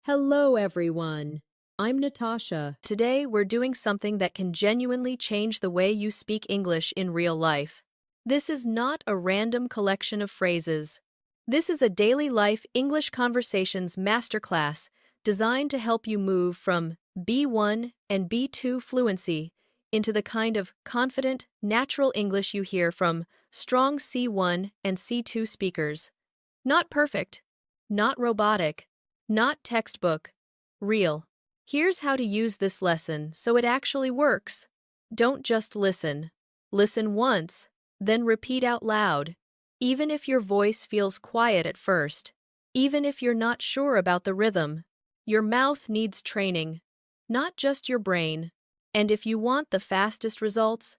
Hello, everyone. I'm Natasha. Today, we're doing something that can genuinely change the way you speak English in real life. This is not a random collection of phrases. This is a daily life English conversations masterclass designed to help you move from B1 and B2 fluency into the kind of confident, natural English you hear from strong C1 and C2 speakers. Not perfect, not robotic, not textbook, real. Here's how to use this lesson so it actually works. Don't just listen. Listen once, then repeat out loud. Even if your voice feels quiet at first, even if you're not sure about the rhythm, your mouth needs training, not just your brain. And if you want the fastest results,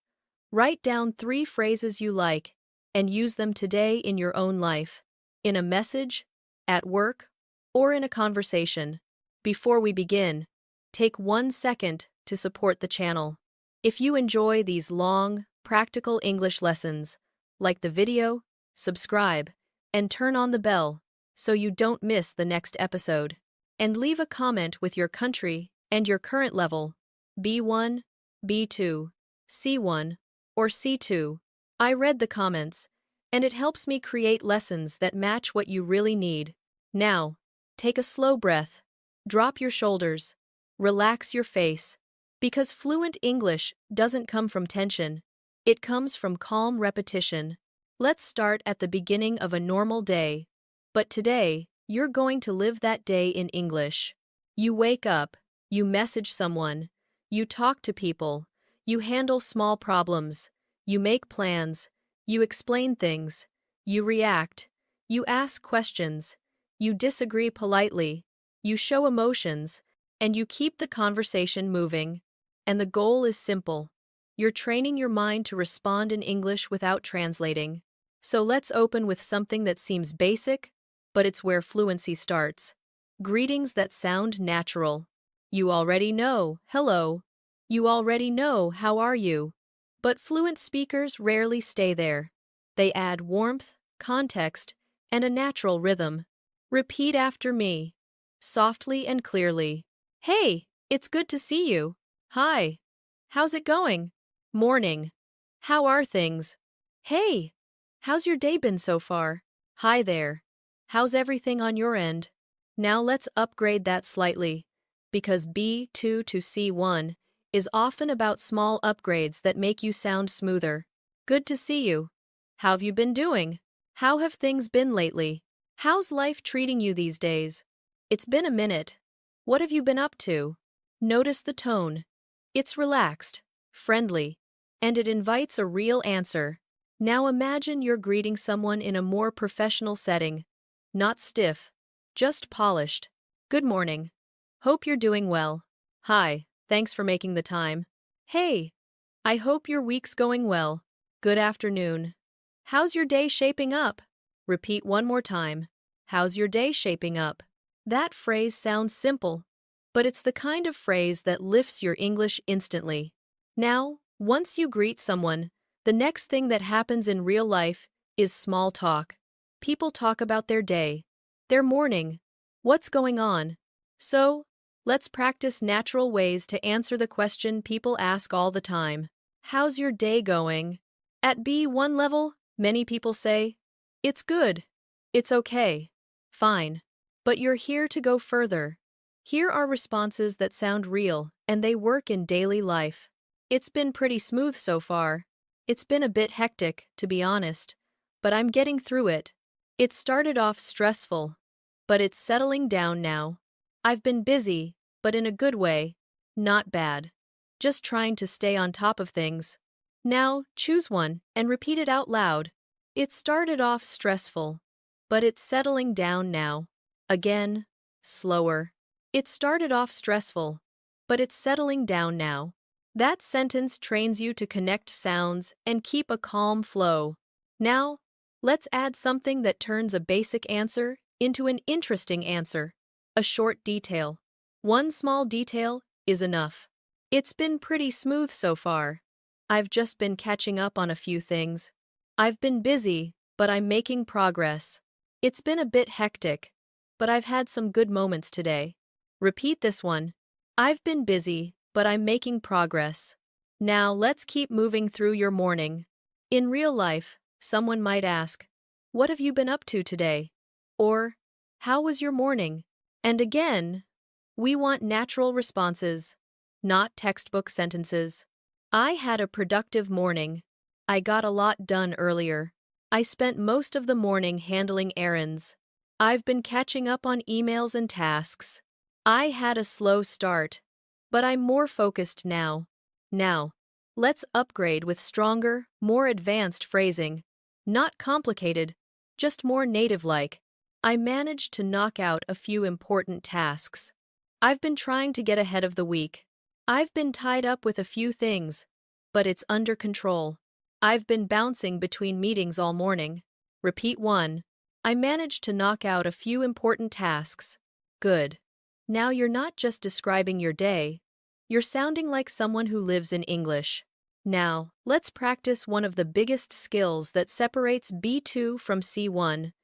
write down 3 phrases you like and use them today in your own life, in a message, at work, or in a conversation. Before we begin, take 1 second to support the channel. If you enjoy these long, practical English lessons, like the video, subscribe, and turn on the bell so you don't miss the next episode. And leave a comment with your country and your current level, B1, B2, C1, or C2. I read the comments, and it helps me create lessons that match what you really need. Now, take a slow breath, drop your shoulders, relax your face, because fluent English doesn't come from tension. It comes from calm repetition. Let's start at the beginning of a normal day. But today, you're going to live that day in English. You wake up, you message someone, you talk to people, you handle small problems, you make plans, you explain things, you react, you ask questions, you disagree politely, you show emotions, and you keep the conversation moving. And the goal is simple. You're training your mind to respond in English without translating. So let's open with something that seems basic, but it's where fluency starts. Greetings that sound natural. You already know, hello. You already know, how are you? But fluent speakers rarely stay there. They add warmth, context, and a natural rhythm. Repeat after me, softly and clearly. Hey, it's good to see you. Hi. How's it going? Morning. How are things? Hey. How's your day been so far? Hi there. How's everything on your end? Now let's upgrade that slightly, because B2 to C1 is often about small upgrades that make you sound smoother. Good to see you. How have you been doing? How have things been lately? How's life treating you these days? It's been a minute. What have you been up to? Notice the tone. It's relaxed, friendly, and it invites a real answer. Now imagine you're greeting someone in a more professional setting. Not stiff, just polished. Good morning. Hope you're doing well. Hi, thanks for making the time. Hey, I hope your week's going well. Good afternoon. How's your day shaping up? Repeat one more time. How's your day shaping up? That phrase sounds simple, but it's the kind of phrase that lifts your English instantly. Now, once you greet someone, the next thing that happens in real life is small talk. People talk about their day, their morning, what's going on. So, let's practice natural ways to answer the question people ask all the time. How's your day going? At B1 level, many people say, it's good. It's okay. Fine. But you're here to go further. Here are responses that sound real, and they work in daily life. It's been pretty smooth so far. It's been a bit hectic, to be honest, but I'm getting through it. It started off stressful, but it's settling down now. I've been busy, but in a good way. Not bad. Just trying to stay on top of things. Now, choose one and repeat it out loud. It started off stressful, but it's settling down now. Again, slower. It started off stressful, but it's settling down now. That sentence trains you to connect sounds and keep a calm flow. Now, let's add something that turns a basic answer into an interesting answer. A short detail. One small detail is enough. It's been pretty smooth so far. I've just been catching up on a few things. I've been busy, but I'm making progress. It's been a bit hectic, but I've had some good moments today. Repeat this one. I've been busy, but I'm making progress. Now let's keep moving through your morning. In real life, someone might ask, "What have you been up to today?" Or, "How was your morning?" And again, we want natural responses, not textbook sentences. I had a productive morning. I got a lot done earlier. I spent most of the morning handling errands. I've been catching up on emails and tasks. I had a slow start, but I'm more focused now. Now, let's upgrade with stronger, more advanced phrasing. Not complicated, just more native-like. I managed to knock out a few important tasks. I've been trying to get ahead of the week. I've been tied up with a few things, but it's under control. I've been bouncing between meetings all morning. Repeat one. I managed to knock out a few important tasks. Good. Now you're not just describing your day, you're sounding like someone who lives in English. Now, let's practice one of the biggest skills that separates B2 from C1.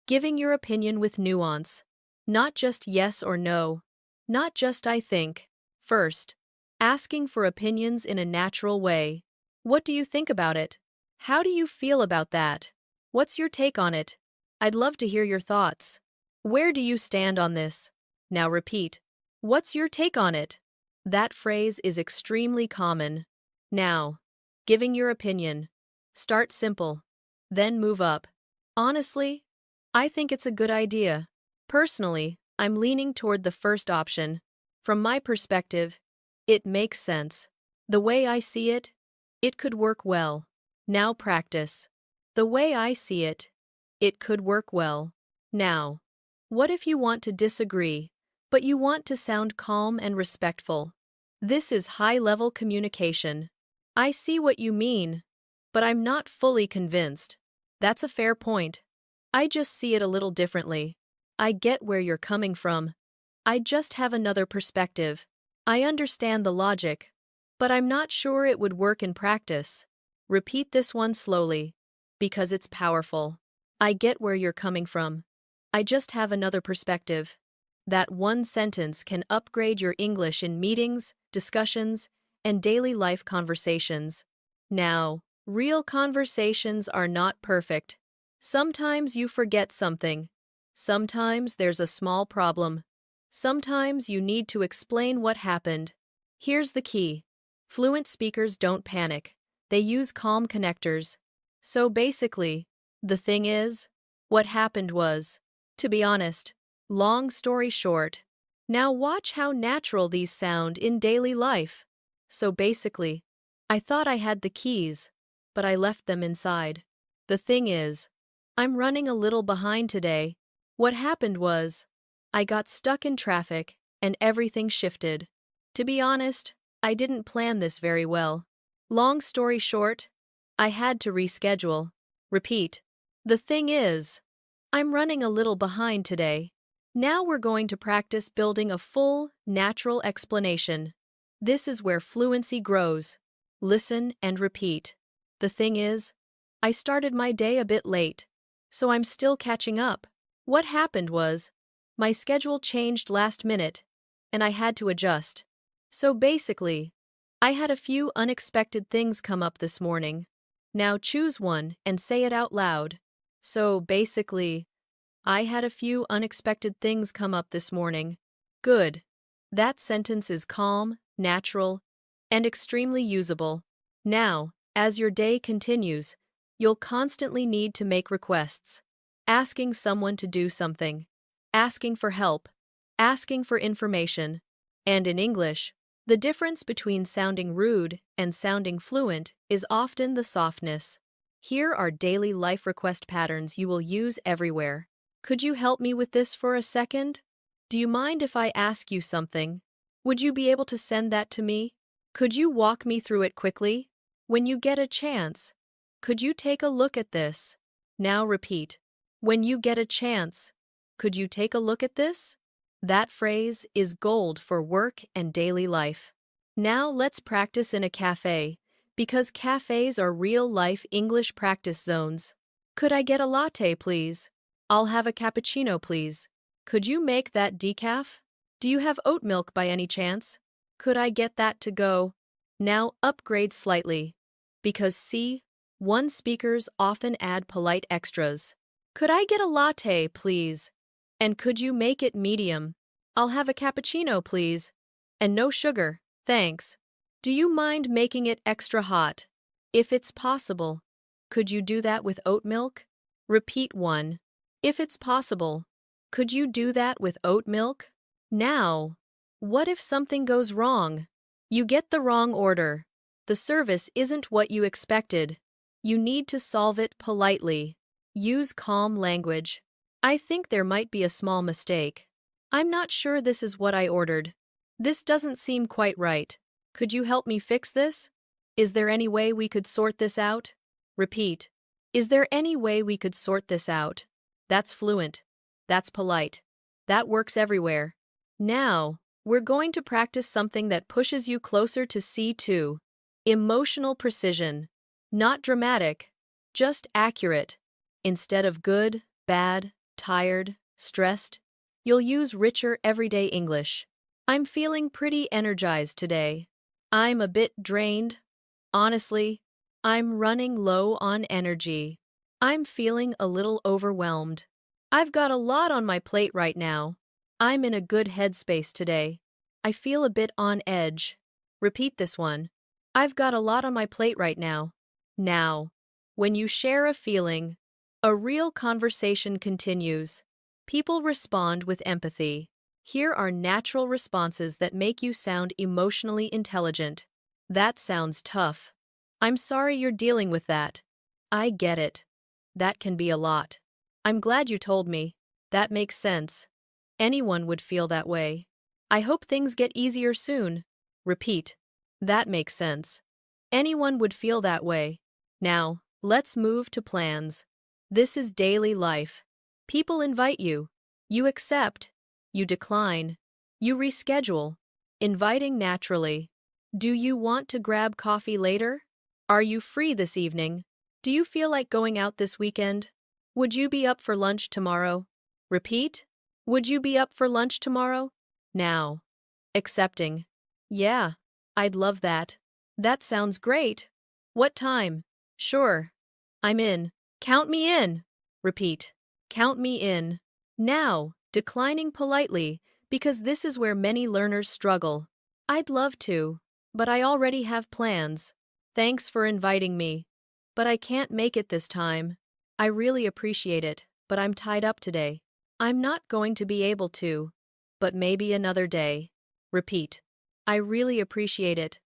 Giving your opinion with nuance. Not just yes or no. Not just I think. First, asking for opinions in a natural way. What do you think about it? How do you feel about that? What's your take on it? I'd love to hear your thoughts. Where do you stand on this? Now repeat. What's your take on it? That phrase is extremely common. Now, giving your opinion. Start simple. Then move up. Honestly, I think it's a good idea. Personally, I'm leaning toward the first option. From my perspective, it makes sense. The way I see it, it could work well. Now practice. The way I see it, it could work well. Now, what if you want to disagree, but you want to sound calm and respectful? This is high-level communication. I see what you mean, but I'm not fully convinced. That's a fair point. I just see it a little differently. I get where you're coming from. I just have another perspective. I understand the logic, but I'm not sure it would work in practice. Repeat this one slowly, because it's powerful. I get where you're coming from. I just have another perspective. That one sentence can upgrade your English in meetings, discussions, and daily life conversations. Now, real conversations are not perfect. Sometimes you forget something. Sometimes there's a small problem. Sometimes you need to explain what happened. Here's the key. Fluent speakers don't panic. They use calm connectors. So basically, the thing is, what happened was, to be honest, long story short. Now watch how natural these sound in daily life. So basically, I thought I had the keys, but I left them inside. The thing is, I'm running a little behind today. What happened was, I got stuck in traffic and everything shifted. To be honest, I didn't plan this very well. Long story short, I had to reschedule. Repeat. The thing is, I'm running a little behind today. Now we're going to practice building a full, natural explanation. This is where fluency grows. Listen and repeat. The thing is, I started my day a bit late, so I'm still catching up. What happened was, my schedule changed last minute, and I had to adjust. So basically, I had a few unexpected things come up this morning. Now choose one and say it out loud. So basically, I had a few unexpected things come up this morning. Good. That sentence is calm, natural, and extremely usable. Now, as your day continues, you'll constantly need to make requests. Asking someone to do something. Asking for help. Asking for information. And in English, the difference between sounding rude and sounding fluent is often the softness. Here are daily life request patterns you will use everywhere. Could you help me with this for a second? Do you mind if I ask you something? Would you be able to send that to me? Could you walk me through it quickly? When you get a chance, could you take a look at this? Now repeat. When you get a chance, could you take a look at this? That phrase is gold for work and daily life. Now let's practice in a cafe, because cafes are real-life English practice zones. Could I get a latte, please? I'll have a cappuccino, please. Could you make that decaf? Do you have oat milk by any chance? Could I get that to go? Now upgrade slightly. Because see, one speakers often add polite extras. Could I get a latte, please? And could you make it medium? I'll have a cappuccino, please. And no sugar, thanks. Do you mind making it extra hot? If it's possible. Could you do that with oat milk? Repeat 1. If it's possible. Could you do that with oat milk? Now, what if something goes wrong? You get the wrong order. The service isn't what you expected. You need to solve it politely. Use calm language. I think there might be a small mistake. I'm not sure this is what I ordered. This doesn't seem quite right. Could you help me fix this? Is there any way we could sort this out? Repeat. Is there any way we could sort this out? That's fluent. That's polite. That works everywhere. Now, we're going to practice something that pushes you closer to C2. Emotional precision. Not dramatic, just accurate. Instead of good, bad, tired, stressed, you'll use richer everyday English. I'm feeling pretty energized today. I'm a bit drained. Honestly, I'm running low on energy. I'm feeling a little overwhelmed. I've got a lot on my plate right now. I'm in a good headspace today. I feel a bit on edge. Repeat this one. I've got a lot on my plate right now. Now, when you share a feeling, a real conversation continues. People respond with empathy. Here are natural responses that make you sound emotionally intelligent. That sounds tough. I'm sorry you're dealing with that. I get it. That can be a lot. I'm glad you told me. That makes sense. Anyone would feel that way. I hope things get easier soon. Repeat. That makes sense. Anyone would feel that way. Now, let's move to plans. This is daily life. People invite you. You accept. You decline. You reschedule. Inviting naturally. Do you want to grab coffee later? Are you free this evening? Do you feel like going out this weekend? Would you be up for lunch tomorrow? Repeat. Would you be up for lunch tomorrow? Now. Accepting. Yeah, I'd love that. That sounds great. What time? Sure. I'm in. Count me in. Repeat. Count me in. Now, declining politely, because this is where many learners struggle. I'd love to, but I already have plans. Thanks for inviting me. But I can't make it this time. I really appreciate it, but I'm tied up today. I'm not going to be able to, but maybe another day. Repeat. I really appreciate it,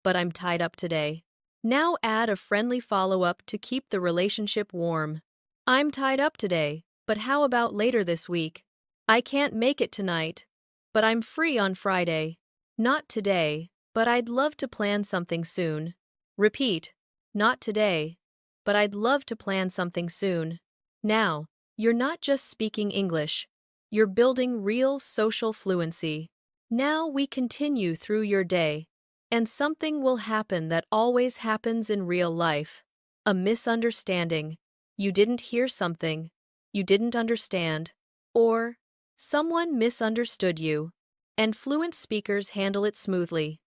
but I'm tied up today. Now add a friendly follow-up to keep the relationship warm. I'm tied up today, but how about later this week? I can't make it tonight, but I'm free on Friday. Not today, but I'd love to plan something soon. Repeat. Not today, but I'd love to plan something soon. Now, you're not just speaking English. You're building real social fluency. Now we continue through your day, and something will happen that always happens in real life. A misunderstanding. You didn't hear something. You didn't understand. Or, someone misunderstood you. And fluent speakers handle it smoothly.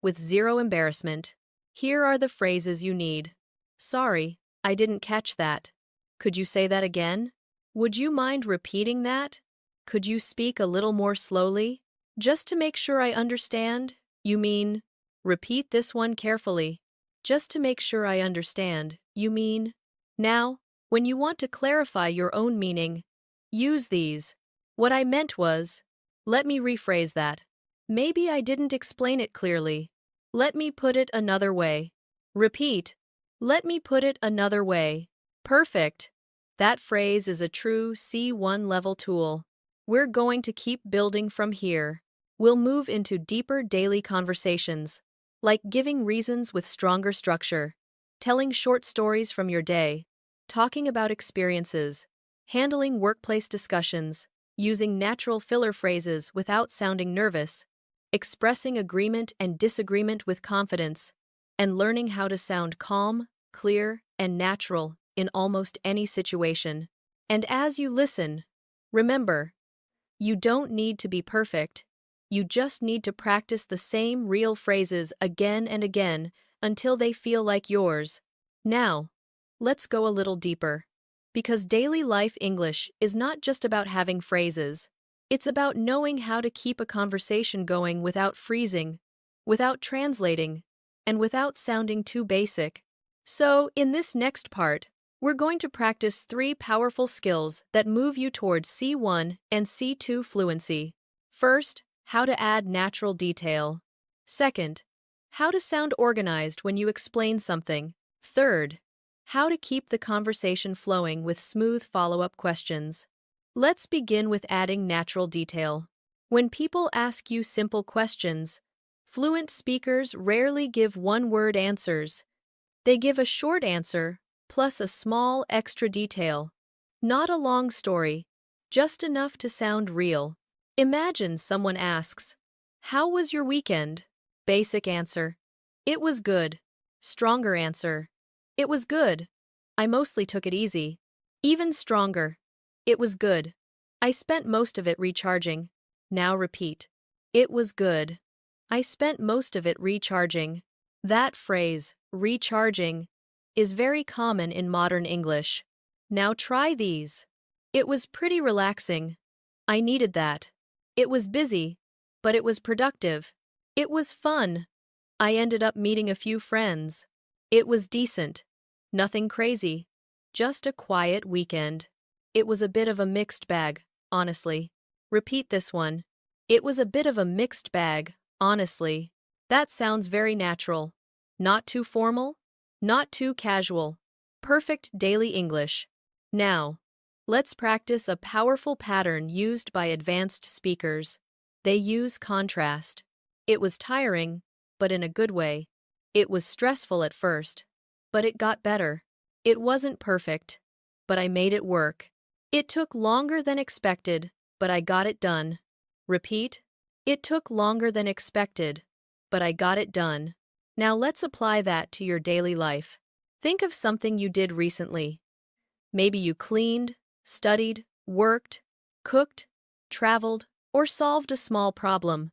With zero embarrassment. Here are the phrases you need. Sorry, I didn't catch that. Could you say that again? Would you mind repeating that? Could you speak a little more slowly? Just to make sure I understand, you mean? Repeat this one carefully. Just to make sure I understand, you mean? Now, when you want to clarify your own meaning, use these. What I meant was, let me rephrase that. Maybe I didn't explain it clearly. Let me put it another way. Repeat. Let me put it another way. Perfect. That phrase is a true C1 level tool. We're going to keep building from here. We'll move into deeper daily conversations, like giving reasons with stronger structure, telling short stories from your day, talking about experiences, handling workplace discussions, using natural filler phrases without sounding nervous, expressing agreement and disagreement with confidence, and learning how to sound calm, clear, and natural in almost any situation. And as you listen, remember, you don't need to be perfect. You just need to practice the same real phrases again and again until they feel like yours. Now, let's go a little deeper. Because daily life English is not just about having phrases. It's about knowing how to keep a conversation going without freezing, without translating, and without sounding too basic. So, in this next part, we're going to practice 3 powerful skills that move you towards C1 and C2 fluency. First, how to add natural detail. Second, how to sound organized when you explain something. Third, how to keep the conversation flowing with smooth follow-up questions. Let's begin with adding natural detail. When people ask you simple questions, fluent speakers rarely give one-word answers. They give a short answer, plus a small extra detail. Not a long story, just enough to sound real. Imagine someone asks, "How was your weekend?" Basic answer, "It was good." Stronger answer, "It was good. I mostly took it easy." Even stronger, "It was good. I spent most of it recharging." Now repeat, "It was good. I spent most of it recharging." That phrase, recharging, is very common in modern English. Now try these. "It was pretty relaxing. I needed that." "It was busy, but it was productive." "It was fun. I ended up meeting a few friends." "It was decent. Nothing crazy. Just a quiet weekend." "It was a bit of a mixed bag, honestly." Repeat this one. "It was a bit of a mixed bag, honestly." That sounds very natural. Not too formal, not too casual. Perfect daily English. Now, let's practice a powerful pattern used by advanced speakers. They use contrast. "It was tiring, but in a good way." "It was stressful at first, but it got better." "It wasn't perfect, but I made it work." "It took longer than expected, but I got it done." Repeat, "It took longer than expected, but I got it done." Now let's apply that to your daily life. Think of something you did recently. Maybe you cleaned, studied, worked, cooked, traveled, or solved a small problem.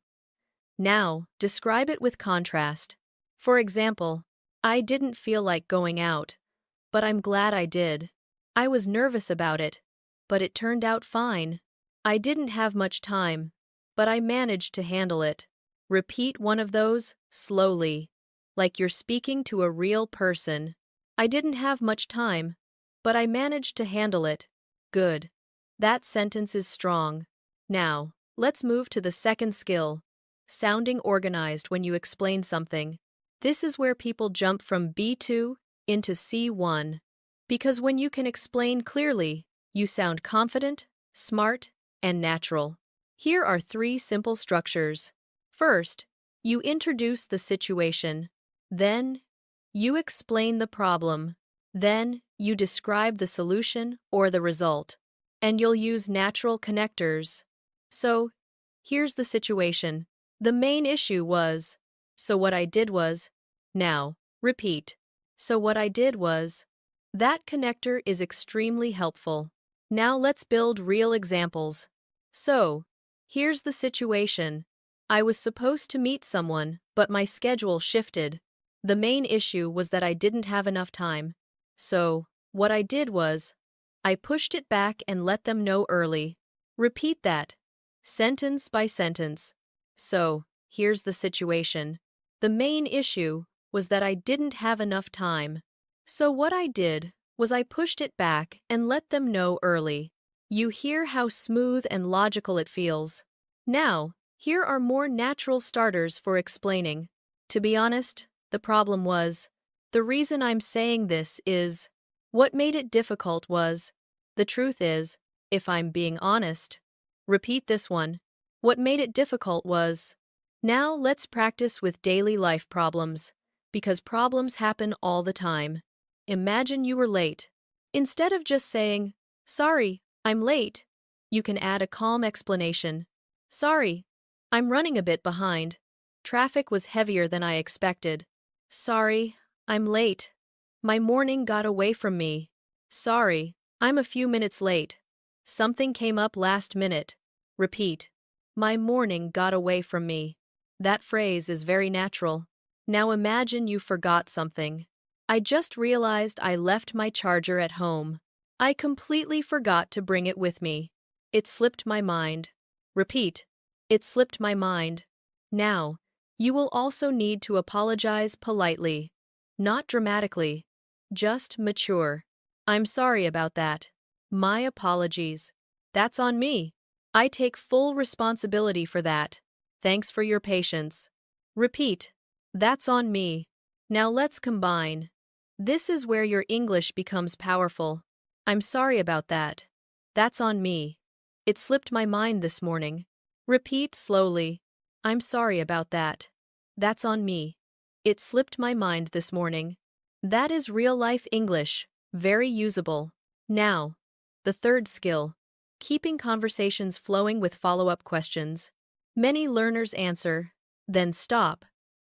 Now, describe it with contrast. For example, "I didn't feel like going out, but I'm glad I did." "I was nervous about it, but it turned out fine." "I didn't have much time, but I managed to handle it." Repeat one of those slowly, like you're speaking to a real person. "I didn't have much time, but I managed to handle it." Good. That sentence is strong. Now, let's move to the second skill, sounding organized when you explain something. This is where people jump from B2 into C1. Because when you can explain clearly, you sound confident, smart, and natural. Here are 3 simple structures. First, you introduce the situation. Then, you explain the problem. Then, you describe the solution or the result. And you'll use natural connectors. So, here's the situation. "The main issue was." "So what I did was." Now, repeat. "So what I did was." That connector is extremely helpful. Now let's build real examples. So, here's the situation. "I was supposed to meet someone, but my schedule shifted. The main issue was that I didn't have enough time. So, what I did was, I pushed it back and let them know early." Repeat that, sentence by sentence. "So, here's the situation. The main issue was that I didn't have enough time. So what I did was I pushed it back and let them know early." You hear how smooth and logical it feels. Now, here are more natural starters for explaining. "To be honest, the problem was." "The reason I'm saying this is." "What made it difficult was." "The truth is, if I'm being honest." Repeat this one. "What made it difficult was." Now let's practice with daily life problems, because problems happen all the time. Imagine you were late. Instead of just saying, "Sorry, I'm late," you can add a calm explanation. "Sorry, I'm running a bit behind. Traffic was heavier than I expected." "Sorry, I'm late. My morning got away from me." "Sorry, I'm a few minutes late. Something came up last minute." Repeat. My morning got away from me. That phrase is very natural. Now imagine you forgot something. I just realized I left my charger at home. I completely forgot to bring it with me. It slipped my mind. Repeat. It slipped my mind. Now, you will also need to apologize politely. Not dramatically. Just mature. I'm sorry about that. My apologies. That's on me. I take full responsibility for that. Thanks for your patience. Repeat. That's on me. Now let's combine. This is where your English becomes powerful. I'm sorry about that. That's on me. It slipped my mind this morning. Repeat slowly. I'm sorry about that. That's on me. It slipped my mind this morning. That is real-life English. Very usable. Now, the third skill. Keeping conversations flowing with follow-up questions. Many learners answer, then stop.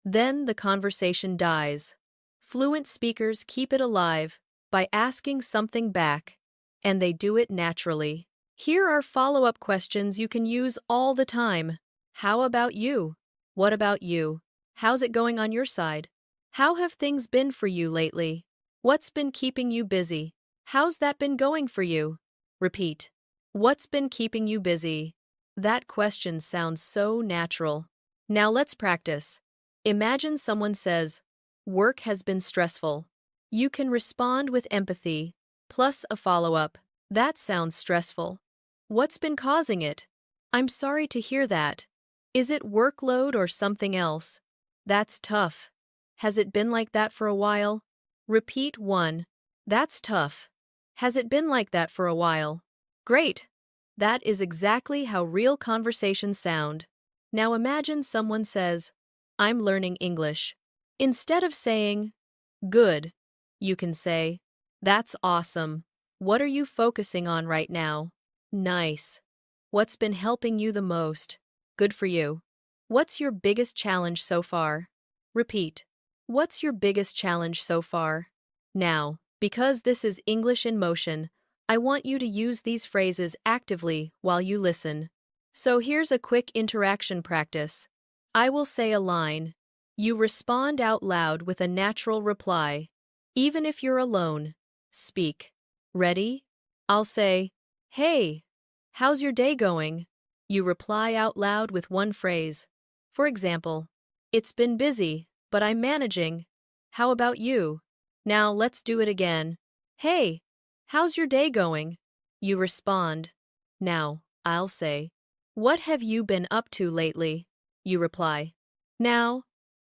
Then the conversation dies. Fluent speakers keep it alive by asking something back, and they do it naturally. Here are follow-up questions you can use all the time. How about you? What about you? How's it going on your side? How have things been for you lately? What's been keeping you busy? How's that been going for you? Repeat. What's been keeping you busy? That question sounds so natural. Now let's practice. Imagine someone says, "Work has been stressful." You can respond with empathy, plus a follow-up. That sounds stressful. What's been causing it? I'm sorry to hear that. Is it workload or something else? That's tough. Has it been like that for a while? Repeat 1. That's tough. Has it been like that for a while? Great. That is exactly how real conversations sound. Now imagine someone says, "I'm learning English." Instead of saying, "Good," you can say, "That's awesome. What are you focusing on right now?" Nice. What's been helping you the most? Good for you. What's your biggest challenge so far? Repeat. What's your biggest challenge so far? Now, because this is English in motion, I want you to use these phrases actively while you listen. So here's a quick interaction practice. I will say a line. You respond out loud with a natural reply. Even if you're alone, speak. Ready? I'll say, "Hey, how's your day going?" You reply out loud with one phrase. For example, "It's been busy, but I'm managing. How about you?" Now let's do it again. "Hey, how's your day going?" You respond. Now, I'll say, "What have you been up to lately?" You reply. Now,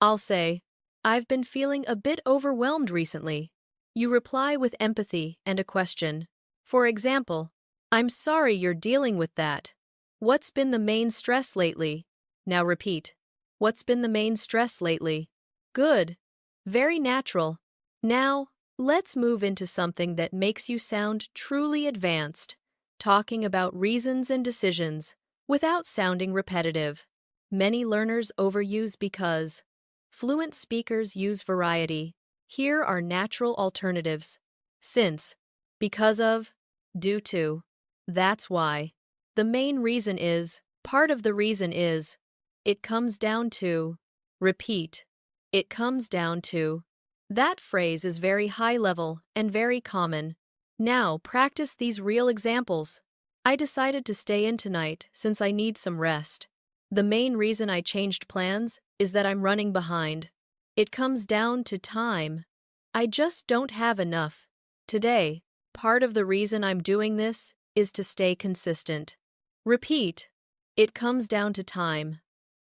I'll say, "I've been feeling a bit overwhelmed recently." You reply with empathy and a question. For example, "I'm sorry you're dealing with that. What's been the main stress lately?" Now repeat. What's been the main stress lately? Good. Very natural. Now, let's move into something that makes you sound truly advanced, talking about reasons and decisions, without sounding repetitive. Many learners overuse because. Fluent speakers use variety. Here are natural alternatives. Since, because of, due to. That's why. The main reason is, part of the reason is. It comes down to. Repeat. It comes down to. That phrase is very high level and very common. Now practice these real examples. I decided to stay in tonight since I need some rest. The main reason I changed plans is that I'm running behind. It comes down to time. I just don't have enough. Today, part of the reason I'm doing this is to stay consistent. Repeat. It comes down to time.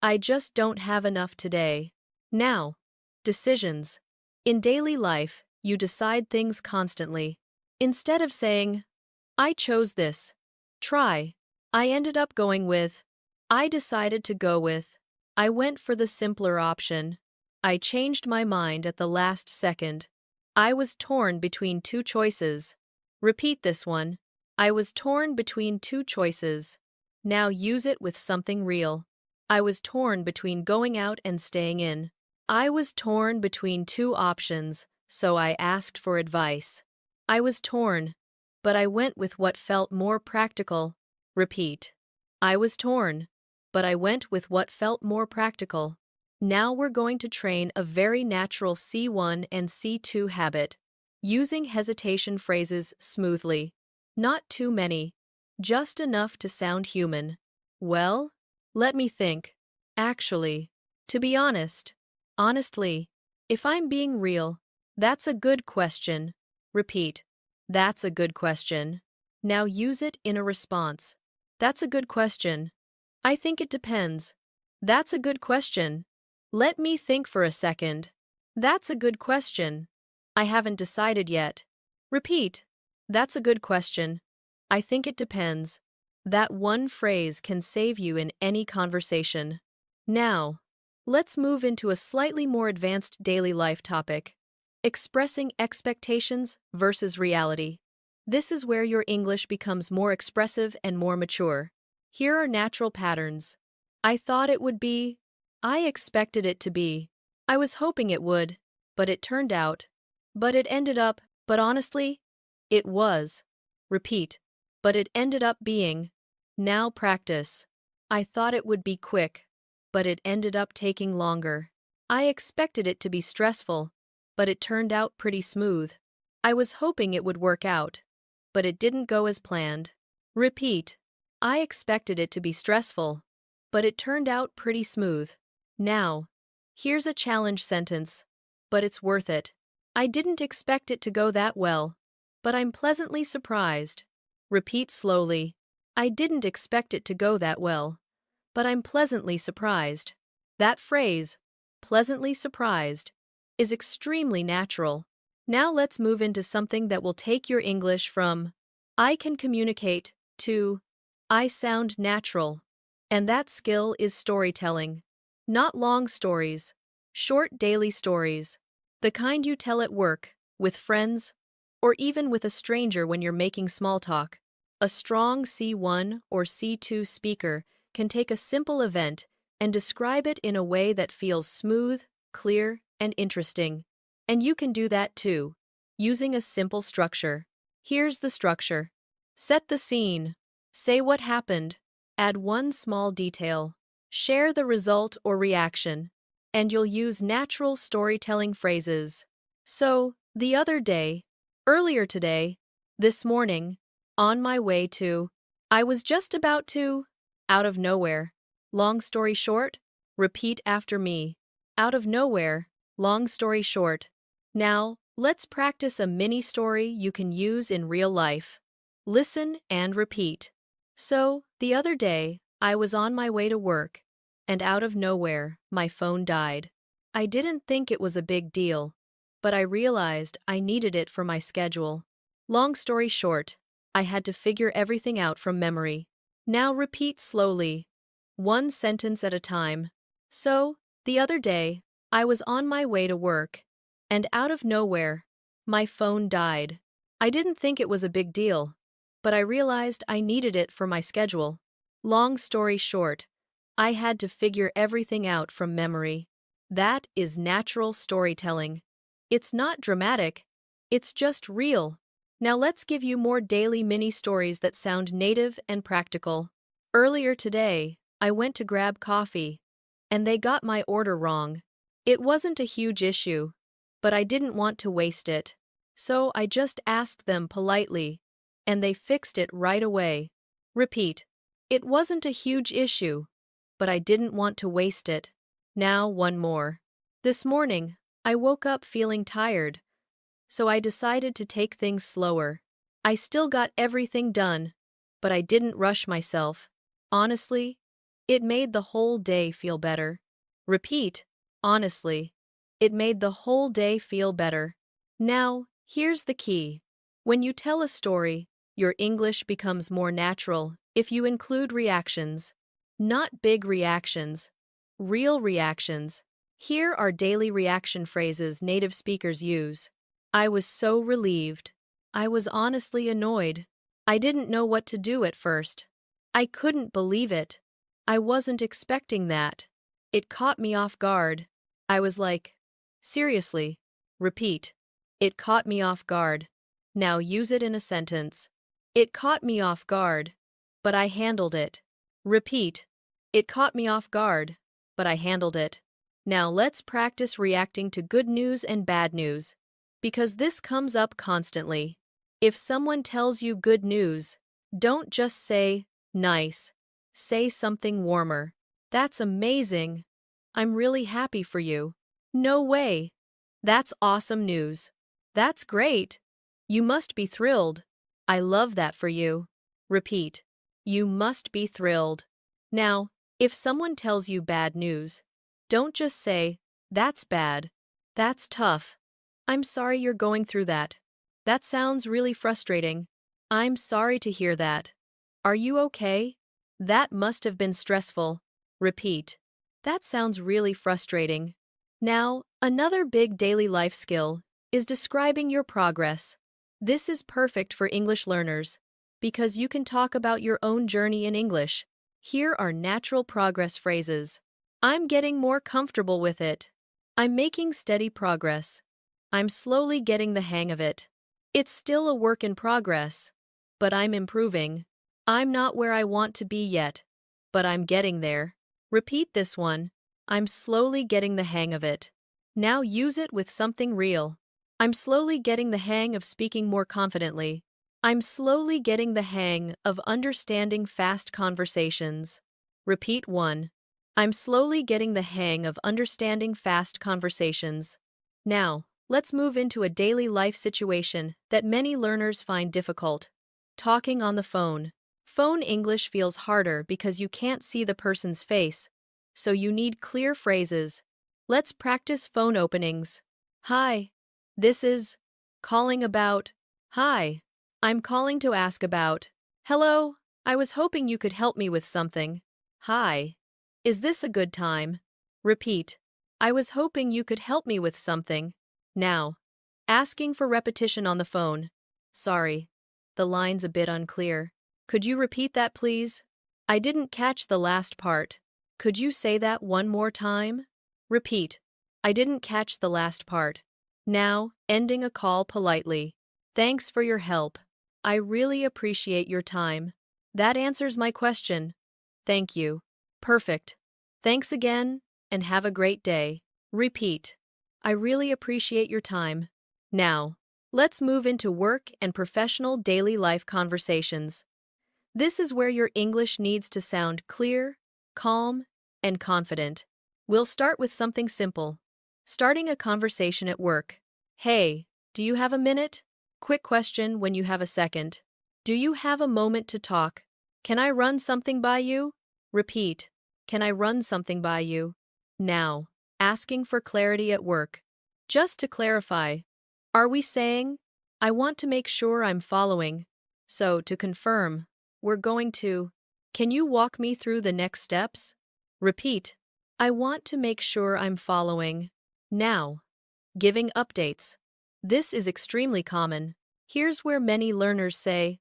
I just don't have enough today. Now, decisions. In daily life, you decide things constantly. Instead of saying, "I chose this," try, "I ended up going with," "I decided to go with," "I went for the simpler option," "I changed my mind at the last second," "I was torn between two choices." Repeat this one. I was torn between two choices. Now use it with something real. I was torn between going out and staying in. I was torn between two options, so I asked for advice. I was torn, but I went with what felt more practical. Repeat. I was torn, but I went with what felt more practical. Now we're going to train a very natural C1 and C2 habit, using hesitation phrases smoothly. Not too many, just enough to sound human. Well, let me think. Actually, to be honest, honestly, if I'm being real, that's a good question. Repeat. That's a good question. Now use it in a response. That's a good question. I think it depends. That's a good question. Let me think for a second. That's a good question. I haven't decided yet. Repeat. That's a good question. I think it depends. That one phrase can save you in any conversation. Now, let's move into a slightly more advanced daily life topic. Expressing expectations versus reality. This is where your English becomes more expressive and more mature. Here are natural patterns. I thought it would be. I expected it to be. I was hoping it would, but it turned out. But it ended up, but honestly, it was. Repeat. But it ended up being. Now practice. I thought it would be quick, but it ended up taking longer. I expected it to be stressful, but it turned out pretty smooth. I was hoping it would work out, but it didn't go as planned. Repeat. I expected it to be stressful, but it turned out pretty smooth. Now, here's a challenge sentence, but it's worth it. I didn't expect it to go that well, but I'm pleasantly surprised. Repeat slowly. I didn't expect it to go that well, but I'm pleasantly surprised. That phrase, pleasantly surprised, is extremely natural. Now let's move into something that will take your English from I can communicate to I sound natural. And that skill is storytelling. Not long stories, short daily stories. The kind you tell at work, with friends, or even with a stranger when you're making small talk. A strong C1 or C2 speaker can take a simple event and describe it in a way that feels smooth, clear, and interesting. And you can do that too, using a simple structure. Here's the structure. Set the scene. Say what happened. Add one small detail. Share the result or reaction. And you'll use natural storytelling phrases. So, the other day, earlier today, this morning, on my way to, I was just about to, out of nowhere. Long story short, repeat after me. Out of nowhere, long story short. Now, let's practice a mini story you can use in real life. Listen and repeat. So, the other day, I was on my way to work, and out of nowhere, my phone died. I didn't think it was a big deal, but I realized I needed it for my schedule. Long story short, I had to figure everything out from memory. Now repeat slowly, one sentence at a time. So, the other day, I was on my way to work, and out of nowhere, my phone died. I didn't think it was a big deal, but I realized I needed it for my schedule. Long story short, I had to figure everything out from memory. That is natural storytelling. It's not dramatic, it's just real. Now let's give you more daily mini stories that sound native and practical. Earlier today, I went to grab coffee, and they got my order wrong. It wasn't a huge issue, but I didn't want to waste it. So I just asked them politely, and they fixed it right away. Repeat. It wasn't a huge issue, but I didn't want to waste it. Now one more. This morning, I woke up feeling tired, so I decided to take things slower. I still got everything done, but I didn't rush myself. Honestly, it made the whole day feel better. Repeat. Honestly, it made the whole day feel better. Now, here's the key. When you tell a story, your English becomes more natural if you include reactions. Not big reactions, real reactions. Here are daily reaction phrases native speakers use. I was so relieved. I was honestly annoyed. I didn't know what to do at first. I couldn't believe it. I wasn't expecting that. It caught me off guard. I was like, seriously. Repeat. It caught me off guard. Now use it in a sentence. It caught me off guard, but I handled it. Repeat. It caught me off guard, but I handled it. Now let's practice reacting to good news and bad news, because this comes up constantly. If someone tells you good news, don't just say, nice. Say something warmer. That's amazing. I'm really happy for you. No way. That's awesome news. That's great. You must be thrilled. I love that for you. Repeat. You must be thrilled. Now, if someone tells you bad news, don't just say, that's bad. That's tough. I'm sorry you're going through that. That sounds really frustrating. I'm sorry to hear that. Are you okay? That must have been stressful. Repeat. That sounds really frustrating. Now, another big daily life skill is describing your progress. This is perfect for English learners because you can talk about your own journey in English. Here are natural progress phrases. I'm getting more comfortable with it. I'm making steady progress. I'm slowly getting the hang of it. It's still a work in progress, but I'm improving. I'm not where I want to be yet, but I'm getting there. Repeat this one. I'm slowly getting the hang of it. Now use it with something real. I'm slowly getting the hang of speaking more confidently. I'm slowly getting the hang of understanding fast conversations. Repeat 1. I'm slowly getting the hang of understanding fast conversations. Now, let's move into a daily life situation that many learners find difficult. Talking on the phone. Phone English feels harder because you can't see the person's face, so you need clear phrases. Let's practice phone openings. Hi. This is calling about. Hi. I'm calling to ask about. Hello. I was hoping you could help me with something. Hi. Is this a good time? Repeat. I was hoping you could help me with something. Now. Asking for repetition on the phone. Sorry. The line's a bit unclear. Could you repeat that, please? I didn't catch the last part. Could you say that one more time? Repeat. I didn't catch the last part. Now, ending a call politely. Thanks for your help. I really appreciate your time. That answers my question. Thank you. Perfect. Thanks again, and have a great day. Repeat. I really appreciate your time. Now, let's move into work and professional daily life conversations. This is where your English needs to sound clear, calm, and confident. We'll start with something simple. Starting a conversation at work. Hey, do you have a minute? Quick question when you have a second. Do you have a moment to talk? Can I run something by you? Repeat. Can I run something by you? Now, asking for clarity at work. Just to clarify, are we saying, I want to make sure I'm following? So, to confirm, we're going to, can you walk me through the next steps? Repeat. I want to make sure I'm following. Now, giving updates. This is extremely common. Here's where many learners say,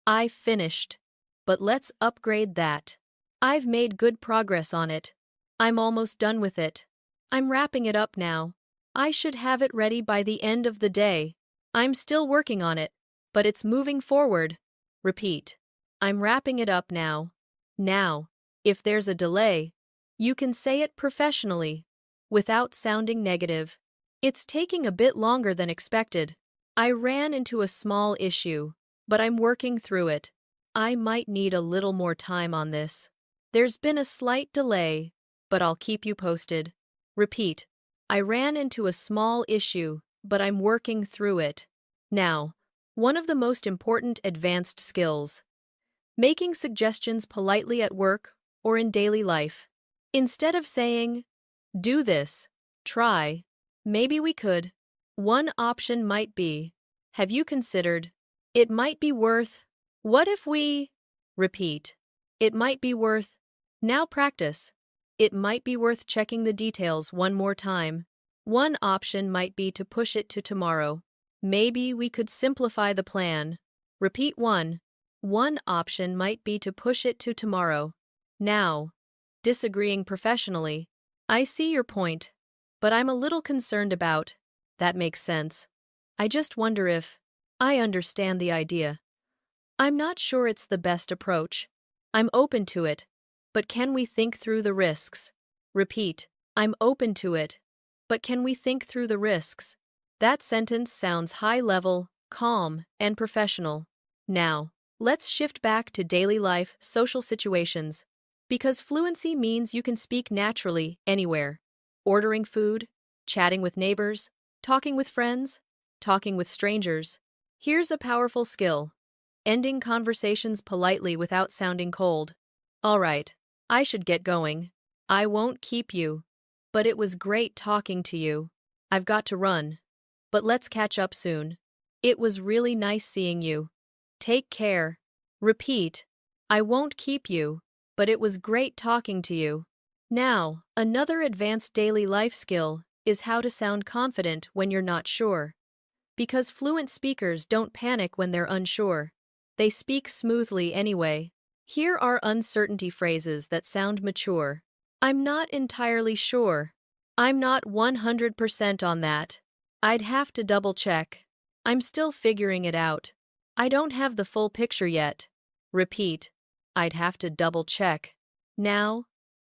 I finished. But let's upgrade that. I've made good progress on it. I'm almost done with it. I'm wrapping it up now. I should have it ready by the end of the day. I'm still working on it, but it's moving forward. Repeat. I'm wrapping it up now. Now, if there's a delay, you can say it professionally, without sounding negative. It's taking a bit longer than expected. I ran into a small issue, but I'm working through it. I might need a little more time on this. There's been a slight delay, but I'll keep you posted. Repeat. I ran into a small issue, but I'm working through it. Now, one of the most important advanced skills. Making suggestions politely at work or in daily life. Instead of saying, do this, try, maybe we could. One option might be, have you considered? It might be worth. What if we? Repeat. It might be worth. Now practice. It might be worth checking the details one more time. One option might be to push it to tomorrow. Maybe we could simplify the plan. Repeat 1. One option might be to push it to tomorrow. Now, disagreeing professionally. I see your point, but I'm a little concerned about. That makes sense. I just wonder if. I understand the idea. I'm not sure it's the best approach. I'm open to it, but can we think through the risks? Repeat, I'm open to it, but can we think through the risks? That sentence sounds high-level, calm, and professional. Now, let's shift back to daily life, social situations. Because fluency means you can speak naturally anywhere. Ordering food, chatting with neighbors, talking with friends, talking with strangers. Here's a powerful skill: ending conversations politely without sounding cold. All right, I should get going. I won't keep you. But it was great talking to you. I've got to run. But let's catch up soon. It was really nice seeing you. Take care. Repeat, I won't keep you, but it was great talking to you. Now, another advanced daily life skill is how to sound confident when you're not sure. Because fluent speakers don't panic when they're unsure. They speak smoothly anyway. Here are uncertainty phrases that sound mature. I'm not entirely sure. I'm not 100% on that. I'd have to double check. I'm still figuring it out. I don't have the full picture yet. Repeat, I'd have to double check. Now,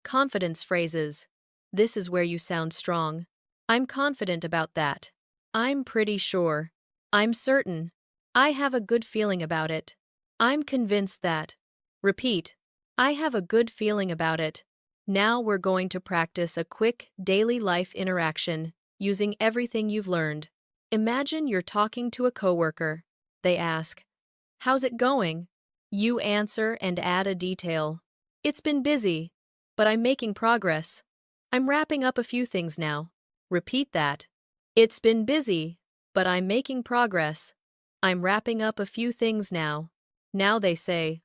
confidence phrases. This is where you sound strong. I'm confident about that. I'm pretty sure. I'm certain. I have a good feeling about it. I'm convinced that. Repeat, I have a good feeling about it. Now we're going to practice a quick daily life interaction using everything you've learned. Imagine you're talking to a coworker. They ask, "How's it going?" You answer and add a detail. "It's been busy, but I'm making progress. I'm wrapping up a few things now." Repeat that. "It's been busy, but I'm making progress. I'm wrapping up a few things now." Now they say,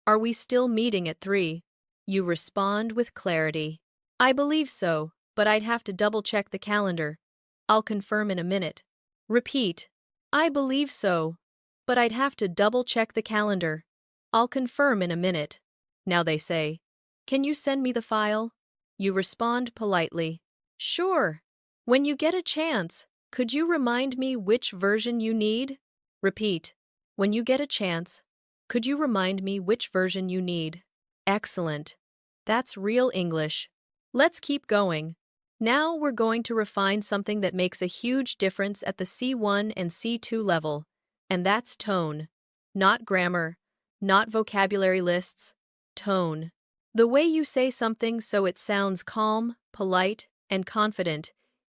"Are we still meeting at 3?" You respond with clarity. "I believe so, but I'd have to double-check the calendar. I'll confirm in a minute." Repeat, "I believe so, but I'd have to double-check the calendar. I'll confirm in a minute." Now they say, "Can you send me the file?" You respond politely, "Sure. When you get a chance, could you remind me which version you need?" Repeat, "When you get a chance, could you remind me which version you need?" Excellent. That's real English. Let's keep going. Now we're going to refine something that makes a huge difference at the C1 and C2 level, and that's tone. Not grammar, not vocabulary lists, tone. The way you say something so it sounds calm, polite, and confident,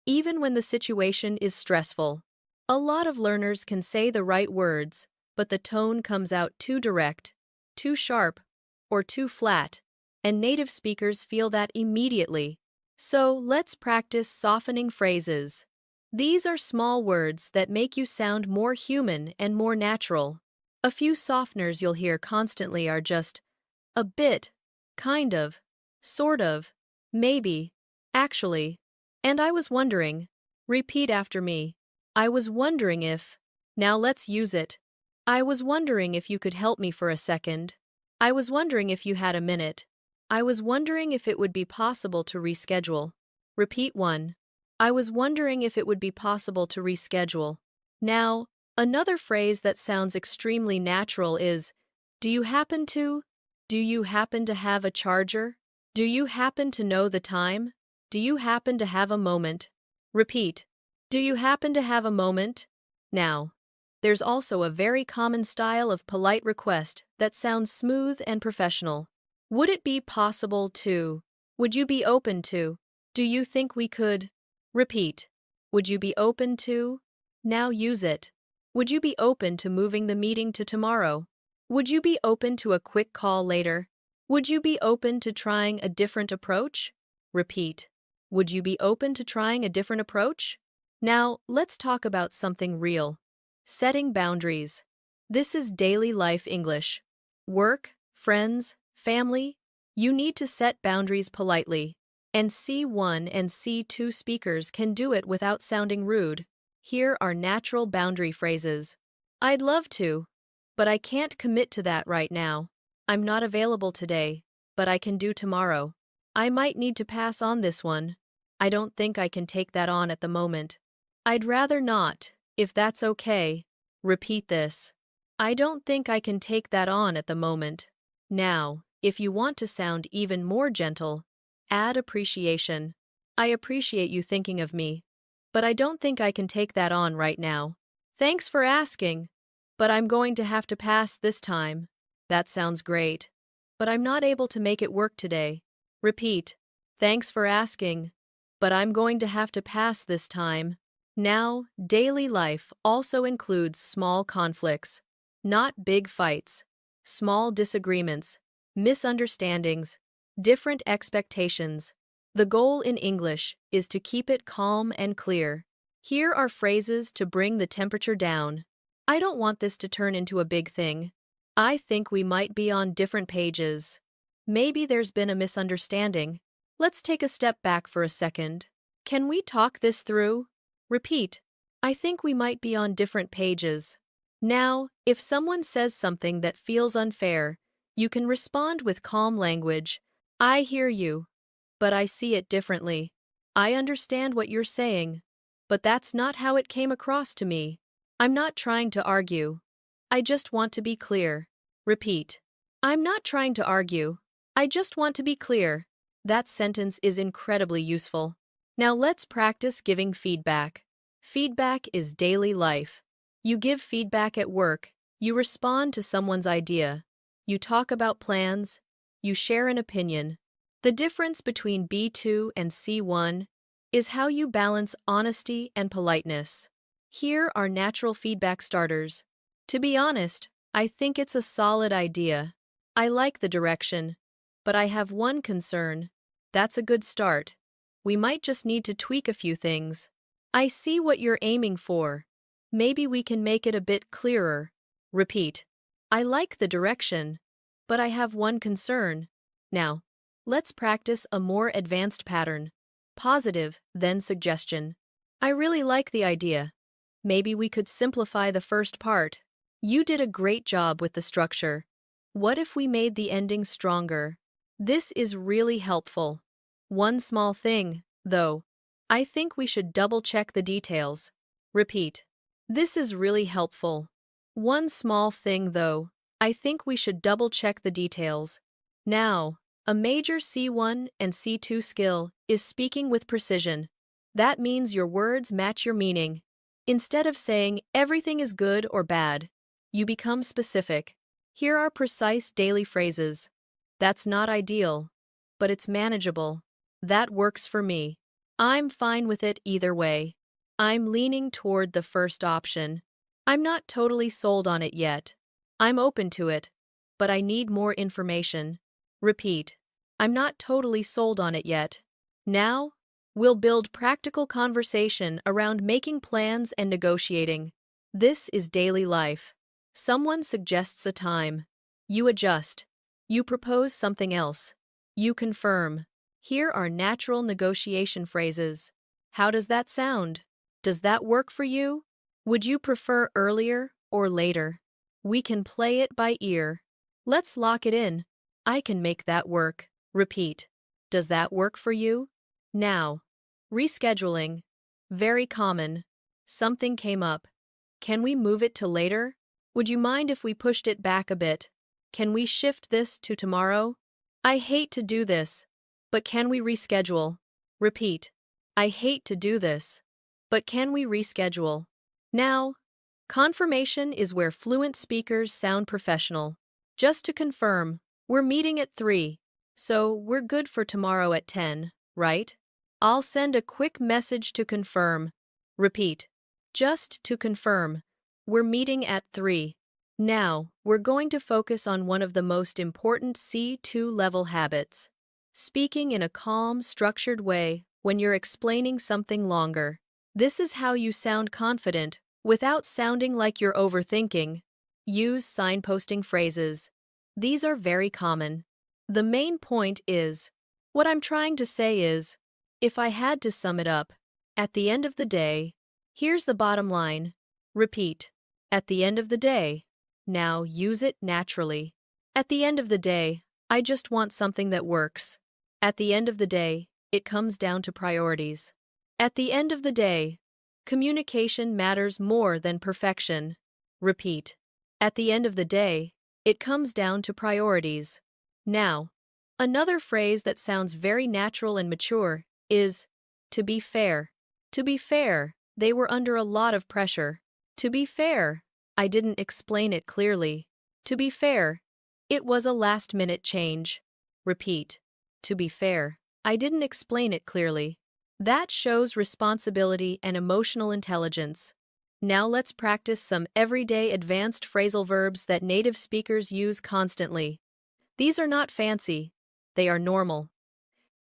even when the situation is stressful. A lot of learners can say the right words, but the tone comes out too direct, too sharp, or too flat, and native speakers feel that immediately. So let's practice softening phrases. These are small words that make you sound more human and more natural. A few softeners you'll hear constantly are just a bit, kind of, sort of, maybe, actually, and I was wondering. Repeat after me. I was wondering if. Now let's use it. I was wondering if you could help me for a second. I was wondering if you had a minute. I was wondering if it would be possible to reschedule. Repeat 1. I was wondering if it would be possible to reschedule. Now, another phrase that sounds extremely natural is, do you happen to? Do you happen to have a charger? Do you happen to know the time? Do you happen to have a moment? Repeat. Do you happen to have a moment? Now, there's also a very common style of polite request that sounds smooth and professional. Would it be possible to? Would you be open to? Do you think we could? Repeat. Would you be open to? Now use it. Would you be open to moving the meeting to tomorrow? Would you be open to a quick call later? Would you be open to trying a different approach? Repeat. Would you be open to trying a different approach? Now, let's talk about something real. Setting boundaries. This is daily life English. Work, friends, family, you need to set boundaries politely. And C1 and C2 speakers can do it without sounding rude. Here are natural boundary phrases. I'd love to, but I can't commit to that right now. I'm not available today, but I can do tomorrow. I might need to pass on this one. I don't think I can take that on at the moment. I'd rather not, if that's okay. Repeat this. I don't think I can take that on at the moment. Now, If you want to sound even more gentle, add appreciation. I appreciate you thinking of me, but I don't think I can take that on right now. Thanks for asking, but I'm going to have to pass this time. That sounds great, but I'm not able to make it work today. Repeat. Thanks for asking, but I'm going to have to pass this time. Now, daily life also includes small conflicts, not big fights, small disagreements, misunderstandings, different expectations. The goal in English is to keep it calm and clear. Here are phrases to bring the temperature down. I don't want this to turn into a big thing. I think we might be on different pages. Maybe there's been a misunderstanding. Let's take a step back for a second. Can we talk this through? Repeat. I think we might be on different pages. Now, if someone says something that feels unfair, you can respond with calm language. I hear you, but I see it differently. I understand what you're saying, but that's not how it came across to me. I'm not trying to argue. I just want to be clear. Repeat. I'm not trying to argue. I just want to be clear. That sentence is incredibly useful. Now let's practice giving feedback. Feedback is daily life. You give feedback at work. You respond to someone's idea. You talk about plans. You share an opinion. The difference between B2 and C1 is how you balance honesty and politeness. Here are natural feedback starters. To be honest, I think it's a solid idea. I like the direction, but I have one concern. That's a good start. We might just need to tweak a few things. I see what you're aiming for. Maybe we can make it a bit clearer. Repeat. I like the direction, but I have one concern. Now, let's practice a more advanced pattern. Positive, then suggestion. I really like the idea. Maybe we could simplify the first part. You did a great job with the structure. What if we made the ending stronger? This is really helpful. One small thing, though. I think we should double-check the details. Repeat. This is really helpful. One small thing, though. I think we should double-check the details. Now, a major C1 and C2 skill is speaking with precision. That means your words match your meaning. Instead of saying everything is good or bad, you become specific. Here are precise daily phrases. That's not ideal, but it's manageable. That works for me. I'm fine with it either way. I'm leaning toward the first option. I'm not totally sold on it yet. I'm open to it, but I need more information. Repeat. I'm not totally sold on it yet. Now, we'll build practical conversation around making plans and negotiating. This is daily life. Someone suggests a time. You adjust. You propose something else. You confirm. Here are natural negotiation phrases. How does that sound? Does that work for you? Would you prefer earlier or later? We can play it by ear. Let's lock it in. I can make that work. Repeat. Does that work for you? Now. Rescheduling. Very common. Something came up. Can we move it to later? Would you mind if we pushed it back a bit? Can we shift this to tomorrow? I hate to do this, but can we reschedule? Repeat. I hate to do this, but can we reschedule? Now, confirmation is where fluent speakers sound professional. Just to confirm, we're meeting at 3, so we're good for tomorrow at 10, right? I'll send a quick message to confirm. Repeat. Just to confirm, we're meeting at 3. Now, we're going to focus on one of the most important C2 level habits. Speaking in a calm, structured way when you're explaining something longer. This is how you sound confident without sounding like you're overthinking. Use signposting phrases. These are very common. The main point is, what I'm trying to say is, if I had to sum it up, at the end of the day, here's the bottom line. Repeat. At the end of the day. Now use it naturally. At the end of the day, I just want something that works. At the end of the day, it comes down to priorities. At the end of the day, communication matters more than perfection. Repeat. At the end of the day, it comes down to priorities. Now, another phrase that sounds very natural and mature is to be fair. To be fair, they were under a lot of pressure. To be fair, I didn't explain it clearly. To be fair, it was a last-minute change. Repeat. To be fair, I didn't explain it clearly. That shows responsibility and emotional intelligence. Now let's practice some everyday advanced phrasal verbs that native speakers use constantly. These are not fancy, they are normal.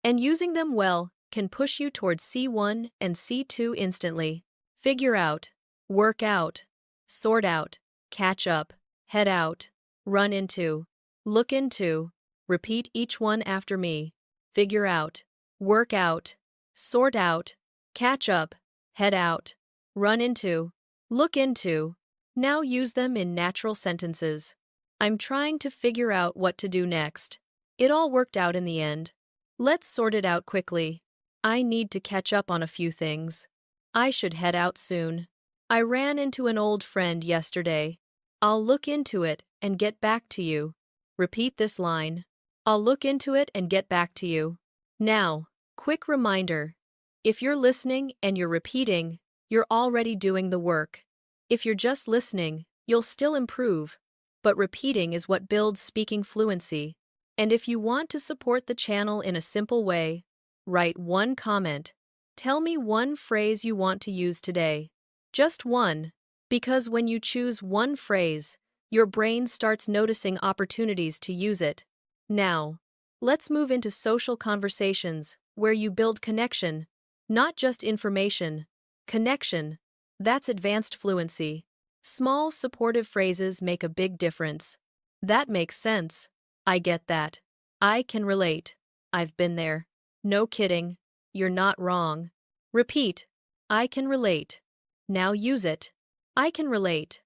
And using them well can push you towards C1 and C2 instantly. Figure out, work out, sort out, catch up, head out, run into, look into. Repeat each one after me. Figure out, work out, sort out, catch up, head out, run into, look into. Now use them in natural sentences. I'm trying to figure out what to do next. It all worked out in the end. Let's sort it out quickly. I need to catch up on a few things. I should head out soon. I ran into an old friend yesterday. I'll look into it and get back to you. Repeat this line. I'll look into it and get back to you. Now, quick reminder. If you're listening and you're repeating, you're already doing the work. If you're just listening, you'll still improve. But repeating is what builds speaking fluency. And if you want to support the channel in a simple way, write one comment. Tell me one phrase you want to use today. Just one. Because when you choose one phrase, your brain starts noticing opportunities to use it. Now, let's move into social conversations, where you build connection, not just information. Connection. That's advanced fluency. Small, supportive phrases make a big difference. That makes sense. I get that. I can relate. I've been there. No kidding. You're not wrong. Repeat. I can relate. Now use it. I can relate.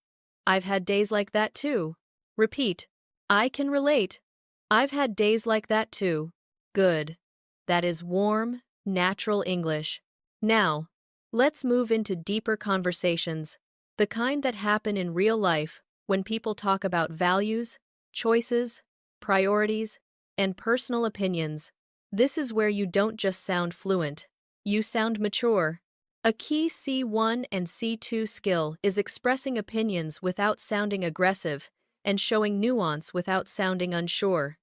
I've had days like that too. Repeat. I can relate. I've had days like that too. Good. That is warm, natural English. Now, let's move into deeper conversations, the kind that happen in real life when people talk about values, choices, priorities, and personal opinions. This is where you don't just sound fluent, you sound mature. A key C1 and C2 skill is expressing opinions without sounding aggressive and showing nuance without sounding unsure.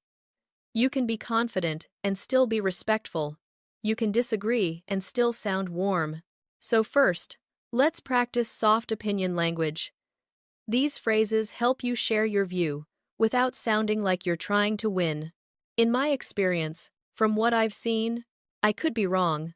You can be confident and still be respectful. You can disagree and still sound warm. So first, let's practice soft opinion language. These phrases help you share your view without sounding like you're trying to win. In my experience, from what I've seen, I could be wrong,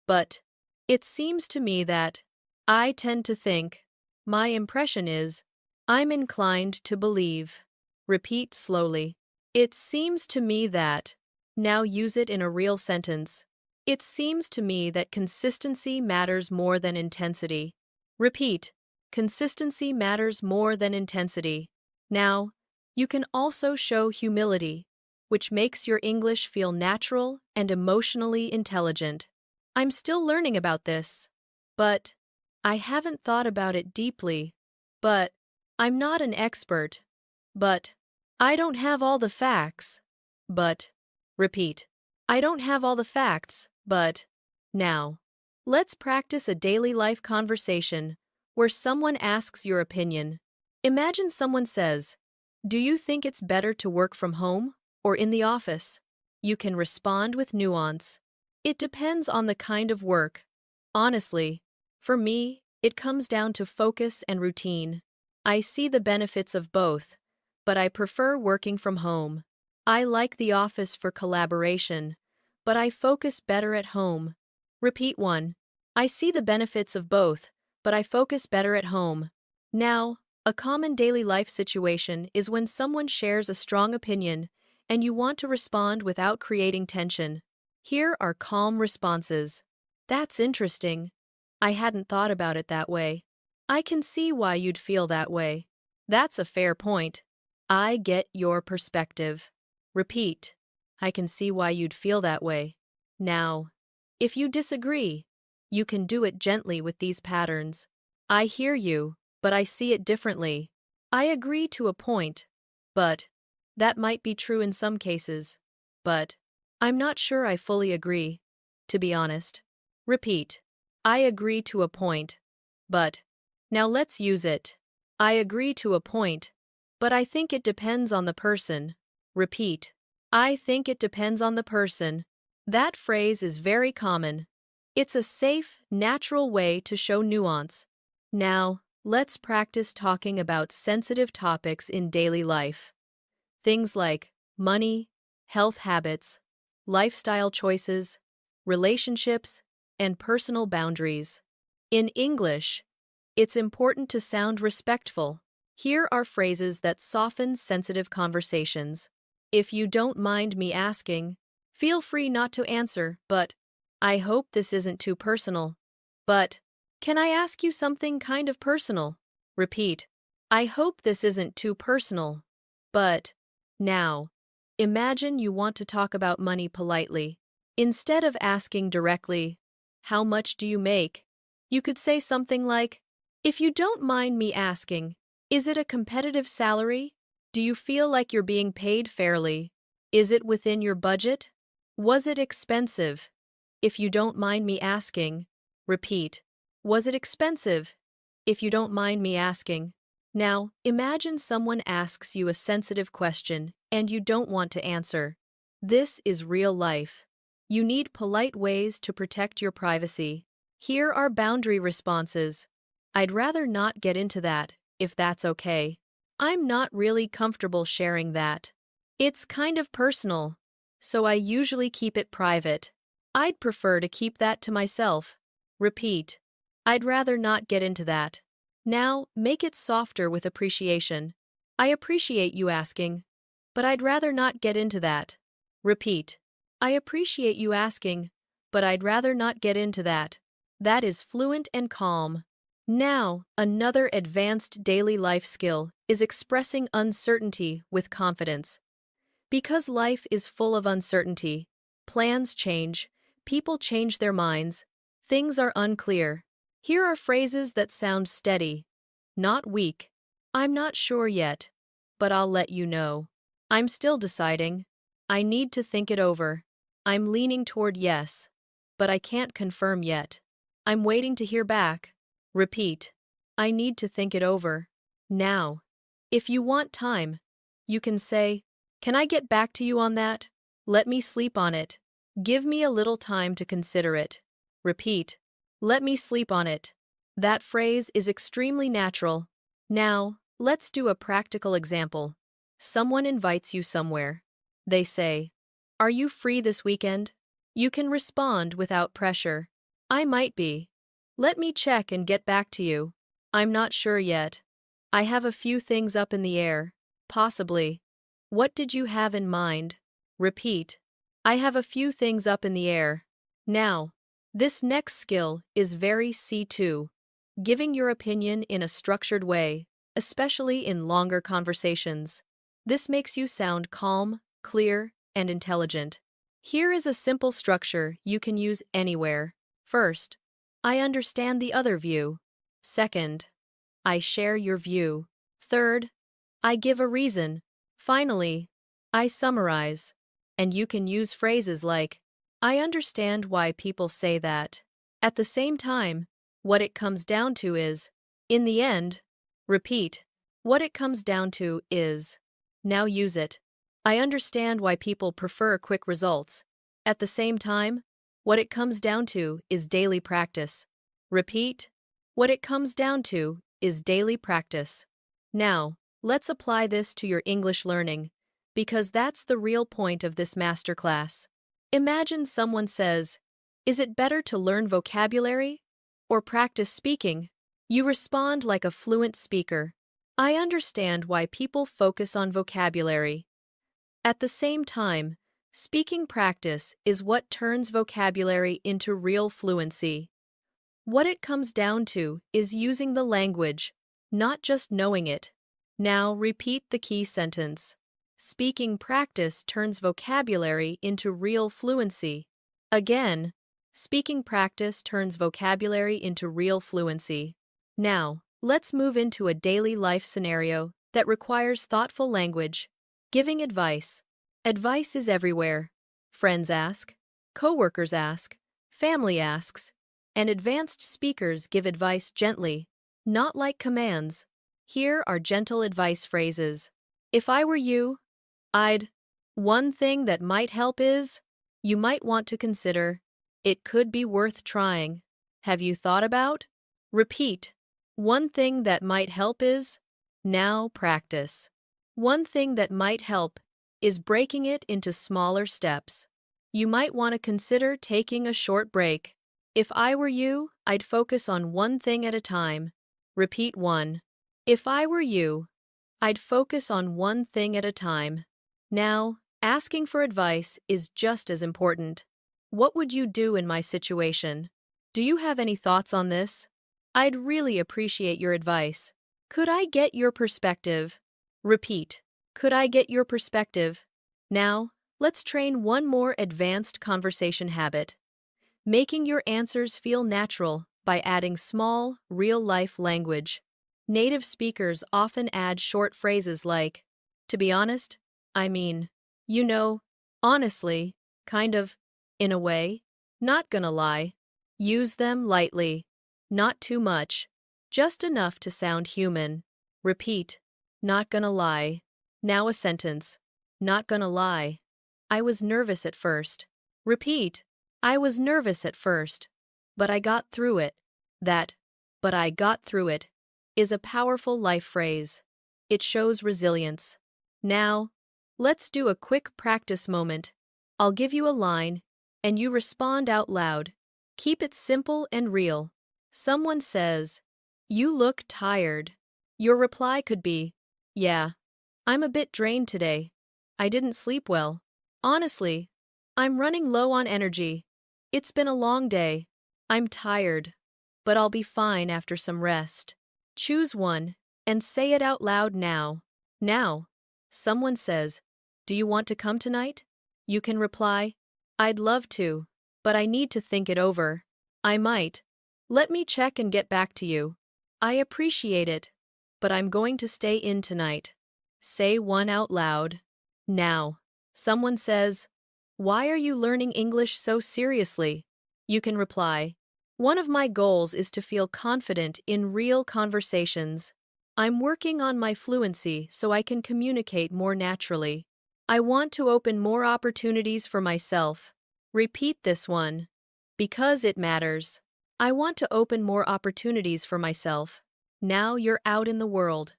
but it seems to me that I tend to think, my impression is, I'm inclined to believe. Repeat slowly. It seems to me that. Now use it in a real sentence. It seems to me that consistency matters more than intensity. Repeat. Consistency matters more than intensity. Now, you can also show humility, which makes your English feel natural and emotionally intelligent. I'm still learning about this, but I haven't thought about it deeply. But I'm not an expert. But I don't have all the facts. But repeat. I don't have all the facts, but now, let's practice a daily life conversation where someone asks your opinion. Imagine someone says, "Do you think it's better to work from home or in the office?" You can respond with nuance. It depends on the kind of work. Honestly, for me, it comes down to focus and routine. I see the benefits of both, but I prefer working from home. I like the office for collaboration, but I focus better at home. Repeat one. I see the benefits of both, but I focus better at home. Now, a common daily life situation is when someone shares a strong opinion and you want to respond without creating tension. Here are calm responses. That's interesting. I hadn't thought about it that way. I can see why you'd feel that way. That's a fair point. I get your perspective. Repeat. I can see why you'd feel that way. Now, if you disagree, you can do it gently with these patterns. I hear you, but I see it differently. I agree to a point, but That might be true in some cases, but I'm not sure I fully agree, to be honest. Repeat. I agree to a point, but now let's use it. I agree to a point, but I think it depends on the person. Repeat. I think it depends on the person. That phrase is very common. It's a safe, natural way to show nuance. Now, let's practice talking about sensitive topics in daily life. Things like money, health habits, lifestyle choices, relationships, and personal boundaries. In English, it's important to sound respectful. Here are phrases that soften sensitive conversations. If you don't mind me asking, feel free not to answer, but I hope this isn't too personal. But can I ask you something kind of personal? Repeat. I hope this isn't too personal. But now, imagine you want to talk about money politely. Instead of asking directly, how much do you make? You could say something like, if you don't mind me asking, is it a competitive salary? Do you feel like you're being paid fairly? Is it within your budget? Was it expensive? If you don't mind me asking, repeat. Was it expensive? If you don't mind me asking. Now, imagine someone asks you a sensitive question and you don't want to answer. This is real life. You need polite ways to protect your privacy. Here are boundary responses. I'd rather not get into that, if that's okay. I'm not really comfortable sharing that. It's kind of personal, so I usually keep it private. I'd prefer to keep that to myself. Repeat. I'd rather not get into that. Now, make it softer with appreciation. I appreciate you asking, but I'd rather not get into that. Repeat. I appreciate you asking, but I'd rather not get into that. That is fluent and calm. Now, another advanced daily life skill is expressing uncertainty with confidence. Because life is full of uncertainty, plans change, people change their minds, things are unclear. Here are phrases that sound steady, not weak. I'm not sure yet, but I'll let you know. I'm still deciding. I need to think it over. I'm leaning toward yes, but I can't confirm yet. I'm waiting to hear back. Repeat. I need to think it over. Now, if you want time, you can say, can I get back to you on that? Let me sleep on it. Give me a little time to consider it. Repeat. Let me sleep on it. That phrase is extremely natural. Now, let's do a practical example. Someone invites you somewhere. They say, are you free this weekend? You can respond without pressure. I might be. Let me check and get back to you. I'm not sure yet. I have a few things up in the air. Possibly. What did you have in mind? Repeat. I have a few things up in the air. Now, this next skill is very C2. Giving your opinion in a structured way, especially in longer conversations. This makes you sound calm, clear, and intelligent. Here is a simple structure you can use anywhere. First, I understand the other view. Second, I share your view. Third, I give a reason. Finally, I summarize. And you can use phrases like, I understand why people say that. At the same time, what it comes down to is, in the end, repeat, what it comes down to is. Now use it. I understand why people prefer quick results. At the same time, what it comes down to is daily practice. Repeat, what it comes down to is daily practice. Now, let's apply this to your English learning, because that's the real point of this masterclass. Imagine someone says, is it better to learn vocabulary or practice speaking? You respond like a fluent speaker. I understand why people focus on vocabulary. At the same time, speaking practice is what turns vocabulary into real fluency. What it comes down to is using the language, not just knowing it. Now repeat the key sentence. Speaking practice turns vocabulary into real fluency. Again, speaking practice turns vocabulary into real fluency. Now, let's move into a daily life scenario that requires thoughtful language. Giving advice. Advice is everywhere. Friends ask, coworkers ask, family asks, and advanced speakers give advice gently, not like commands. Here are gentle advice phrases. If I were you, I'd. One thing that might help is, you might want to consider. It could be worth trying. Have you thought about? Repeat. One thing that might help is, now practice. One thing that might help is breaking it into smaller steps. You might want to consider taking a short break. If I were you, I'd focus on one thing at a time. Repeat 1. If I were you, I'd focus on one thing at a time. Now, asking for advice is just as important. What would you do in my situation? Do you have any thoughts on this? I'd really appreciate your advice. Could I get your perspective? Repeat. Could I get your perspective? Now, let's train one more advanced conversation habit. Making your answers feel natural by adding small, real-life language. Native speakers often add short phrases like, to be honest, I mean, you know, honestly, kind of, in a way, not gonna lie. Use them lightly. Not too much. Just enough to sound human. Repeat. Not gonna lie. Now a sentence. Not gonna lie. I was nervous at first. Repeat. I was nervous at first. But I got through it. That, but I got through it, is a powerful life phrase. It shows resilience. Now, let's do a quick practice moment. I'll give you a line, and you respond out loud. Keep it simple and real. Someone says, you look tired. Your reply could be, yeah, I'm a bit drained today. I didn't sleep well. Honestly, I'm running low on energy. It's been a long day. I'm tired, but I'll be fine after some rest. Choose one and say it out loud now. Now, someone says, do you want to come tonight? You can reply, I'd love to, but I need to think it over. I might. Let me check and get back to you. I appreciate it, but I'm going to stay in tonight. Say one out loud. Now, someone says, why are you learning English so seriously? You can reply, one of my goals is to feel confident in real conversations. I'm working on my fluency so I can communicate more naturally. I want to open more opportunities for myself. Repeat this one. Because it matters. I want to open more opportunities for myself. Now you're out in the world.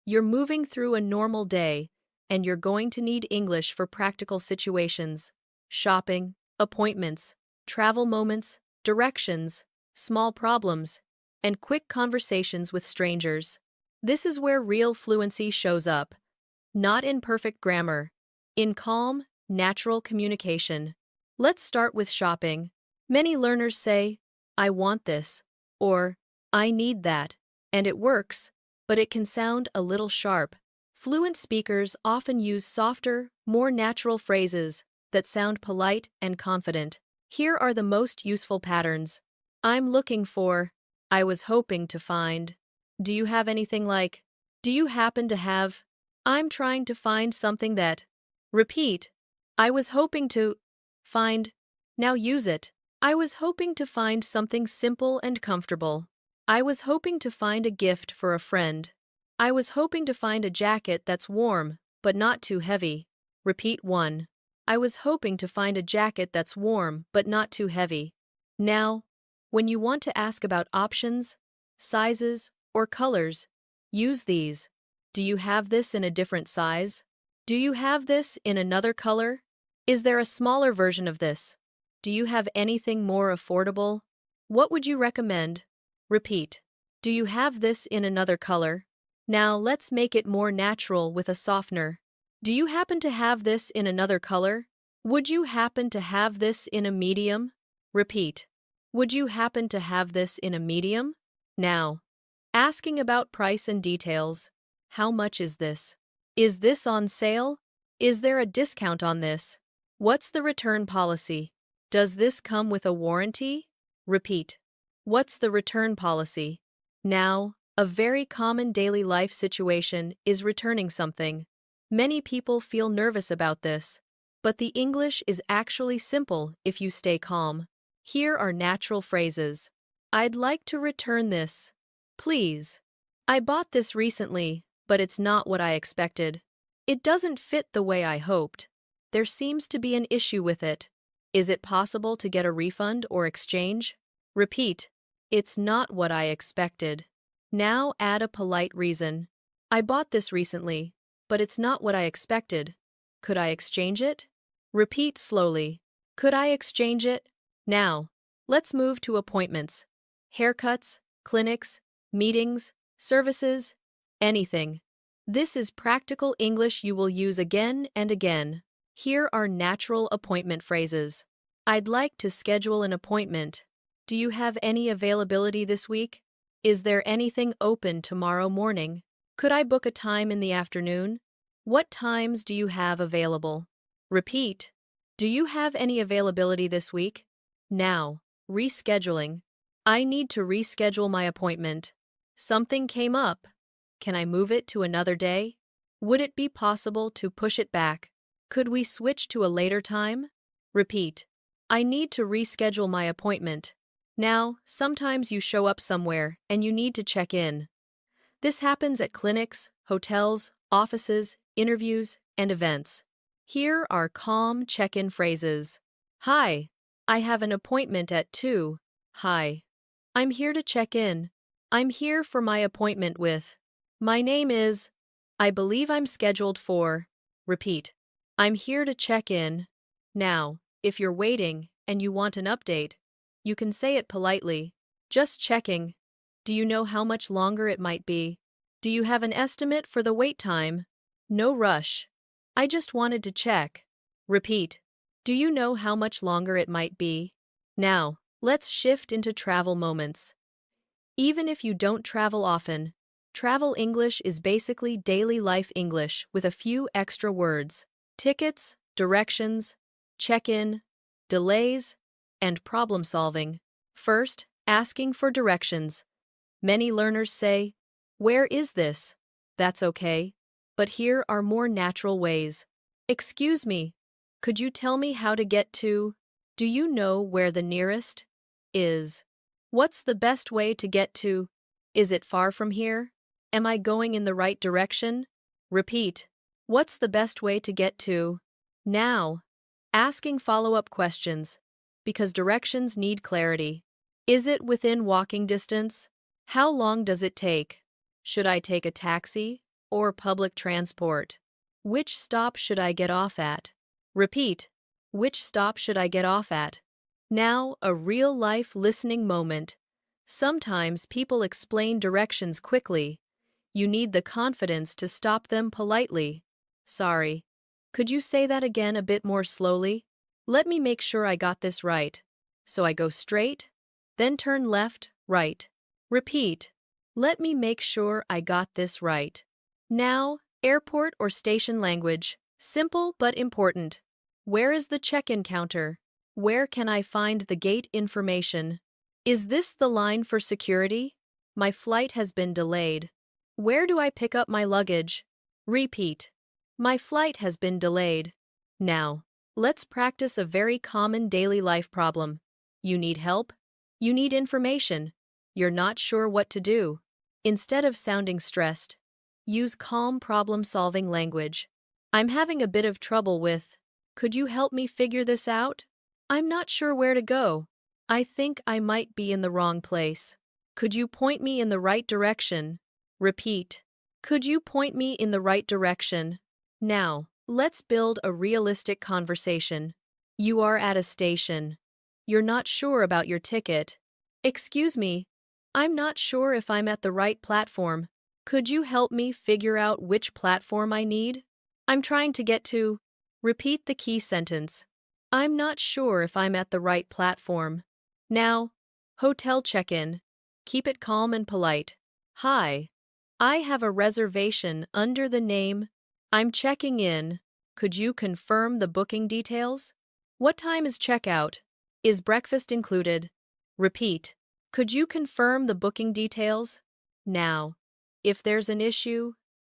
You're moving through a normal day, and you're going to need English for practical situations. Shopping, appointments, travel moments, directions, small problems, and quick conversations with strangers. This is where real fluency shows up. Not in perfect grammar. In calm, natural communication. Let's start with shopping. Many learners say, I want this, or I need that, and it works, but it can sound a little sharp. Fluent speakers often use softer, more natural phrases that sound polite and confident. Here are the most useful patterns. I'm looking for. I was hoping to find. Do you have anything like? Do you happen to have? I'm trying to find something that. Repeat. I was hoping to. Find. Now use it. I was hoping to find something simple and comfortable. I was hoping to find a gift for a friend. I was hoping to find a jacket that's warm, but not too heavy. Repeat 1. I was hoping to find a jacket that's warm, but not too heavy. Now, when you want to ask about options, sizes, or colors, use these. Do you have this in a different size? Do you have this in another color? Is there a smaller version of this? Do you have anything more affordable? What would you recommend? Repeat. Do you have this in another color? Now let's make it more natural with a softener. Do you happen to have this in another color? Would you happen to have this in a medium? Repeat. Would you happen to have this in a medium? Now, asking about price and details. How much is this? Is this on sale? Is there a discount on this? What's the return policy? Does this come with a warranty? Repeat. What's the return policy? Now, a very common daily life situation is returning something. Many people feel nervous about this, but the English is actually simple if you stay calm. Here are natural phrases. I'd like to return this. Please. I bought this recently, but it's not what I expected. It doesn't fit the way I hoped. There seems to be an issue with it. Is it possible to get a refund or exchange? Repeat. It's not what I expected. Now add a polite reason. I bought this recently, but it's not what I expected. Could I exchange it? Repeat slowly. Could I exchange it? Now, let's move to appointments. Haircuts, clinics, meetings, services, anything. This is practical English you will use again and again. Here are natural appointment phrases. I'd like to schedule an appointment. Do you have any availability this week? Is there anything open tomorrow morning? Could I book a time in the afternoon? What times do you have available? Repeat. Do you have any availability this week? Now, rescheduling. I need to reschedule my appointment. Something came up. Can I move it to another day? Would it be possible to push it back? Could we switch to a later time? Repeat. I need to reschedule my appointment. Now, sometimes you show up somewhere and you need to check in. This happens at clinics, hotels, offices, interviews, and events. Here are calm check-in phrases. Hi, I have an appointment at 2. Hi. I'm here to check in. I'm here for my appointment with. My name is. I believe I'm scheduled for. Repeat. I'm here to check in. Now, if you're waiting and you want an update, you can say it politely. Just checking. Do you know how much longer it might be? Do you have an estimate for the wait time? No rush. I just wanted to check. Repeat. Do you know how much longer it might be? Now, let's shift into travel moments. Even if you don't travel often, travel English is basically daily life English with a few extra words. Tickets, directions, check-in, delays, and problem solving. First, asking for directions. Many learners say, "Where is this?" That's okay, but here are more natural ways. Excuse me, could you tell me how to get to? Do you know where the nearest is? What's the best way to get to? Is it far from here? Am I going in the right direction? Repeat. What's the best way to get to? Now, asking follow-up questions, because directions need clarity. Is it within walking distance? How long does it take? Should I take a taxi or public transport? Which stop should I get off at? Repeat. Which stop should I get off at? Now, a real-life listening moment. Sometimes people explain directions quickly. You need the confidence to stop them politely. Sorry. Could you say that again a bit more slowly? Let me make sure I got this right. So I go straight, then turn left, right. Repeat. Let me make sure I got this right. Now, airport or station language. Simple but important. Where is the check-in counter? Where can I find the gate information? Is this the line for security? My flight has been delayed. Where do I pick up my luggage? Repeat. My flight has been delayed. Now, let's practice a very common daily life problem. You need help? You need information. You're not sure what to do. Instead of sounding stressed, use calm problem-solving language. I'm having a bit of trouble with. Could you help me figure this out? I'm not sure where to go. I think I might be in the wrong place. Could you point me in the right direction? Repeat. Could you point me in the right direction? Now, let's build a realistic conversation. You are at a station. You're not sure about your ticket. Excuse me, I'm not sure if I'm at the right platform. Could you help me figure out which platform I need? I'm trying to get to. Repeat the key sentence. I'm not sure if I'm at the right platform. Now, hotel check-in. Keep it calm and polite. Hi. I have a reservation under the name. I'm checking in. Could you confirm the booking details? What time is checkout? Is breakfast included? Repeat. Could you confirm the booking details? Now, if there's an issue,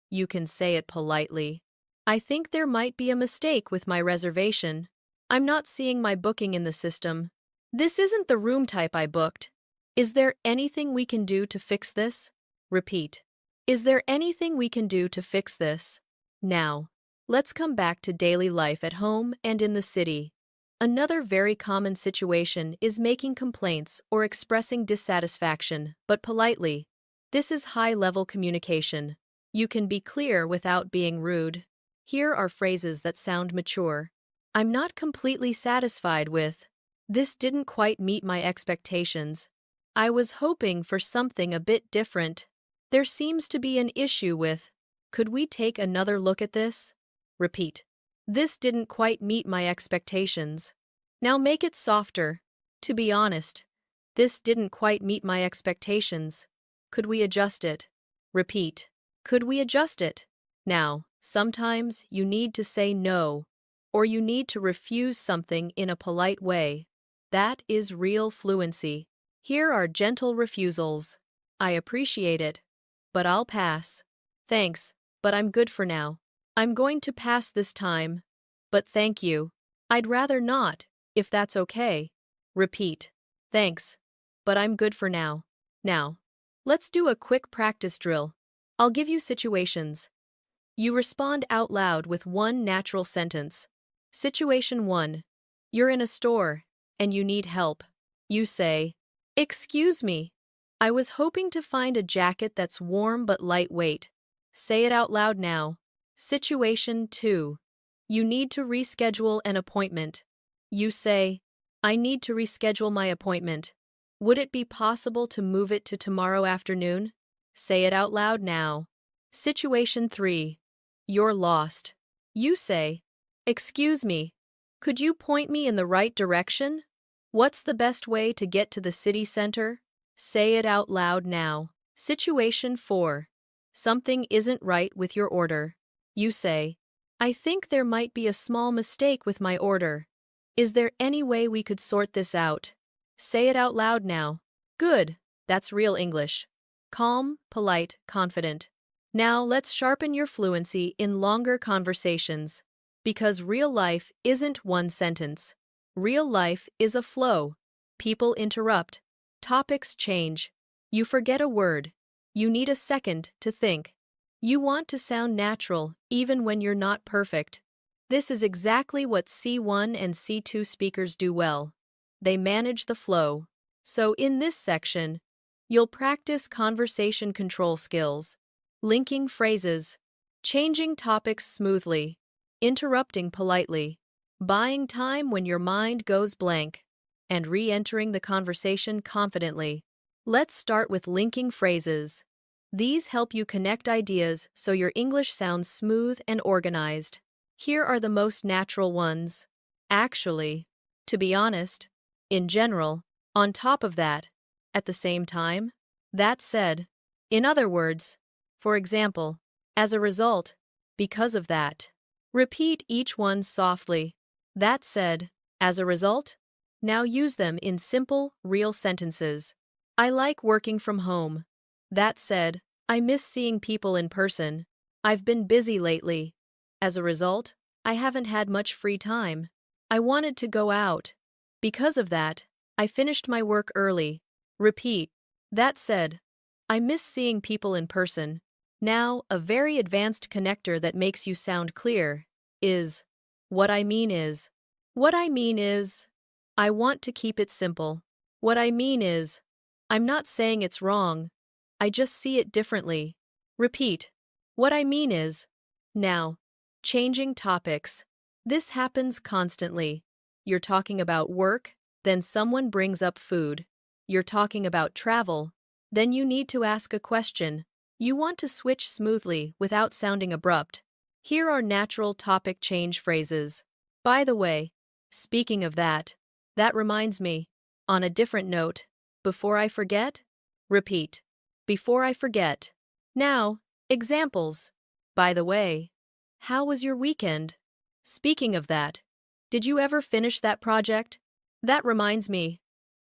you can say it politely. I think there might be a mistake with my reservation. I'm not seeing my booking in the system. This isn't the room type I booked. Is there anything we can do to fix this? Repeat. Is there anything we can do to fix this? Now, let's come back to daily life at home and in the city. Another very common situation is making complaints or expressing dissatisfaction, but politely. This is high-level communication. You can be clear without being rude. Here are phrases that sound mature. I'm not completely satisfied with. This didn't quite meet my expectations. I was hoping for something a bit different. There seems to be an issue with. Could we take another look at this? Repeat. This didn't quite meet my expectations. Now make it softer. To be honest, this didn't quite meet my expectations. Could we adjust it? Repeat. Could we adjust it? Now, sometimes you need to say no, or you need to refuse something in a polite way. That is real fluency. Here are gentle refusals. I appreciate it, but I'll pass. Thanks, but I'm good for now. I'm going to pass this time, but thank you. I'd rather not, if that's okay. Repeat. Thanks, but I'm good for now. Now, let's do a quick practice drill. I'll give you situations. You respond out loud with one natural sentence. Situation 1. You're in a store, and you need help. You say, "Excuse me. I was hoping to find a jacket that's warm but lightweight." Say it out loud now. Situation 2. You need to reschedule an appointment. You say, "I need to reschedule my appointment. Would it be possible to move it to tomorrow afternoon?" Say it out loud now. Situation 3. You're lost. You say, "Excuse me. Could you point me in the right direction? What's the best way to get to the city center?" Say it out loud now. Situation 4. Something isn't right with your order. You say, "I think there might be a small mistake with my order. Is there any way we could sort this out?" Say it out loud now. Good. That's real English. Calm, polite, confident. Now let's sharpen your fluency in longer conversations. Because real life isn't one sentence. Real life is a flow. People interrupt. Topics change. You forget a word. You need a second to think. You want to sound natural even when you're not perfect. This is exactly what C1 and C2 speakers do well. They manage the flow. So in this section, you'll practice conversation control skills, linking phrases, changing topics smoothly, interrupting politely, buying time when your mind goes blank, and re-entering the conversation confidently. Let's start with linking phrases. These help you connect ideas so your English sounds smooth and organized. Here are the most natural ones. Actually, to be honest, in general, on top of that, at the same time, that said. In other words, for example, as a result, because of that. Repeat each one softly. That said, as a result. Now use them in simple, real sentences. I like working from home. That said, I miss seeing people in person. I've been busy lately. As a result, I haven't had much free time. I wanted to go out. Because of that, I finished my work early. Repeat. That said, I miss seeing people in person. Now, a very advanced connector that makes you sound clear is, what I mean is. What I mean is, I want to keep it simple. What I mean is, I'm not saying it's wrong. I just see it differently. Repeat. What I mean is. Now, changing topics. This happens constantly. You're talking about work, then someone brings up food. You're talking about travel, then you need to ask a question. You want to switch smoothly without sounding abrupt. Here are natural topic change phrases. By the way, speaking of that reminds me. On a different note, before I forget, repeat. Before I forget. Now, examples. By the way, how was your weekend? Speaking of that, did you ever finish that project? That reminds me.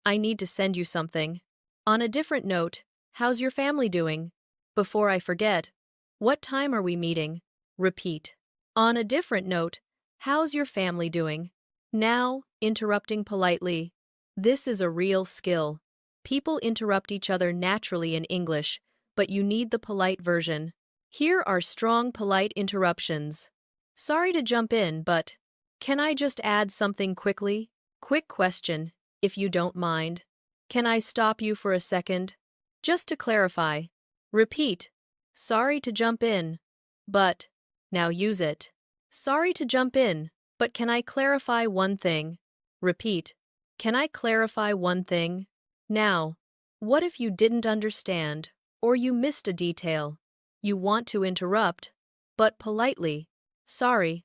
I need to send you something. On a different note, how's your family doing? Before I forget, what time are we meeting? Repeat. On a different note, how's your family doing? Now, interrupting politely. This is a real skill. People interrupt each other naturally in English, but you need the polite version. Here are strong polite interruptions. Sorry to jump in, but can I just add something quickly? Quick question, if you don't mind. Can I stop you for a second? Just to clarify. Repeat. Sorry to jump in, but now use it. Sorry to jump in, but can I clarify one thing? Repeat. Can I clarify one thing? Now, what if you didn't understand, or you missed a detail? You want to interrupt, but politely. Sorry,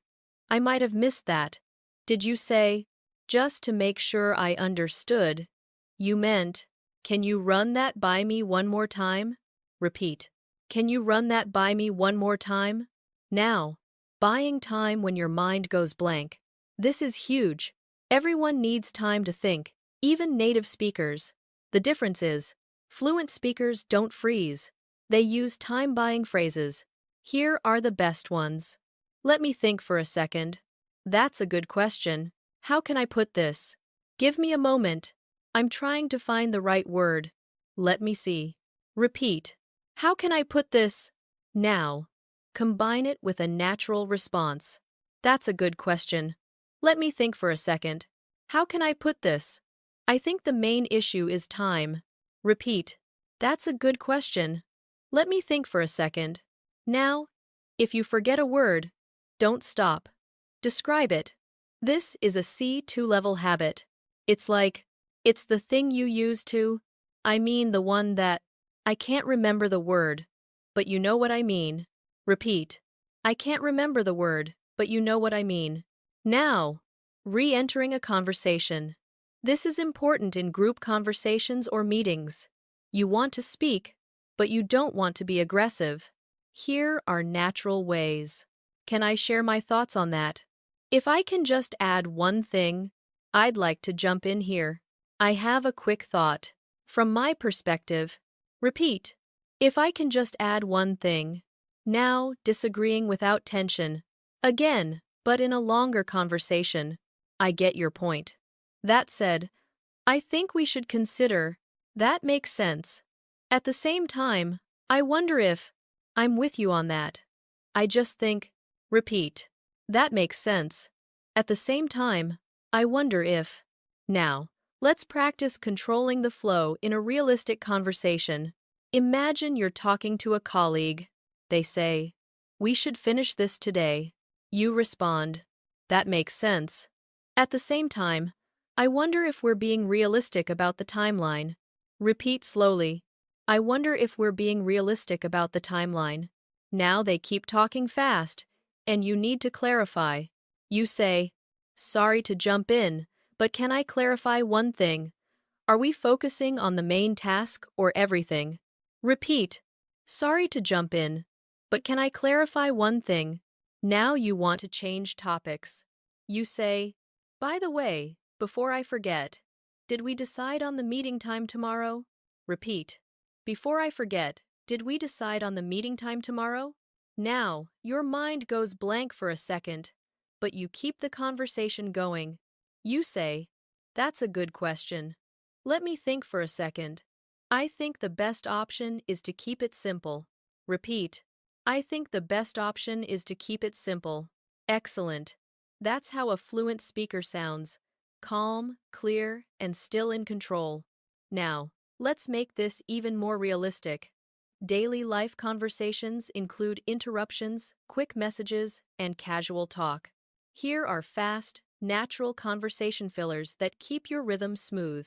I might have missed that. Did you say, just to make sure I understood? You meant, can you run that by me one more time? Repeat. Can you run that by me one more time? Now, buying time when your mind goes blank. This is huge. Everyone needs time to think, even native speakers. The difference is, fluent speakers don't freeze. They use time-buying phrases. Here are the best ones. Let me think for a second. That's a good question. How can I put this? Give me a moment. I'm trying to find the right word. Let me see. Repeat. How can I put this? Now. Combine it with a natural response. That's a good question. Let me think for a second. How can I put this? I think the main issue is time. Repeat. That's a good question. Let me think for a second. Now, if you forget a word, don't stop. Describe it. This is a C2 level habit. It's like, it's the thing you use to, I mean the one that, I can't remember the word, but you know what I mean. Repeat. I can't remember the word, but you know what I mean. Now, re-entering a conversation. This is important in group conversations or meetings. You want to speak, but you don't want to be aggressive. Here are natural ways. Can I share my thoughts on that? If I can just add one thing, I'd like to jump in here. I have a quick thought. From my perspective, repeat. If I can just add one thing. Now, disagreeing without tension. Again, but in a longer conversation. I get your point. That said, I think we should consider, that makes sense. At the same time, I wonder if, I'm with you on that. I just think, repeat. That makes sense. At the same time, I wonder if. Now, let's practice controlling the flow in a realistic conversation. Imagine you're talking to a colleague. They say, we should finish this today. You respond, that makes sense. At the same time, I wonder if we're being realistic about the timeline. Repeat slowly. I wonder if we're being realistic about the timeline. Now they keep talking fast, and you need to clarify. You say, sorry to jump in, but can I clarify one thing? Are we focusing on the main task or everything? Repeat. Sorry to jump in, but can I clarify one thing? Now you want to change topics. You say, by the way, before I forget, did we decide on the meeting time tomorrow? Repeat. Before I forget, did we decide on the meeting time tomorrow? Now, your mind goes blank for a second, but you keep the conversation going. You say, that's a good question. Let me think for a second. I think the best option is to keep it simple. Repeat. I think the best option is to keep it simple. Excellent. That's how a fluent speaker sounds. Calm, clear, and still in control. Now, let's make this even more realistic. Daily life conversations include interruptions, quick messages, and casual talk. Here are fast, natural conversation fillers that keep your rhythm smooth.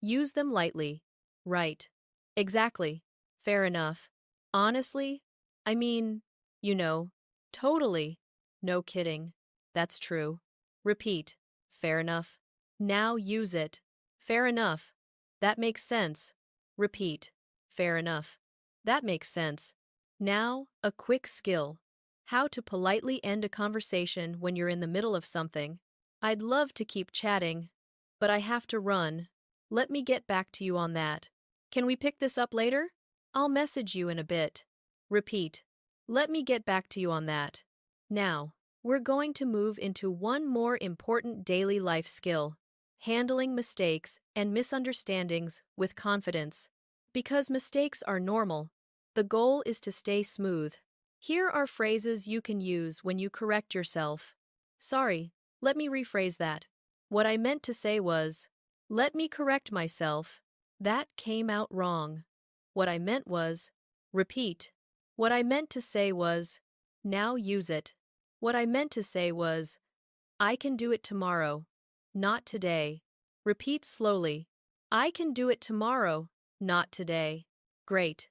Use them lightly. Right. Exactly. Fair enough. Honestly? I mean, totally. No kidding. That's true. Repeat. Fair enough. Now use it. Fair enough. That makes sense. Repeat. Fair enough. That makes sense. Now, a quick skill. How to politely end a conversation when you're in the middle of something. I'd love to keep chatting, but I have to run. Let me get back to you on that. Can we pick this up later? I'll message you in a bit. Repeat. Let me get back to you on that. Now, we're going to move into one more important daily life skill: handling mistakes and misunderstandings with confidence. Because mistakes are normal, the goal is to stay smooth. Here are phrases you can use when you correct yourself. Sorry, let me rephrase that. What I meant to say was, let me correct myself. That came out wrong. What I meant was, repeat. What I meant to say was, now use it. What I meant to say was, I can do it tomorrow, not today. Repeat slowly. I can do it tomorrow, not today. Great.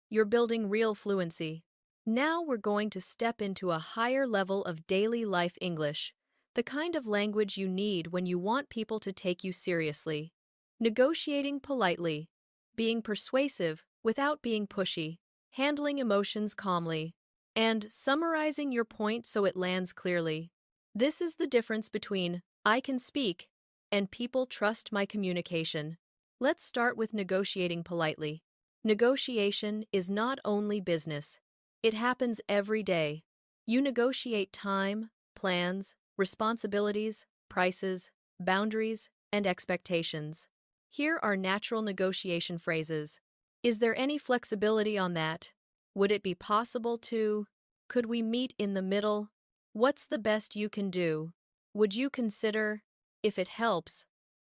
You're building real fluency. Now we're going to step into a higher level of daily life English, the kind of language you need when you want people to take you seriously. Negotiating politely, being persuasive without being pushy, handling emotions calmly, and summarizing your point so it lands clearly. This is the difference between I can speak and people trust my communication. Let's start with negotiating politely. Negotiation is not only business. It happens every day. You negotiate time, plans, responsibilities, prices, boundaries, and expectations. Here are natural negotiation phrases. Is there any flexibility on that? Would it be possible to? Could we meet in the middle? What's the best you can do? Would you consider? If it helps,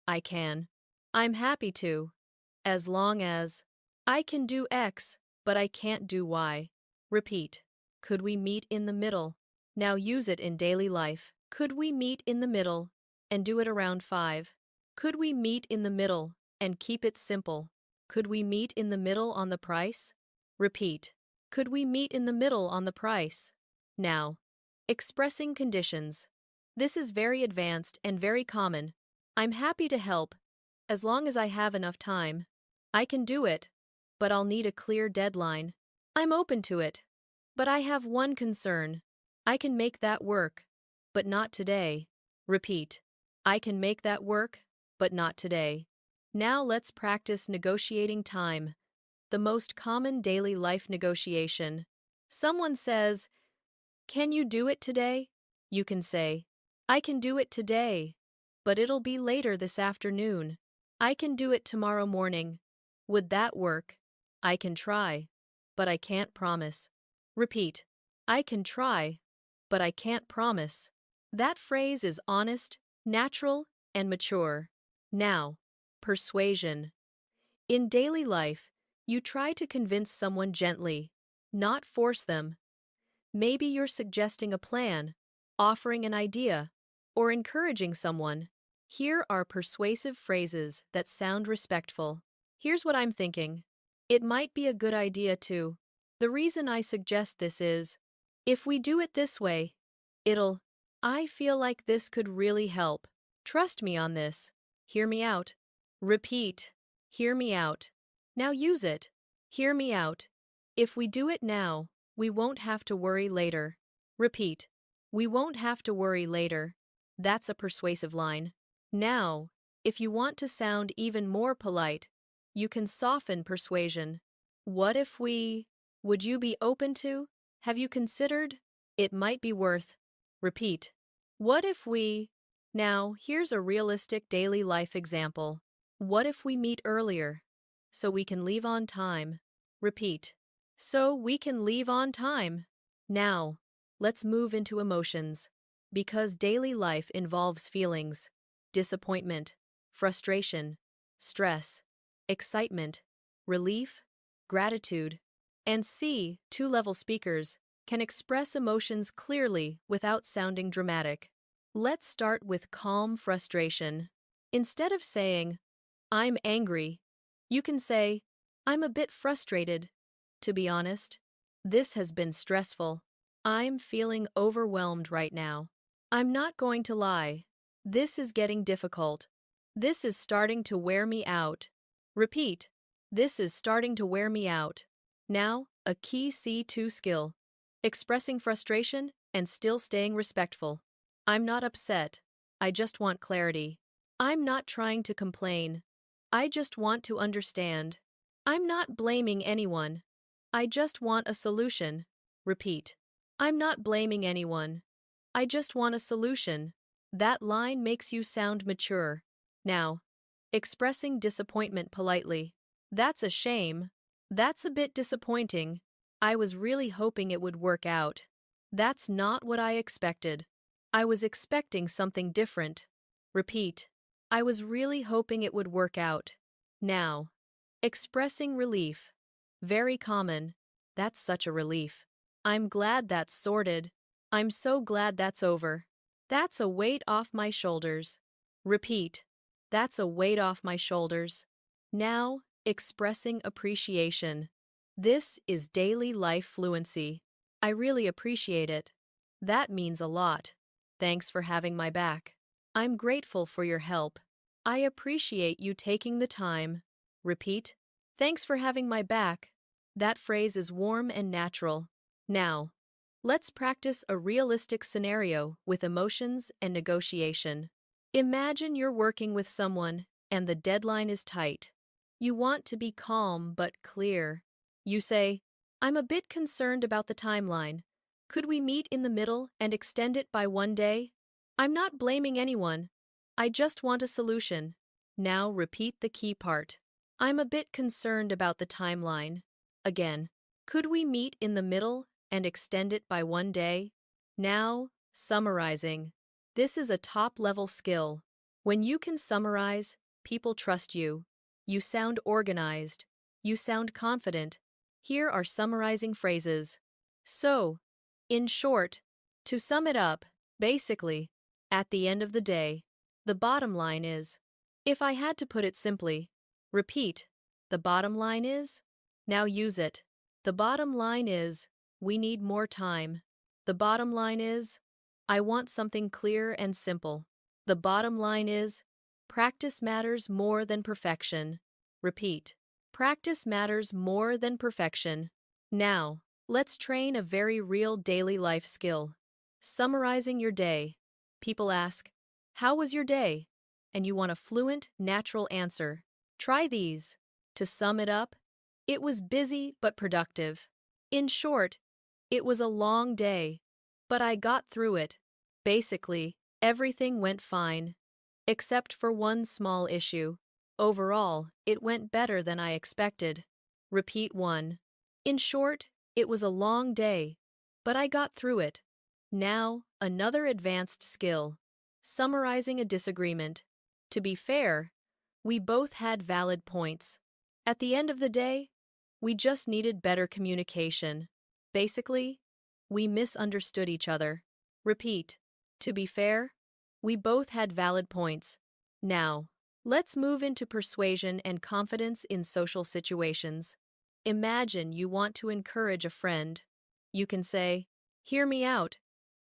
I can. I'm happy to. As long as. I can do X, but I can't do Y. Repeat. Could we meet in the middle? Now use it in daily life. Could we meet in the middle and do it around 5? Could we meet in the middle and keep it simple? Could we meet in the middle on the price? Repeat. Could we meet in the middle on the price? Now, expressing conditions. This is very advanced and very common. I'm happy to help, as long as I have enough time. I can do it, but I'll need a clear deadline. I'm open to it, but I have one concern. I can make that work, but not today. Repeat. I can make that work, but not today. Now let's practice negotiating time, the most common daily life negotiation. Someone says, can you do it today? You can say, I can do it today, but it'll be later this afternoon. I can do it tomorrow morning. Would that work? I can try, but I can't promise. Repeat. I can try, but I can't promise. That phrase is honest, natural, and mature. Now, persuasion. In daily life, you try to convince someone gently, not force them. Maybe you're suggesting a plan, offering an idea, or encouraging someone. Here are persuasive phrases that sound respectful. Here's what I'm thinking. It might be a good idea to. The reason I suggest this is, if we do it this way, it'll. I feel like this could really help. Trust me on this. Hear me out. Repeat. Hear me out. Now use it. Hear me out. If we do it now, we won't have to worry later. Repeat. We won't have to worry later. That's a persuasive line. Now, if you want to sound even more polite, you can soften persuasion. What if we? Would you be open to? Have you considered? It might be worth. Repeat. What if we? Now, here's a realistic daily life example. What if we meet earlier, so we can leave on time? Repeat. So we can leave on time. Now, let's move into emotions. Because daily life involves feelings: disappointment, frustration, stress, excitement, relief, gratitude, and two-level speakers can express emotions clearly without sounding dramatic. Let's start with calm frustration. Instead of saying, I'm angry, you can say, I'm a bit frustrated. To be honest, this has been stressful. I'm feeling overwhelmed right now. I'm not going to lie. This is getting difficult. This is starting to wear me out. Repeat. This is starting to wear me out. Now, a key C2 skill. Expressing frustration and still staying respectful. I'm not upset. I just want clarity. I'm not trying to complain. I just want to understand. I'm not blaming anyone. I just want a solution. Repeat. I'm not blaming anyone. I just want a solution. That line makes you sound mature. Now, expressing disappointment politely. That's a shame. That's a bit disappointing. I was really hoping it would work out. That's not what I expected. I was expecting something different. Repeat. I was really hoping it would work out. Now, expressing relief. Very common. That's such a relief. I'm glad that's sorted. I'm so glad that's over. That's a weight off my shoulders. Repeat. That's a weight off my shoulders. Now, expressing appreciation. This is daily life fluency. I really appreciate it. That means a lot. Thanks for having my back. I'm grateful for your help. I appreciate you taking the time. Repeat. Thanks for having my back. That phrase is warm and natural. Now, let's practice a realistic scenario with emotions and negotiation. Imagine you're working with someone and the deadline is tight. You want to be calm but clear. You say, I'm a bit concerned about the timeline. Could we meet in the middle and extend it by one day? I'm not blaming anyone. I just want a solution. Now repeat the key part. I'm a bit concerned about the timeline. Again, could we meet in the middle and extend it by one day? Now, summarizing. This is a top-level skill. When you can summarize, people trust you. You sound organized. You sound confident. Here are summarizing phrases. So, in short, to sum it up, basically, at the end of the day, the bottom line is. If I had to put it simply, repeat, the bottom line is. Now use it. The bottom line is, we need more time. The bottom line is, I want something clear and simple. The bottom line is, practice matters more than perfection. Repeat. Practice matters more than perfection. Now, let's train a very real daily life skill. Summarizing your day. People ask, how was your day? And you want a fluent, natural answer. Try these. To sum it up, it was busy but productive. In short, it was a long day, but I got through it. Basically, everything went fine. Except for one small issue. Overall, it went better than I expected. Repeat 1. In short, it was a long day, but I got through it. Now, another advanced skill. Summarizing a disagreement. To be fair, we both had valid points. At the end of the day, we just needed better communication. Basically, we misunderstood each other. Repeat. To be fair, we both had valid points. Now, let's move into persuasion and confidence in social situations. Imagine you want to encourage a friend. You can say, hear me out.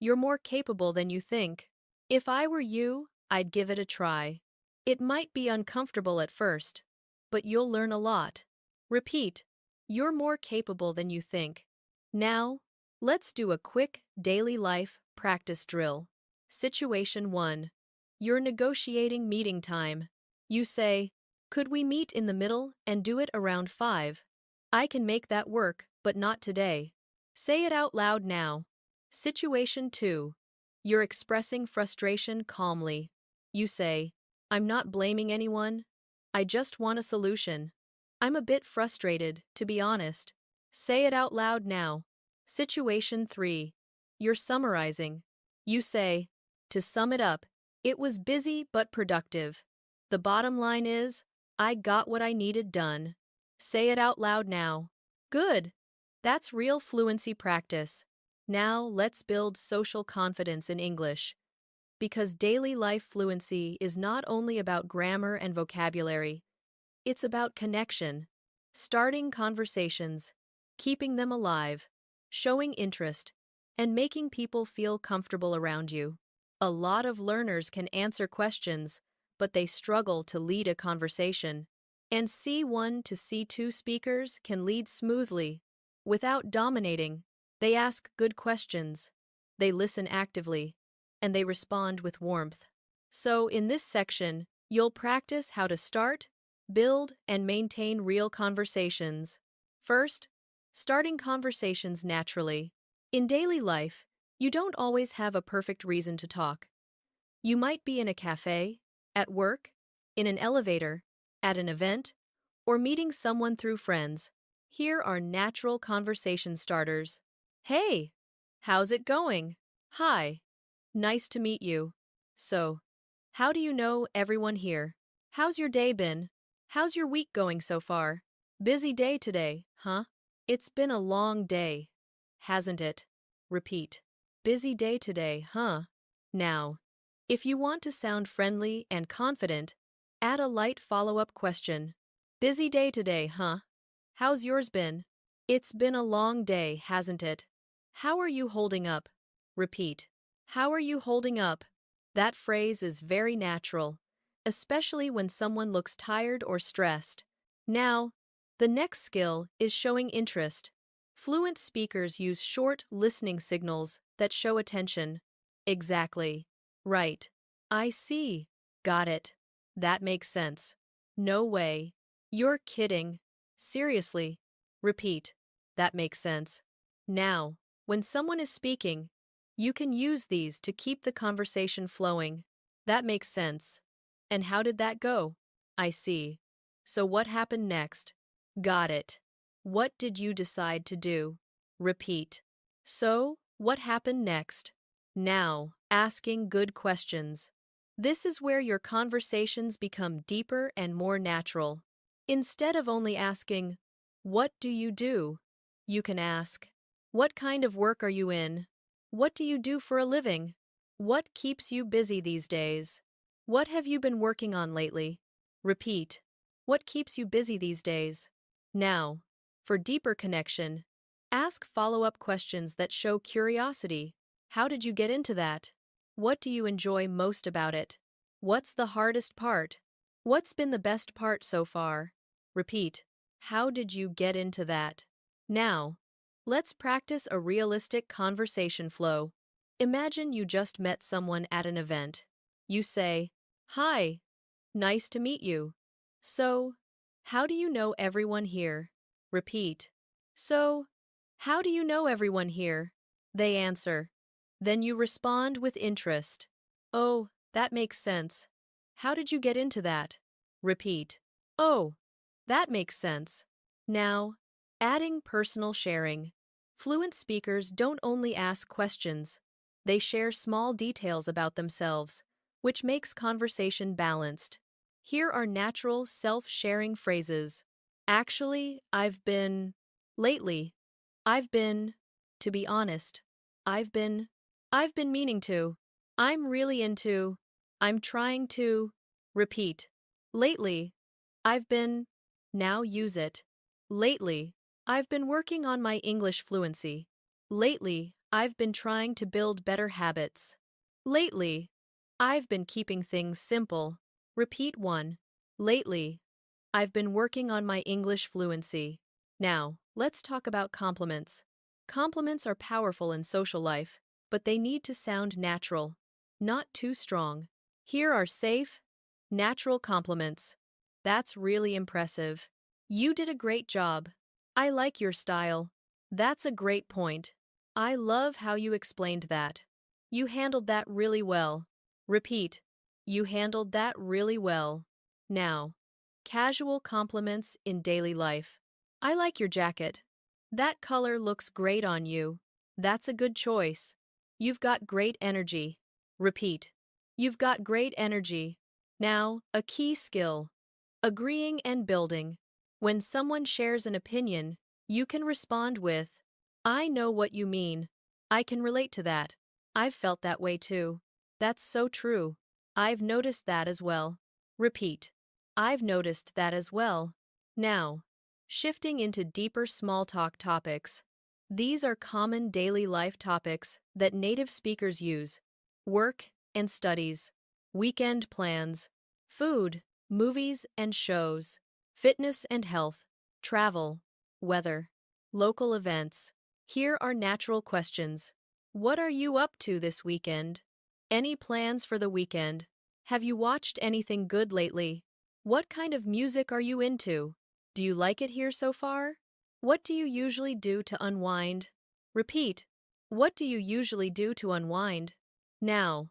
You're more capable than you think. If I were you, I'd give it a try. It might be uncomfortable at first, but you'll learn a lot. Repeat. You're more capable than you think. Now, let's do a quick daily life practice drill. Situation 1. You're negotiating meeting time. You say, could we meet in the middle and do it around 5? I can make that work, but not today. Say it out loud now. Situation 2. You're expressing frustration calmly. You say, I'm not blaming anyone. I just want a solution. I'm a bit frustrated, to be honest. Say it out loud now. Situation 3. You're summarizing. You say, to sum it up, it was busy but productive. The bottom line is, I got what I needed done. Say it out loud now. Good. That's real fluency practice. Now let's build social confidence in English. Because daily life fluency is not only about grammar and vocabulary, it's about connection, starting conversations, keeping them alive, showing interest, and making people feel comfortable around you. A lot of learners can answer questions, but they struggle to lead a conversation. And C1 to C2 speakers can lead smoothly, without dominating. They ask good questions, they listen actively, and they respond with warmth. So in this section, you'll practice how to start, build, and maintain real conversations. First, starting conversations naturally. In daily life, You don't always have a perfect reason to talk. You might be in a cafe, at work, in an elevator, at an event, or meeting someone through friends. Here are natural conversation starters. Hey, how's it going? Hi, nice to meet you. So, how do you know everyone here? How's your day been? How's your week going so far? Busy day today, huh? It's been a long day, hasn't it? Repeat. Busy day today, huh? Now, if you want to sound friendly and confident, add a light follow-up question. Busy day today, huh? How's yours been? It's been a long day, hasn't it? How are you holding up? Repeat. How are you holding up? That phrase is very natural, especially when someone looks tired or stressed. Now, the next skill is showing interest. Fluent speakers use short listening signals that show attention. Exactly. Right. I see. Got it. That makes sense. No way. You're kidding. Seriously. Repeat. That makes sense. Now, when someone is speaking, you can use these to keep the conversation flowing. That makes sense. And how did that go? I see. So what happened next? Got it. What did you decide to do? Repeat. So, what happened next? Now, asking good questions. This is where your conversations become deeper and more natural. Instead of only asking, what do you do? You can ask, what kind of work are you in? What do you do for a living? What keeps you busy these days? What have you been working on lately? Repeat. What keeps you busy these days? Now, for deeper connection, ask follow-up questions that show curiosity. How did you get into that? What do you enjoy most about it? What's the hardest part? What's been the best part so far? Repeat. How did you get into that? Now, let's practice a realistic conversation flow. Imagine you just met someone at an event. You say, "Hi, nice to meet you. So, how do you know everyone here?" Repeat. So, how do you know everyone here? They answer. Then you respond with interest. Oh, that makes sense. How did you get into that? Repeat. Oh, that makes sense. Now, adding personal sharing. Fluent speakers don't only ask questions, they share small details about themselves, which makes conversation balanced. Here are natural self-sharing phrases. Actually, lately, I've been, to be honest, I've been, I've been meaning to, I'm really into, I'm trying to, repeat. Lately, I've been, now use it. Lately, I've been working on my English fluency. Lately, I've been trying to build better habits. Lately, I've been keeping things simple. Repeat 1. Lately, I've been working on my English fluency. Now, let's talk about compliments. Compliments are powerful in social life, but they need to sound natural, not too strong. Here are safe, natural compliments. That's really impressive. You did a great job. I like your style. That's a great point. I love how you explained that. You handled that really well. Repeat. You handled that really well. Now, casual compliments in daily life. I like your jacket. That color looks great on you. That's a good choice. You've got great energy. Repeat. You've got great energy. Now, a key skill. Agreeing and building. When someone shares an opinion, you can respond with, I know what you mean. I can relate to that. I've felt that way too. That's so true. I've noticed that as well. Repeat. I've noticed that as well. Now, shifting into deeper small talk topics. These are common daily life topics that native speakers use. Work and studies, weekend plans, food, movies and shows, fitness and health, travel, weather, local events. Here are natural questions. What are you up to this weekend? Any plans for the weekend? Have you watched anything good lately? What kind of music are you into? Do you like it here so far? What do you usually do to unwind? Repeat. What do you usually do to unwind? Now,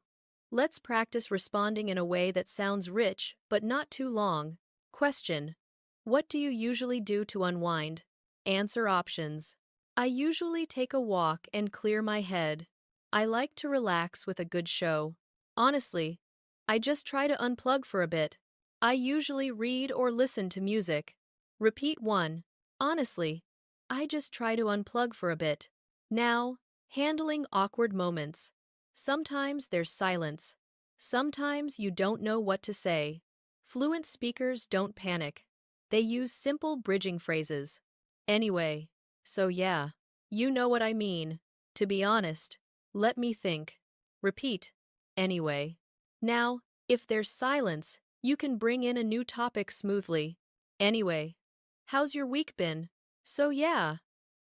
let's practice responding in a way that sounds rich but not too long. Question: what do you usually do to unwind? Answer options: I usually take a walk and clear my head. I like to relax with a good show. Honestly, I just try to unplug for a bit. I usually read or listen to music. Repeat 1. Honestly, I just try to unplug for a bit. Now, handling awkward moments. Sometimes there's silence. Sometimes you don't know what to say. Fluent speakers don't panic. They use simple bridging phrases. Anyway, so yeah, you know what I mean. To be honest, let me think. Repeat. Anyway. Now, if there's silence, you can bring in a new topic smoothly. Anyway, how's your week been? So yeah.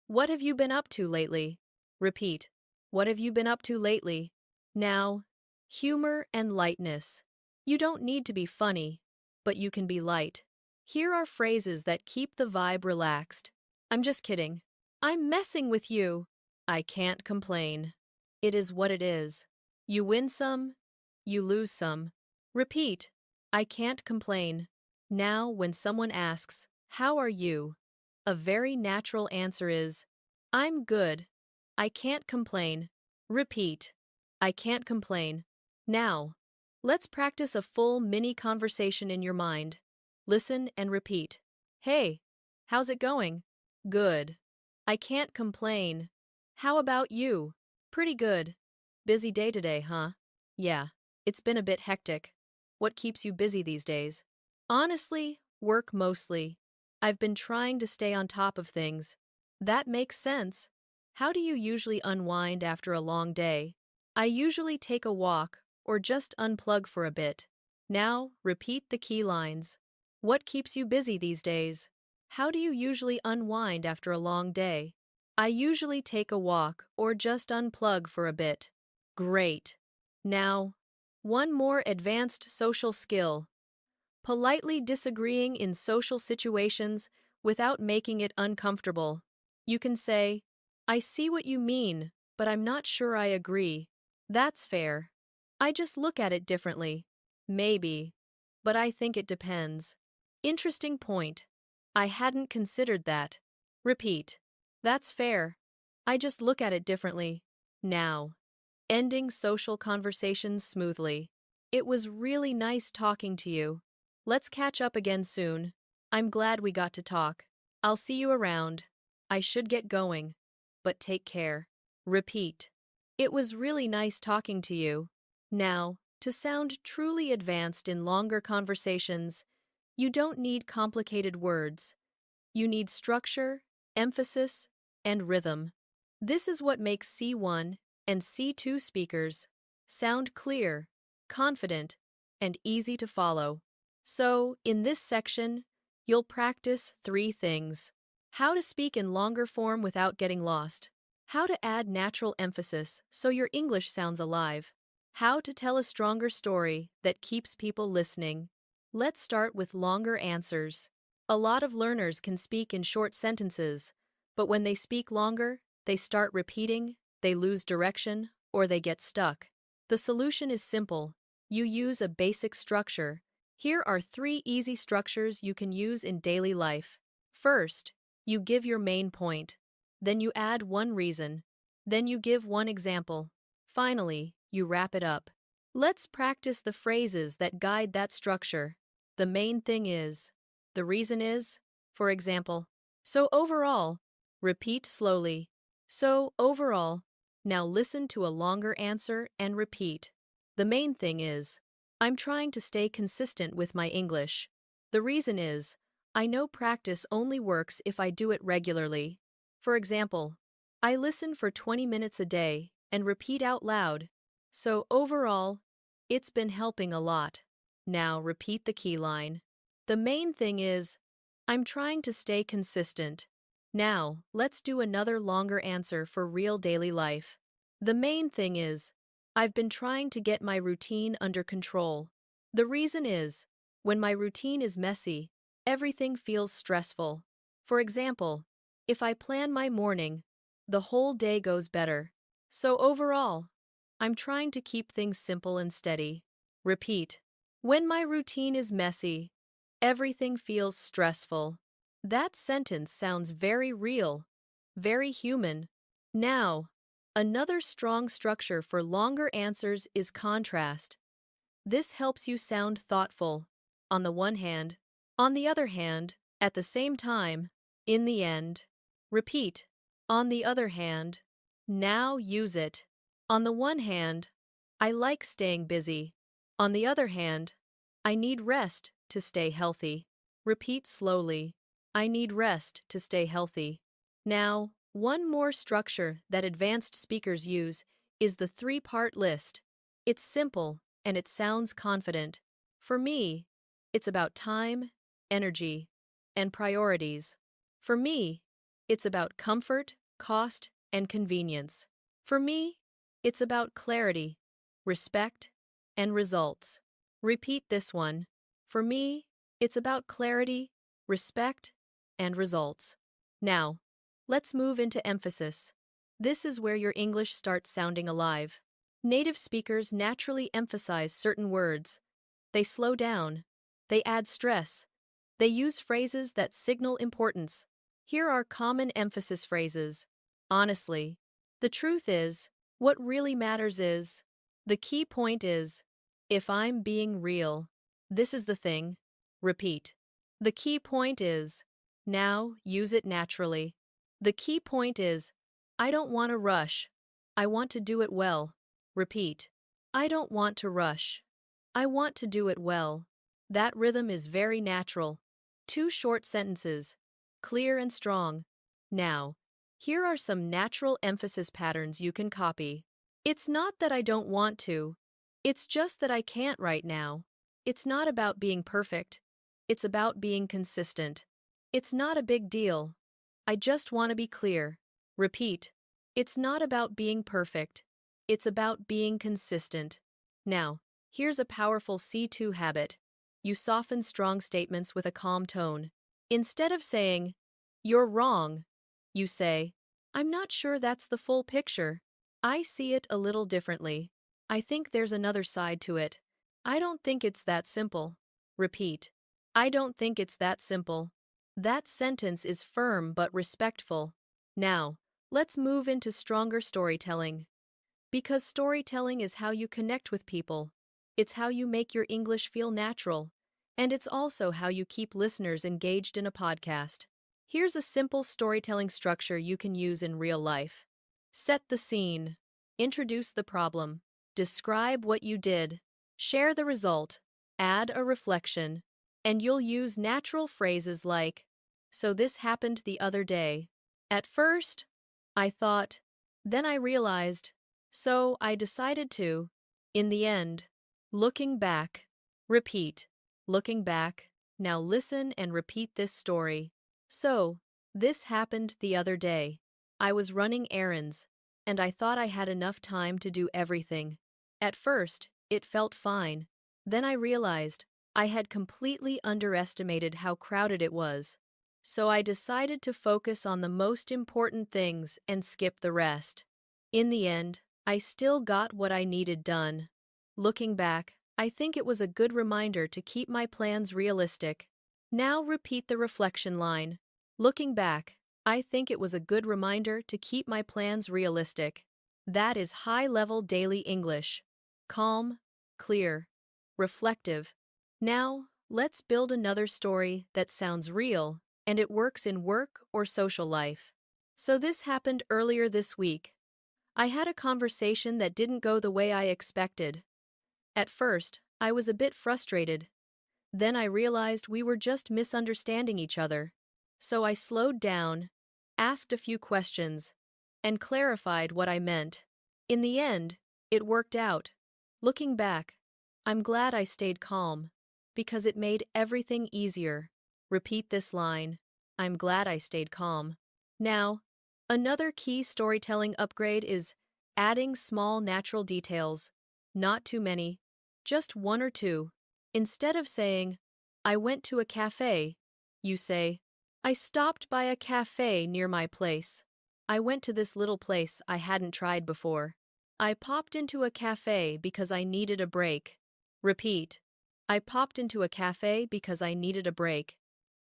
What have you been up to lately? Repeat. What have you been up to lately? Now, humor and lightness. You don't need to be funny, but you can be light. Here are phrases that keep the vibe relaxed. I'm just kidding. I'm messing with you. I can't complain. It is what it is. You win some, you lose some. Repeat. I can't complain. Now, when someone asks, how are you? A very natural answer is, I'm good. I can't complain. Repeat. I can't complain. Now, let's practice a full mini conversation in your mind. Listen and repeat. Hey, how's it going? Good. I can't complain. How about you? Pretty good. Busy day today, huh? Yeah, it's been a bit hectic. What keeps you busy these days? Honestly, work mostly. I've been trying to stay on top of things. That makes sense. How do you usually unwind after a long day? I usually take a walk or just unplug for a bit. Now, repeat the key lines. What keeps you busy these days? How do you usually unwind after a long day? I usually take a walk or just unplug for a bit. Great. Now, one more advanced social skill. Politely disagreeing in social situations without making it uncomfortable. You can say, I see what you mean, but I'm not sure I agree. That's fair. I just look at it differently. Maybe. But I think it depends. Interesting point. I hadn't considered that. Repeat. That's fair. I just look at it differently. Now, ending social conversations smoothly. It was really nice talking to you. Let's catch up again soon. I'm glad we got to talk. I'll see you around. I should get going. But take care. Repeat. It was really nice talking to you. Now, to sound truly advanced in longer conversations, you don't need complicated words. You need structure, emphasis, and rhythm. This is what makes C1 and C2 speakers sound clear, confident, and easy to follow. So, in this section, you'll practice 3 things. How to speak in longer form without getting lost. How to add natural emphasis so your English sounds alive. How to tell a stronger story that keeps people listening. Let's start with longer answers. A lot of learners can speak in short sentences, but when they speak longer, they start repeating, they lose direction, or they get stuck. The solution is simple. You use a basic structure. Here are 3 easy structures you can use in daily life. First, you give your main point. Then you add one reason. Then you give one example. Finally, you wrap it up. Let's practice the phrases that guide that structure. The main thing is. The reason is, for example, so overall. Repeat slowly. So overall. Now listen to a longer answer and repeat. The main thing is, I'm trying to stay consistent with my English. The reason is, I know practice only works if I do it regularly. For example, I listen for 20 minutes a day and repeat out loud. So overall, it's been helping a lot. Now repeat the key line. The main thing is, I'm trying to stay consistent. Now, let's do another longer answer for real daily life. The main thing is, I've been trying to get my routine under control. The reason is, when my routine is messy, everything feels stressful. For example, if I plan my morning, the whole day goes better. So overall, I'm trying to keep things simple and steady. Repeat. When my routine is messy, everything feels stressful. That sentence sounds very real, very human. Now, another strong structure for longer answers is contrast. This helps you sound thoughtful, on the one hand. On the other hand, at the same time, in the end. Repeat. On the other hand. Now use it. On the one hand, I like staying busy. On the other hand, I need rest to stay healthy. Repeat slowly. I need rest to stay healthy. Now, one more structure that advanced speakers use is the three-part list. It's simple and it sounds confident. For me, it's about time, energy, and priorities. For me, it's about comfort, cost, and convenience. For me, it's about clarity, respect, and results. Repeat this one. For me, it's about clarity, respect, and results. Now, let's move into emphasis. This is where your English starts sounding alive. Native speakers naturally emphasize certain words. They slow down. They add stress. They use phrases that signal importance. Here are common emphasis phrases. Honestly. The truth is, what really matters is. The key point is, if I'm being real. This is the thing. Repeat. The key point is, now use it naturally. The key point is, I don't want to rush. I want to do it well. Repeat. I don't want to rush. I want to do it well. That rhythm is very natural. 2 short sentences. Clear and strong. Now, here are some natural emphasis patterns you can copy. It's not that I don't want to. It's just that I can't right now. It's not about being perfect. It's about being consistent. It's not a big deal. I just want to be clear. Repeat. It's not about being perfect. It's about being consistent. Now, here's a powerful C2 habit. You soften strong statements with a calm tone. Instead of saying, "You're wrong," you say, "I'm not sure that's the full picture. I see it a little differently. I think there's another side to it. I don't think it's that simple." Repeat. I don't think it's that simple. That sentence is firm but respectful. Now, let's move into stronger storytelling. Because storytelling is how you connect with people. It's how you make your English feel natural. And it's also how you keep listeners engaged in a podcast. Here's a simple storytelling structure you can use in real life. Set the scene. Introduce the problem. Describe what you did. Share the result. Add a reflection. And you'll use natural phrases like, "So this happened the other day. At first, I thought. Then I realized. So I decided to. In the end. Looking back." Repeat. Looking back. Now listen and repeat this story. So, this happened the other day. I was running errands, and I thought I had enough time to do everything. At first, it felt fine. Then I realized I had completely underestimated how crowded it was. So I decided to focus on the most important things and skip the rest. In the end, I still got what I needed done. Looking back, I think it was a good reminder to keep my plans realistic. Now repeat the reflection line. Looking back, I think it was a good reminder to keep my plans realistic. That is high-level daily English. Calm, clear, reflective. Now, let's build another story that sounds real and it works in work or social life. So this happened earlier this week. I had a conversation that didn't go the way I expected. At first, I was a bit frustrated. Then I realized we were just misunderstanding each other. So I slowed down, asked a few questions, and clarified what I meant. In the end, it worked out. Looking back, I'm glad I stayed calm, because it made everything easier. Repeat this line. I'm glad I stayed calm. Now, another key storytelling upgrade is adding small natural details. Not too many, just 1 or 2. Instead of saying, "I went to a cafe," you say, "I stopped by a cafe near my place." I went to this little place I hadn't tried before. I popped into a cafe because I needed a break. Repeat. I popped into a cafe because I needed a break.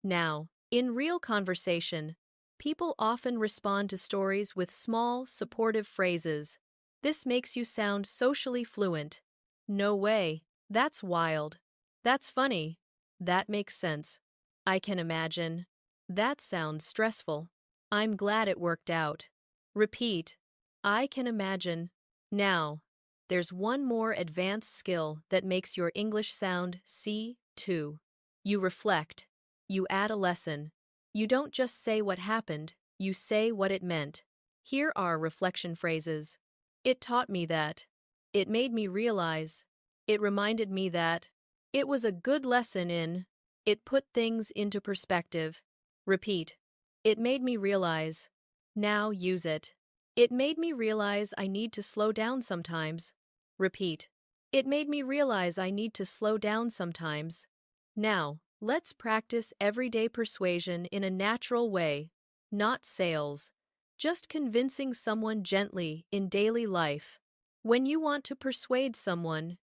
Now, in real conversation, people often respond to stories with small, supportive phrases. This makes you sound socially fluent. No way. That's wild. That's funny. That makes sense. I can imagine. That sounds stressful. I'm glad it worked out. Repeat. I can imagine. Now, there's one more advanced skill that makes your English sound C2. You reflect. You add a lesson. You don't just say what happened, you say what it meant. Here are reflection phrases. It taught me that. It made me realize. It reminded me that. It was a good lesson in. It put things into perspective. Repeat. It made me realize. Now use it. It made me realize I need to slow down sometimes. Repeat. It made me realize I need to slow down sometimes. Now, let's practice everyday persuasion in a natural way, not sales. Just convincing someone gently in daily life. When you want to persuade someone,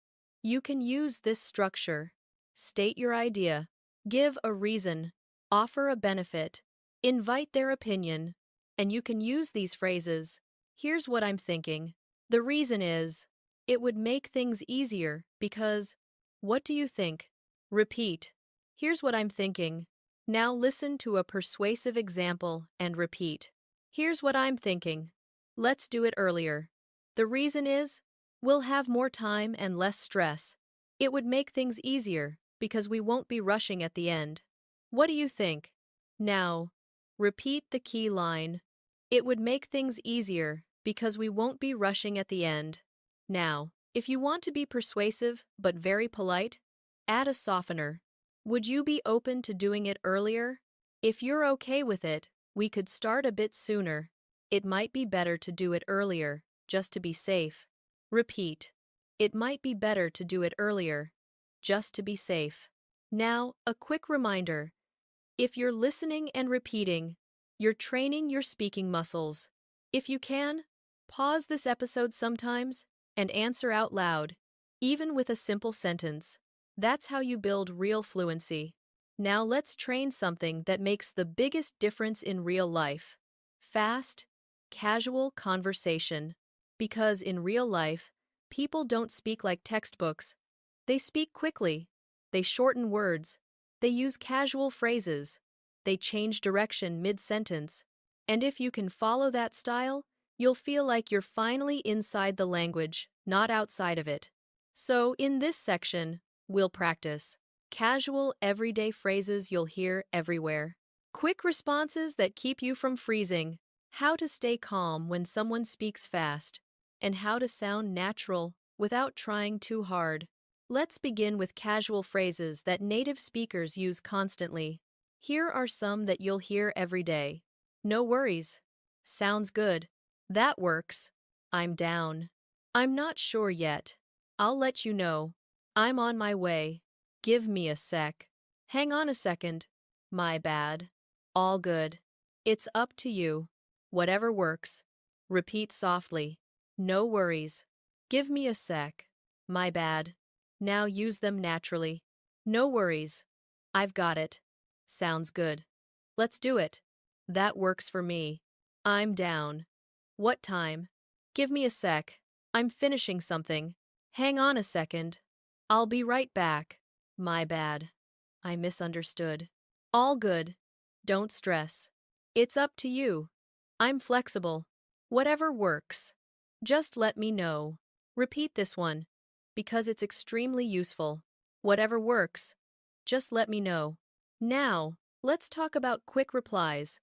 you can use this structure. State your idea. Give a reason. Offer a benefit. Invite their opinion. And you can use these phrases. Here's what I'm thinking. The reason is, it would make things easier because, what do you think? Repeat. Here's what I'm thinking. Now listen to a persuasive example and repeat. Here's what I'm thinking. Let's do it earlier. The reason is, we'll have more time and less stress. It would make things easier because we won't be rushing at the end. What do you think? Now, repeat the key line. It would make things easier because we won't be rushing at the end. Now, if you want to be persuasive but very polite, add a softener. Would you be open to doing it earlier? If you're okay with it, we could start a bit sooner. It might be better to do it earlier, just to be safe. Repeat. It might be better to do it earlier, just to be safe. Now, a quick reminder. If you're listening and repeating, you're training your speaking muscles. If you can, pause this episode sometimes and answer out loud, even with a simple sentence. That's how you build real fluency. Now let's train something that makes the biggest difference in real life. Fast, casual conversation. Because in real life, people don't speak like textbooks. They speak quickly. They shorten words. They use casual phrases. They change direction mid-sentence. And if you can follow that style, you'll feel like you're finally inside the language, not outside of it. So, in this section, we'll practice casual, everyday phrases you'll hear everywhere. Quick responses that keep you from freezing. How to stay calm when someone speaks fast. And how to sound natural without trying too hard. Let's begin with casual phrases that native speakers use constantly. Here are some that you'll hear every day. No worries. Sounds good. That works. I'm down. I'm not sure yet. I'll let you know. I'm on my way. Give me a sec. Hang on a second. My bad. All good. It's up to you. Whatever works. Repeat softly. No worries. Give me a sec. My bad. Now use them naturally. No worries. I've got it. Sounds good. Let's do it. That works for me. I'm down. What time? Give me a sec. I'm finishing something. Hang on a second. I'll be right back. My bad. I misunderstood. All good. Don't stress. It's up to you. I'm flexible. Whatever works. Just let me know. Repeat this one, because it's extremely useful. Whatever works. Just let me know. Now, let's talk about quick replies.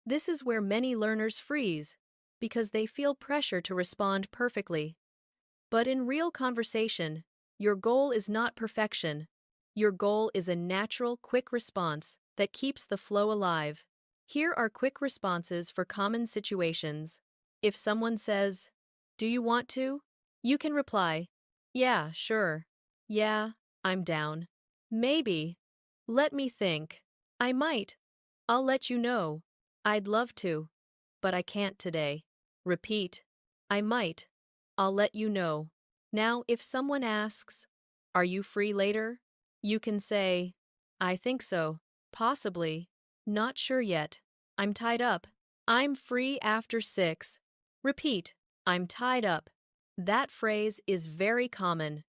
This is where many learners freeze, because they feel pressure to respond perfectly. But in real conversation, your goal is not perfection. Your goal is a natural, quick response that keeps the flow alive. Here are quick responses for common situations. If someone says, "Do you want to?" you can reply, "Yeah, sure. Yeah, I'm down. Maybe. Let me think. I might. I'll let you know. I'd love to." but I can't today. Repeat, I might. I'll let you know. Now, if someone asks, are you free later? You can say, I think so. Possibly. Not sure yet. I'm tied up. I'm free after 6. Repeat, I'm tied up. That phrase is very common.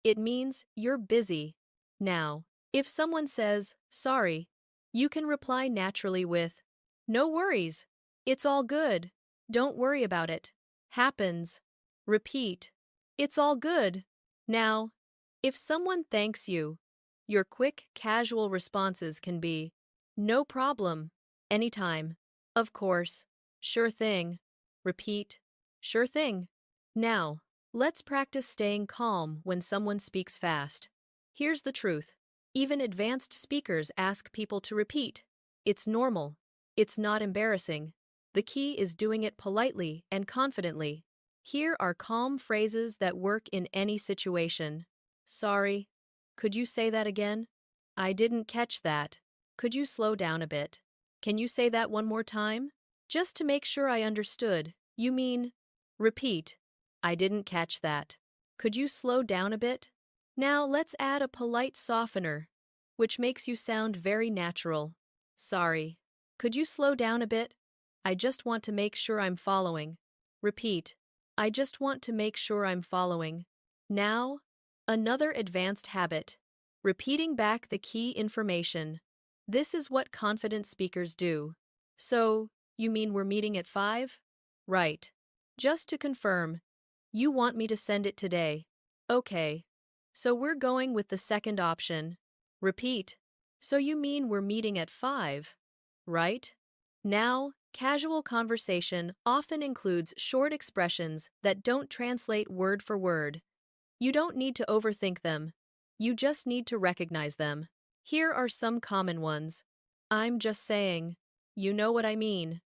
It means you're busy. Now, if someone says, sorry, you can reply naturally with, no worries. It's all good. Don't worry about it. Happens. Repeat, it's all good. Now, if someone thanks you, your quick, casual responses can be, no problem, anytime, of course, sure thing. Repeat, sure thing. Now, let's practice staying calm when someone speaks fast. Here's the truth. Even advanced speakers ask people to repeat. It's normal. It's not embarrassing. The key is doing it politely and confidently. Here are calm phrases that work in any situation. Sorry. Could you say that again? I didn't catch that. Could you slow down a bit? Can you say that one more time? Just to make sure I understood, you mean, repeat. I didn't catch that. Could you slow down a bit? Now let's add a polite softener, which makes you sound very natural. Sorry. Could you slow down a bit? I just want to make sure I'm following. Repeat. I just want to make sure I'm following. Now, another advanced habit. Repeating back the key information. This is what confident speakers do. So, you mean we're meeting at 5? Right. Just to confirm, you want me to send it today. Okay. So we're going with the second option. Repeat. So you mean we're meeting at 5? Right? Now, casual conversation often includes short expressions that don't translate word for word. You don't need to overthink them. You just need to recognize them. Here are some common ones. I'm just saying. You know what I mean.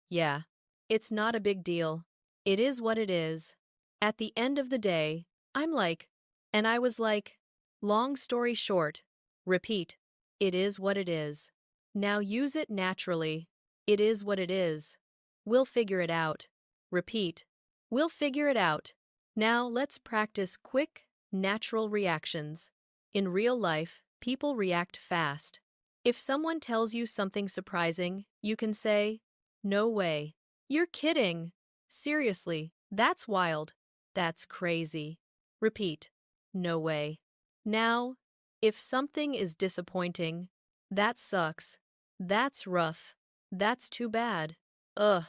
Yeah. It's not a big deal. It is what it is. At the end of the day, I'm like, and I was like, long story short. Repeat. It is what it is. Now use it naturally. It is what it is. We'll figure it out. Repeat. We'll figure it out. Now let's practice quick, natural reactions. In real life, people react fast. If someone tells you something surprising, you can say, no way. You're kidding. Seriously, that's wild. That's crazy. Repeat. No way. Now, if something is disappointing, that sucks. That's rough. That's too bad. Ugh.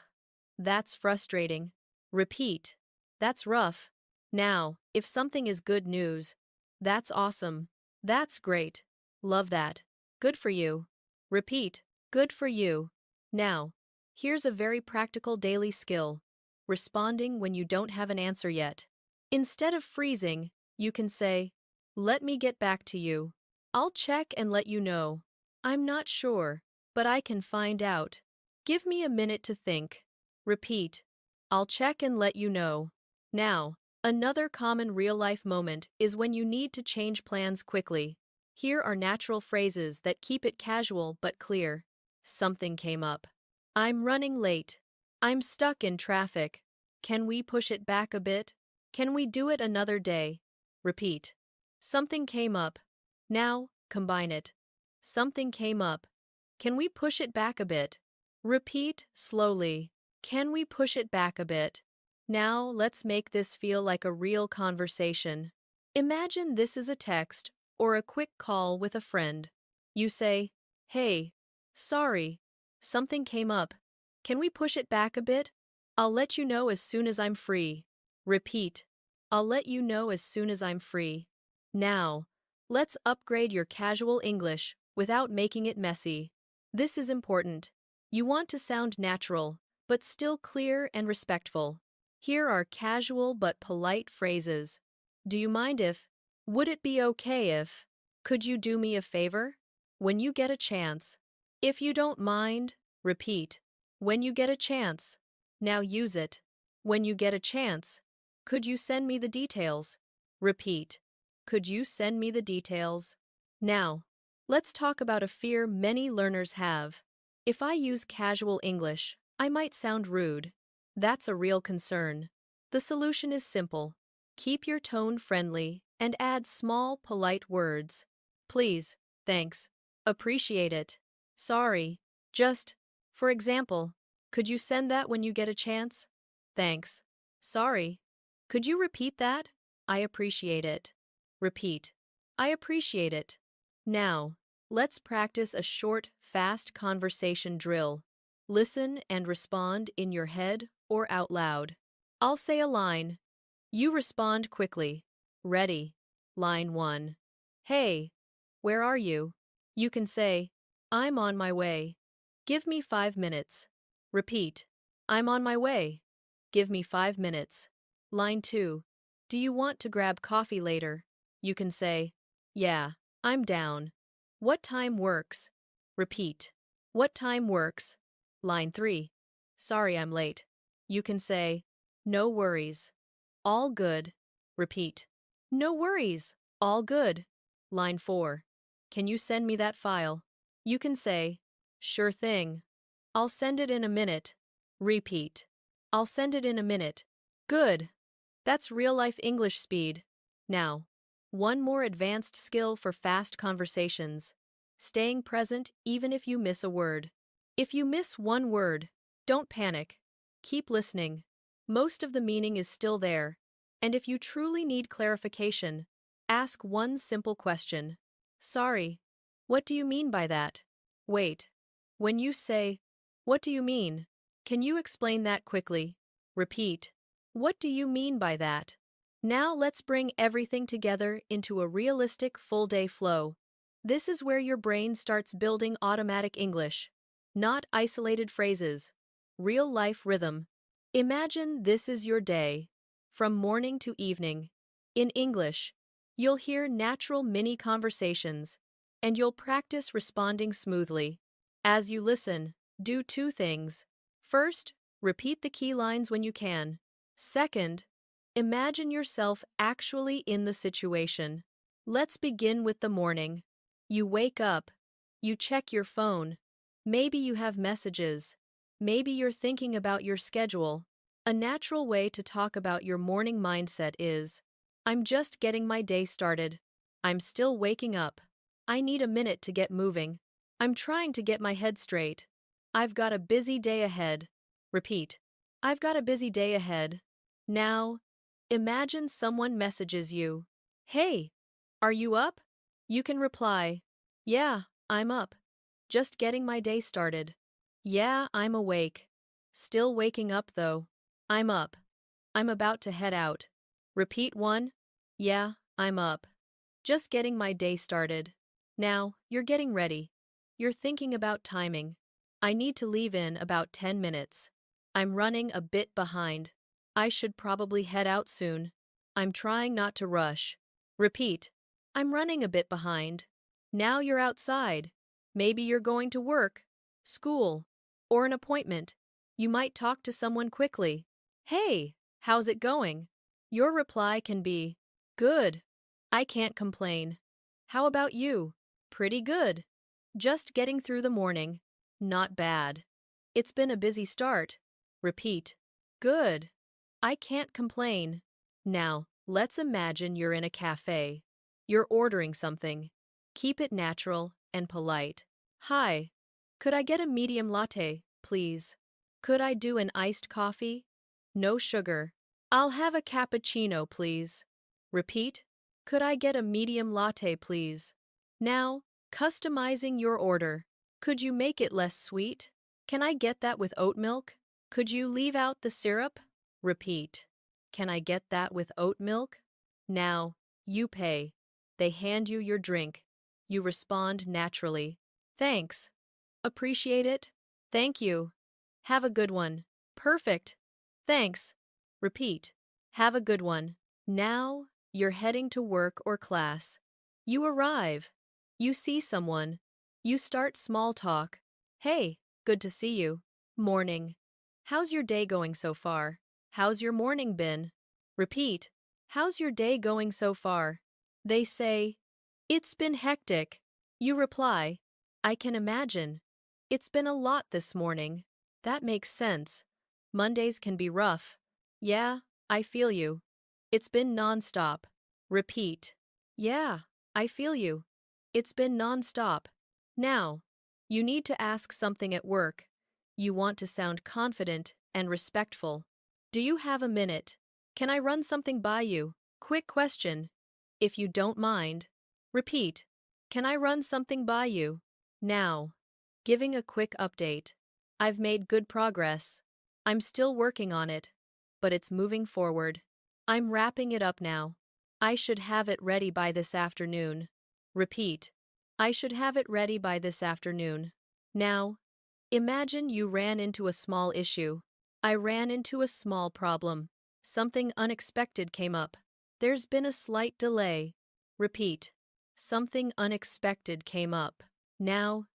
That's frustrating. Repeat. That's rough. Now, if something is good news, that's awesome. That's great. Love that. Good for you. Repeat. Good for you. Now, here's a very practical daily skill. Responding when you don't have an answer yet. Instead of freezing, you can say, let me get back to you. I'll check and let you know. I'm not sure, but I can find out. Give me a minute to think. Repeat. I'll check and let you know. Now, another common real-life moment is when you need to change plans quickly. Here are natural phrases that keep it casual but clear. Something came up. I'm running late. I'm stuck in traffic. Can we push it back a bit? Can we do it another day? Repeat. Something came up. Now, combine it. Something came up. Can we push it back a bit? Repeat slowly. Can we push it back a bit? Now, let's make this feel like a real conversation. Imagine this is a text or a quick call with a friend. You say, hey, sorry, something came up. Can we push it back a bit? I'll let you know as soon as I'm free. Repeat. I'll let you know as soon as I'm free. Now, let's upgrade your casual English without making it messy. This is important. You want to sound natural, but still clear and respectful. Here are casual but polite phrases. Do you mind if? Would it be okay if? Could you do me a favor? When you get a chance. If you don't mind, repeat. When you get a chance. Now use it. When you get a chance. Could you send me the details? Repeat. Could you send me the details? Now, let's talk about a fear many learners have. If I use casual English, I might sound rude. That's a real concern. The solution is simple. Keep your tone friendly and add small, polite words. Please, thanks, appreciate it, sorry, just, for example, could you send that when you get a chance? Thanks. Sorry. Could you repeat that? I appreciate it. Repeat. I appreciate it. Now, let's practice a short, fast conversation drill. Listen and respond in your head or out loud. I'll say a line. You respond quickly. Ready. Line 1. Hey, where are you? You can say, I'm on my way. Give me 5 minutes. Repeat. I'm on my way. Give me 5 minutes. Line 2. Do you want to grab coffee later? You can say, yeah, I'm down. What time works? Repeat. What time works? Line 3. Sorry I'm late. You can say, no worries. All good. Repeat. No worries. All good. Line 4. Can you send me that file? You can say, sure thing. I'll send it in a minute. Repeat. I'll send it in a minute. Good. That's real-life English speed. Now, one more advanced skill for fast conversations. Staying present even if you miss a word. If you miss one word, don't panic. Keep listening. Most of the meaning is still there. And if you truly need clarification, ask one simple question. Sorry, what do you mean by that? Wait. When you say, what do you mean? Can you explain that quickly? Repeat. What do you mean by that? Now let's bring everything together into a realistic full-day flow. This is where your brain starts building automatic English. Not isolated phrases. Real-life rhythm. Imagine this is your day. From morning to evening. In English, you'll hear natural mini-conversations, and you'll practice responding smoothly. As you listen, do 2 things. First, repeat the key lines when you can. Second, imagine yourself actually in the situation. Let's begin with the morning. You wake up. You check your phone. Maybe you have messages. Maybe you're thinking about your schedule. A natural way to talk about your morning mindset is, I'm just getting my day started. I'm still waking up. I need a minute to get moving. I'm trying to get my head straight. I've got a busy day ahead. Repeat. I've got a busy day ahead. Now, imagine someone messages you. Hey, are you up? You can reply, yeah, I'm up. Just getting my day started. Yeah, I'm awake. Still waking up though. I'm up. I'm about to head out. Repeat 1. Yeah, I'm up. Just getting my day started. Now, you're getting ready. You're thinking about timing. I need to leave in about 10 minutes. I'm running a bit behind. I should probably head out soon. I'm trying not to rush. Repeat. I'm running a bit behind. Now you're outside. Maybe you're going to work, school, or an appointment. You might talk to someone quickly. Hey, how's it going? Your reply can be, good. I can't complain. How about you? Pretty good. Just getting through the morning. Not bad. It's been a busy start. Repeat. Good. I can't complain. Now, let's imagine you're in a cafe. You're ordering something. Keep it natural and polite. Hi. Could I get a medium latte, please? Could I do an iced coffee? No sugar. I'll have a cappuccino, please. Repeat. Could I get a medium latte, please? Now, customizing your order. Could you make it less sweet? Can I get that with oat milk? Could you leave out the syrup? Repeat. Can I get that with oat milk? Now, you pay. They hand you your drink. You respond naturally. Thanks. Appreciate it. Thank you. Have a good one. Perfect. Thanks. Repeat. Have a good one. Now, you're heading to work or class. You arrive. You see someone. You start small talk. Hey, good to see you. Morning. How's your day going so far? How's your morning been? Repeat. How's your day going so far? They say, it's been hectic. You reply, I can imagine. It's been a lot this morning. That makes sense. Mondays can be rough. Yeah, I feel you. It's been nonstop. Repeat. Yeah, I feel you. It's been nonstop. Now, you need to ask something at work. You want to sound confident and respectful. Do you have a minute? Can I run something by you? Quick question. If you don't mind. Repeat. Can I run something by you? Now. Giving a quick update. I've made good progress. I'm still working on it, but it's moving forward. I'm wrapping it up now. I should have it ready by this afternoon. Repeat. I should have it ready by this afternoon. Now, imagine you ran into a small issue. I ran into a small problem. Something unexpected came up. There's been a slight delay. Repeat. Something unexpected came up. Now,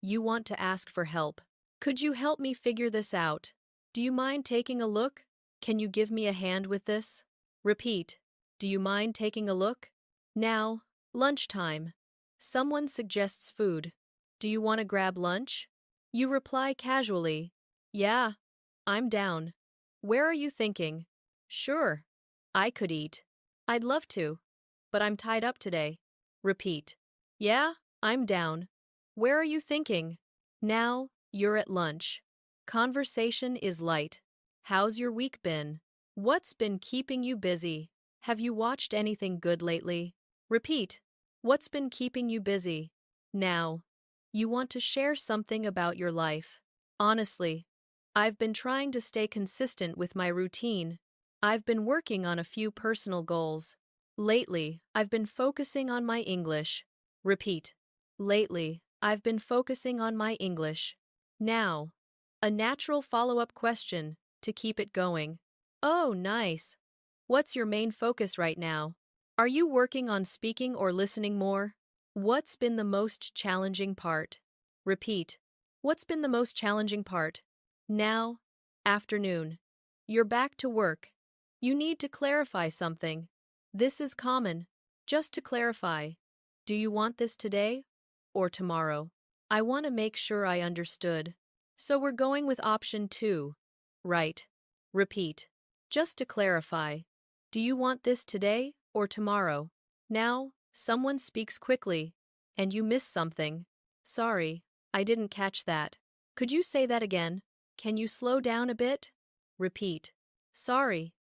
you want to ask for help. Could you help me figure this out? Do you mind taking a look? Can you give me a hand with this? Repeat. Do you mind taking a look? Now, lunchtime. Someone suggests food. Do you want to grab lunch? You reply casually. Yeah, I'm down. Where are you thinking? Sure, I could eat. I'd love to, but I'm tied up today. Repeat. Yeah, I'm down. Where are you thinking? Now, you're at lunch. Conversation is light. How's your week been? What's been keeping you busy? Have you watched anything good lately? Repeat. What's been keeping you busy? Now, you want to share something about your life. Honestly, I've been trying to stay consistent with my routine. I've been working on a few personal goals. Lately, I've been focusing on my English. Repeat. Lately, I've been focusing on my English. Now, a natural follow-up question to keep it going. Oh, nice. What's your main focus right now? Are you working on speaking or listening more? What's been the most challenging part? Repeat. What's been the most challenging part? Now, afternoon. You're back to work. You need to clarify something. This is common. Just to clarify. Do you want this today or tomorrow? I want to make sure I understood. So we're going with option 2. Right. Repeat. Just to clarify. Do you want this today or tomorrow? Now, someone speaks quickly, and you miss something. Sorry, I didn't catch that. Could you say that again? Can you slow down a bit? Repeat. Sorry,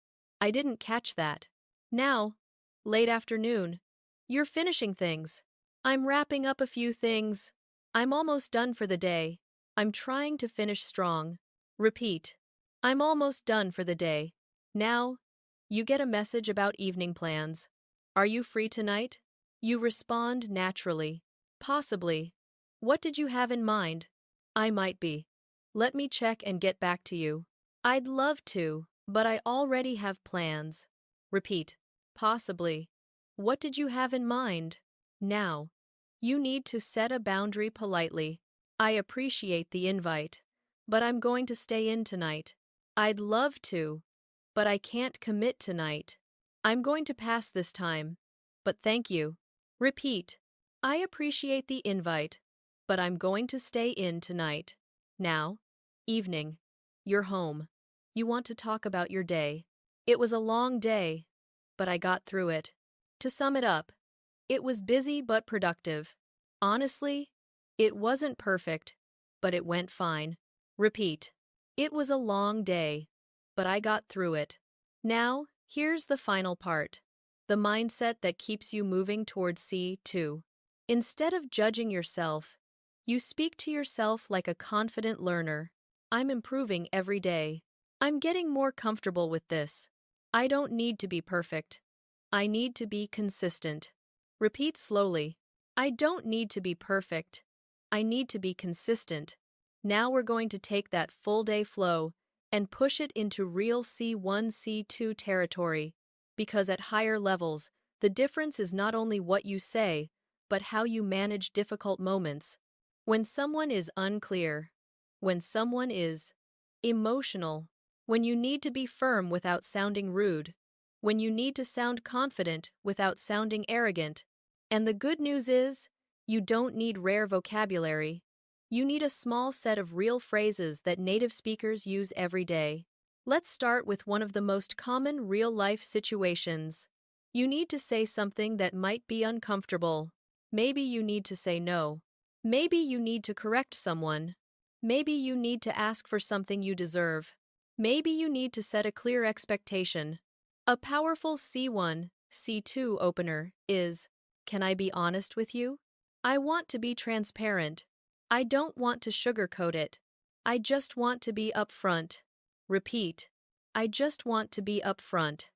I didn't catch that. Now, late afternoon. You're finishing things. I'm wrapping up a few things. I'm almost done for the day. I'm trying to finish strong. Repeat. I'm almost done for the day. Now, you get a message about evening plans. Are you free tonight? You respond naturally. Possibly. What did you have in mind? I might be. Let me check and get back to you. I'd love to, but I already have plans. Repeat. Possibly. What did you have in mind? Now. You need to set a boundary politely. I appreciate the invite, but I'm going to stay in tonight. I'd love to, but I can't commit tonight. I'm going to pass this time, but thank you. Repeat. I appreciate the invite, but I'm going to stay in tonight. Now, evening. You're home. You want to talk about your day. It was a long day, but I got through it. To sum it up, it was busy but productive. Honestly, it wasn't perfect, but it went fine. Repeat. It was a long day, but I got through it. Now, here's the final part. The mindset that keeps you moving towards C2. Instead of judging yourself, you speak to yourself like a confident learner. I'm improving every day. I'm getting more comfortable with this. I don't need to be perfect. I need to be consistent. Repeat slowly. I don't need to be perfect. I need to be consistent. Now we're going to take that full day flow and push it into real C1, C2 territory, because at higher levels, the difference is not only what you say, but how you manage difficult moments. When someone is unclear, when someone is emotional, when you need to be firm without sounding rude, when you need to sound confident without sounding arrogant. And the good news is, you don't need rare vocabulary. You need a small set of real phrases that native speakers use every day. Let's start with one of the most common real-life situations. You need to say something that might be uncomfortable. Maybe you need to say no. Maybe you need to correct someone. Maybe you need to ask for something you deserve. Maybe you need to set a clear expectation. A powerful C1, C2 opener is, "Can I be honest with you? I want to be transparent. I don't want to sugarcoat it. I just want to be upfront." Repeat. I just want to be upfront.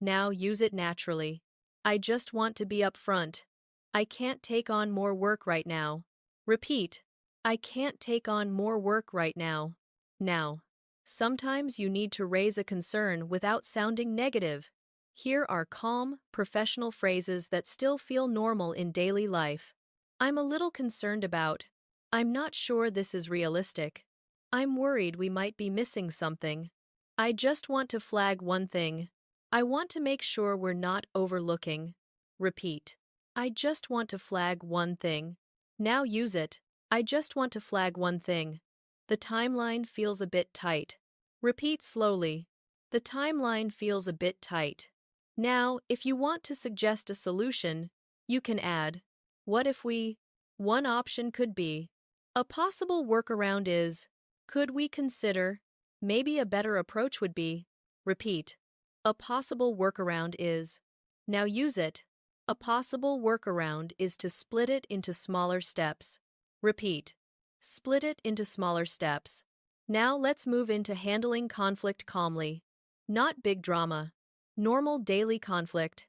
Now use it naturally. I just want to be upfront. I can't take on more work right now. Repeat. I can't take on more work right now. Now, sometimes you need to raise a concern without sounding negative. Here are calm, professional phrases that still feel normal in daily life. I'm a little concerned about. I'm not sure this is realistic. I'm worried we might be missing something. I just want to flag one thing. I want to make sure we're not overlooking. Repeat. I just want to flag one thing. Now use it. I just want to flag one thing. The timeline feels a bit tight. Repeat slowly. The timeline feels a bit tight. Now, if you want to suggest a solution, you can add, "What if we?" One option could be, "A possible workaround is, could we consider?" Maybe a better approach would be, repeat. A possible workaround is. Now use it. A possible workaround is to split it into smaller steps. Repeat. Split it into smaller steps. Now let's move into handling conflict calmly. Not big drama. Normal daily conflict.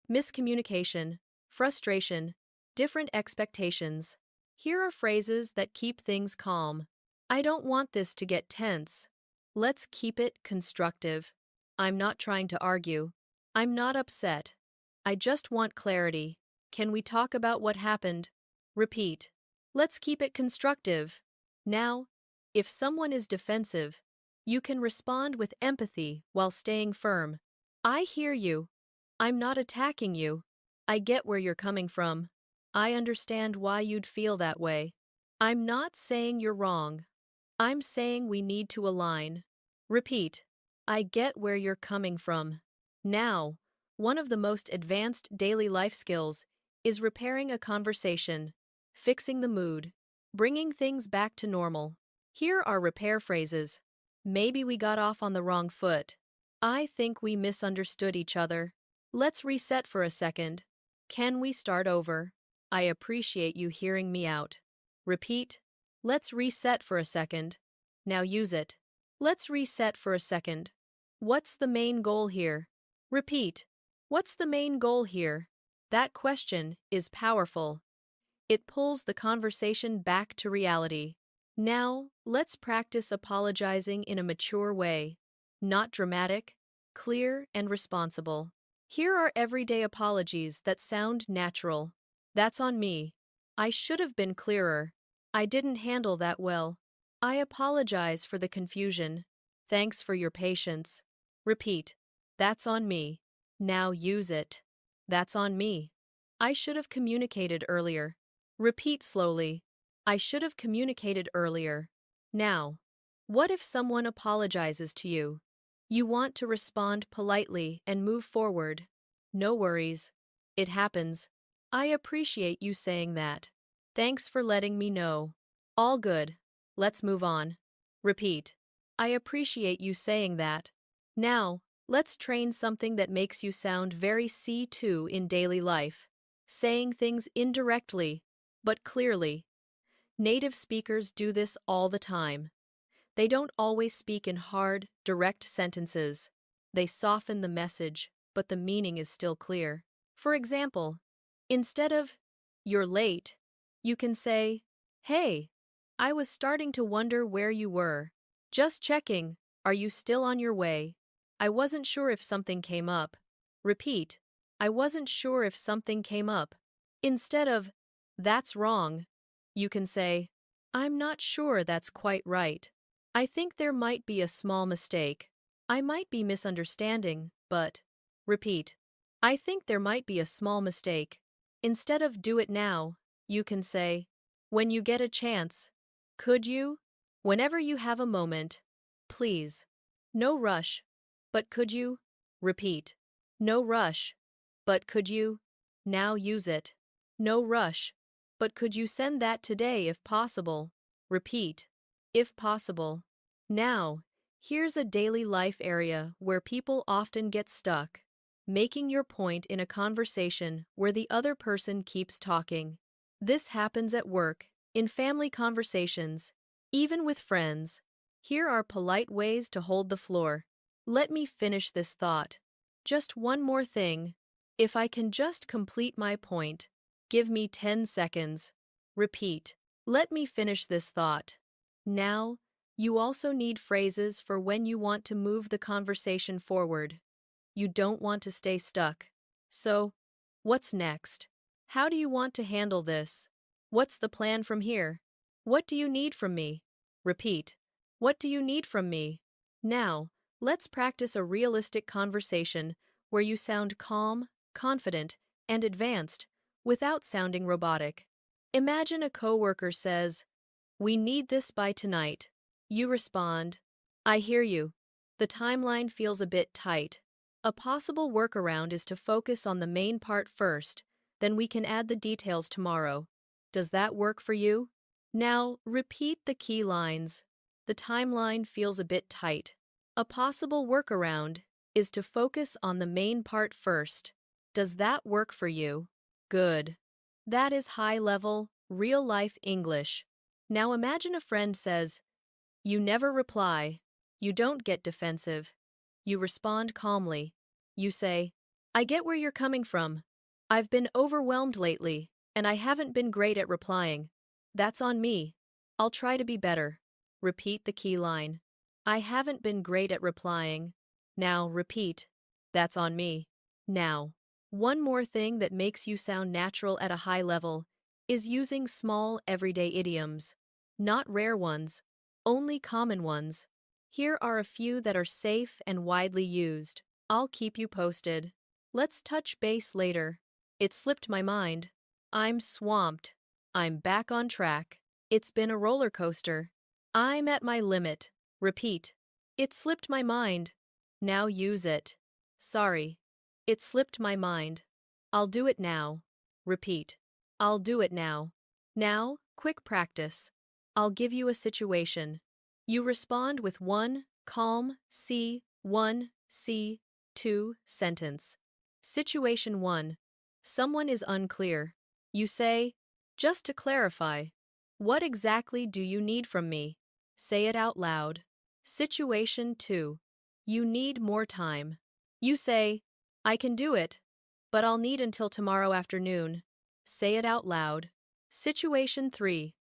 Miscommunication. Frustration. Different expectations. Here are phrases that keep things calm. I don't want this to get tense. Let's keep it constructive. I'm not trying to argue. I'm not upset. I just want clarity. Can we talk about what happened? Repeat. Let's keep it constructive. Now, if someone is defensive, you can respond with empathy while staying firm. I hear you. I'm not attacking you. I get where you're coming from. I understand why you'd feel that way. I'm not saying you're wrong. I'm saying we need to align. Repeat. I get where you're coming from. Now, one of the most advanced daily life skills is repairing a conversation, fixing the mood, bringing things back to normal. Here are repair phrases. Maybe we got off on the wrong foot. I think we misunderstood each other. Let's reset for a second. Can we start over? I appreciate you hearing me out. Repeat. Let's reset for a second. Now use it. Let's reset for a second. What's the main goal here? Repeat. What's the main goal here? That question is powerful. It pulls the conversation back to reality. Now, let's practice apologizing in a mature way. Not dramatic, clear, and responsible. Here are everyday apologies that sound natural. That's on me. I should have been clearer. I didn't handle that well. I apologize for the confusion. Thanks for your patience. Repeat. That's on me. Now use it. That's on me. I should have communicated earlier. Repeat slowly. I should have communicated earlier. Now, what if someone apologizes to you? You want to respond politely and move forward. No worries. It happens. I appreciate you saying that. Thanks for letting me know. All good. Let's move on. Repeat. I appreciate you saying that. Now, let's train something that makes you sound very C2 in daily life. Saying things indirectly, but clearly. Native speakers do this all the time. They don't always speak in hard, direct sentences. They soften the message, but the meaning is still clear. For example, instead of, "You're late," you can say, "Hey, I was starting to wonder where you were. Just checking, are you still on your way? I wasn't sure if something came up." Repeat, I wasn't sure if something came up. Instead of, "That's wrong," you can say, "I'm not sure that's quite right. I think there might be a small mistake. I might be misunderstanding, but..." Repeat, I think there might be a small mistake. Instead of "do it now," you can say, "When you get a chance." Could you? Whenever you have a moment. Please. No rush. But could you? Repeat. No rush. But could you? Now use it. No rush. But could you send that today if possible? Repeat. If possible. Now, here's a daily life area where people often get stuck. Making your point in a conversation where the other person keeps talking. This happens at work, in family conversations, even with friends. Here are polite ways to hold the floor. Let me finish this thought. Just one more thing. If I can just complete my point. Give me 10 seconds. Repeat. Let me finish this thought. Now, you also need phrases for when you want to move the conversation forward. You don't want to stay stuck. So, what's next? How do you want to handle this? What's the plan from here? What do you need from me? Repeat. What do you need from me? Now, let's practice a realistic conversation where you sound calm, confident, and advanced without sounding robotic. Imagine a coworker says, "We need this by tonight." You respond, "I hear you. The timeline feels a bit tight." A possible workaround is to focus on the main part first, then we can add the details tomorrow. Does that work for you? Now, repeat the key lines. The timeline feels a bit tight. A possible workaround is to focus on the main part first. Does that work for you? Good. That is high-level, real-life English. Now imagine a friend says, "You never reply. You don't get defensive. You respond calmly. You say, "I get where you're coming from. I've been overwhelmed lately, and I haven't been great at replying. That's on me. I'll try to be better." Repeat the key line. "I haven't been great at replying." Now repeat. "That's on me." Now, one more thing that makes you sound natural at a high level is using small, everyday idioms. Not rare ones, only common ones. Here are a few that are safe and widely used. I'll keep you posted. Let's touch base later. It slipped my mind. I'm swamped. I'm back on track. It's been a roller coaster. I'm at my limit. Repeat. It slipped my mind. Now use it. Sorry. It slipped my mind. I'll do it now. Repeat. I'll do it now. Now, quick practice. I'll give you a situation. You respond with one calm, two sentence. Situation 1. Someone is unclear. You say, "Just to clarify, what exactly do you need from me?" Say it out loud. Situation 2. You need more time. You say, "I can do it, but I'll need until tomorrow afternoon." Say it out loud. Situation 3.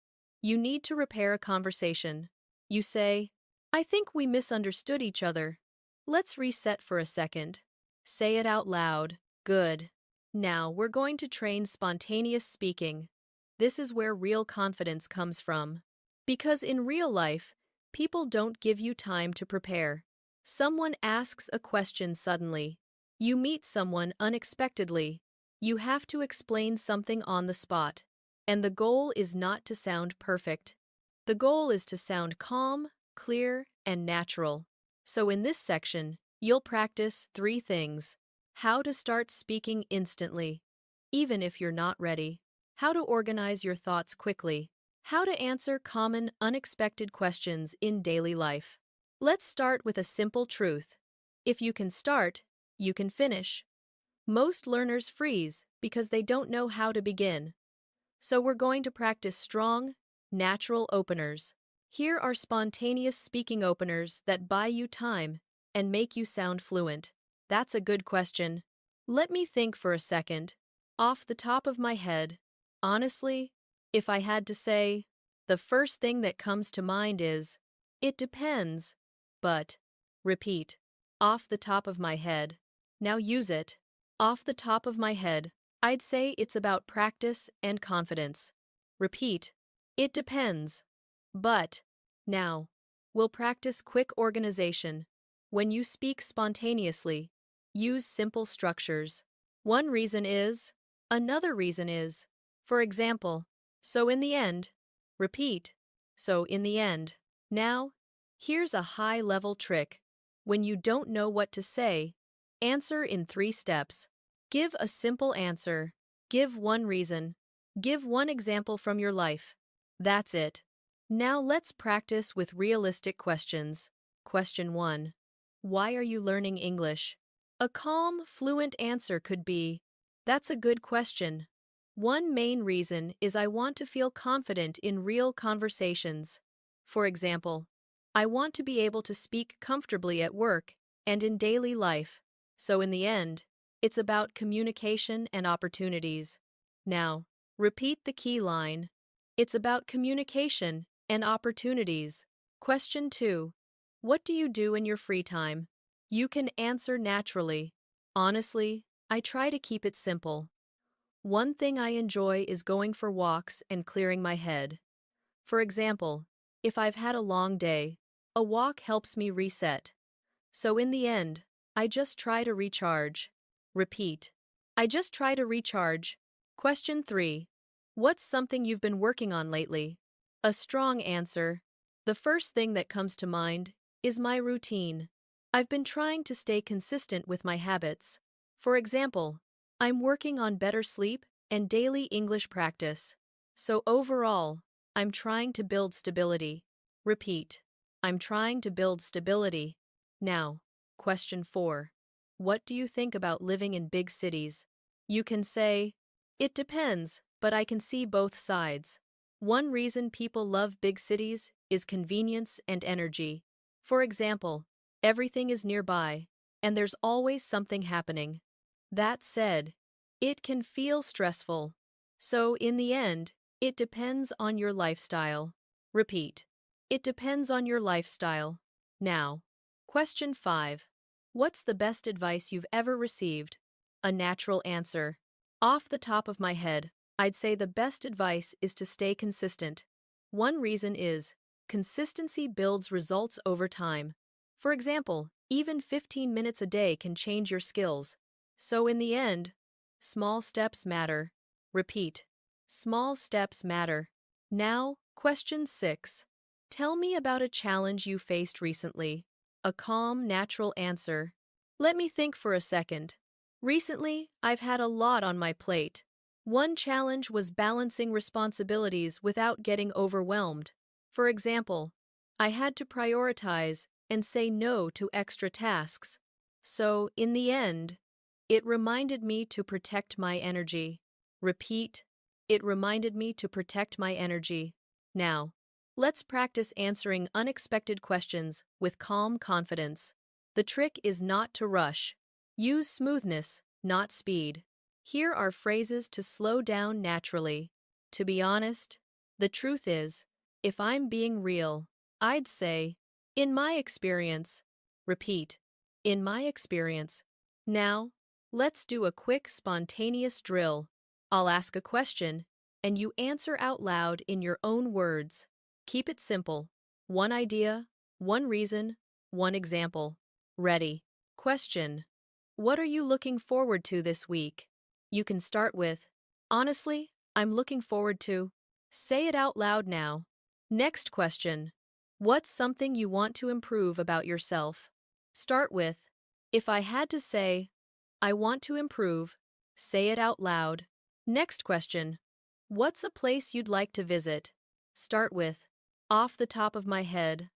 You need to repair a conversation. You say, "I think we misunderstood each other. Let's reset for a second." Say it out loud. Good. Now we're going to train spontaneous speaking. This is where real confidence comes from. Because in real life, people don't give you time to prepare. Someone asks a question suddenly. You meet someone unexpectedly. You have to explain something on the spot. And the goal is not to sound perfect. The goal is to sound calm, clear, and natural. So in this section, you'll practice 3 things. How to start speaking instantly, even if you're not ready. How to organize your thoughts quickly. How to answer common, unexpected questions in daily life. Let's start with a simple truth. If you can start, you can finish. Most learners freeze because they don't know how to begin. So we're going to practice strong, natural openers. Here are spontaneous speaking openers that buy you time and make you sound fluent. That's a good question. Let me think for a second. Off the top of my head, honestly, if I had to say, the first thing that comes to mind is, "It depends." But, repeat, off the top of my head. Now use it. Off the top of my head, I'd say it's about practice and confidence. Repeat, "It depends." But, now, we'll practice quick organization. When you speak spontaneously, use simple structures. One reason is, another reason is. For example, so in the end, repeat. So in the end, now, here's a high-level trick. When you don't know what to say, answer in 3 steps. Give a simple answer. Give one reason. Give one example from your life. That's it. Now let's practice with realistic questions. Question 1. Why are you learning English? A calm, fluent answer could be, "That's a good question. One main reason is I want to feel confident in real conversations. For example, I want to be able to speak comfortably at work and in daily life. So in the end, it's about communication and opportunities." Now, repeat the key line. It's about communication and opportunities. Question 2. What do you do in your free time? You can answer naturally. Honestly, I try to keep it simple. One thing I enjoy is going for walks and clearing my head. For example, if I've had a long day, a walk helps me reset. So in the end, I just try to recharge. Repeat. I just try to recharge. Question 3. What's something you've been working on lately? A strong answer. The first thing that comes to mind is my routine. I've been trying to stay consistent with my habits. For example, I'm working on better sleep and daily English practice. So overall, I'm trying to build stability. Repeat. I'm trying to build stability. Now, question 4. What do you think about living in big cities? You can say, "It depends, but I can see both sides." One reason people love big cities is convenience and energy. For example, everything is nearby, and there's always something happening. That said, it can feel stressful. So in the end, it depends on your lifestyle. Repeat. It depends on your lifestyle. Now, question 5. What's the best advice you've ever received? A natural answer. Off the top of my head, I'd say the best advice is to stay consistent. One reason is, consistency builds results over time. For example, even 15 minutes a day can change your skills. So in the end, small steps matter. Repeat. Small steps matter. Now, question 6. Tell me about a challenge you faced recently. A calm, natural answer. Let me think for a second. Recently, I've had a lot on my plate. One challenge was balancing responsibilities without getting overwhelmed. For example, I had to prioritize and say no to extra tasks. So, in the end, it reminded me to protect my energy. Repeat. It reminded me to protect my energy. Now, let's practice answering unexpected questions with calm confidence. The trick is not to rush. Use smoothness, not speed. Here are phrases to slow down naturally. To be honest, the truth is, if I'm being real, I'd say, in my experience. Repeat. In my experience. Now, let's do a quick spontaneous drill. I'll ask a question, and you answer out loud in your own words. Keep it simple. One idea, one reason, one example. Ready. Question. What are you looking forward to this week? You can start with, "Honestly, I'm looking forward to." Say it out loud now. Next question. What's something you want to improve about yourself? Start with, "If I had to say, I want to improve." Say it out loud. Next question. What's a place you'd like to visit? Start with, "Off the top of my head,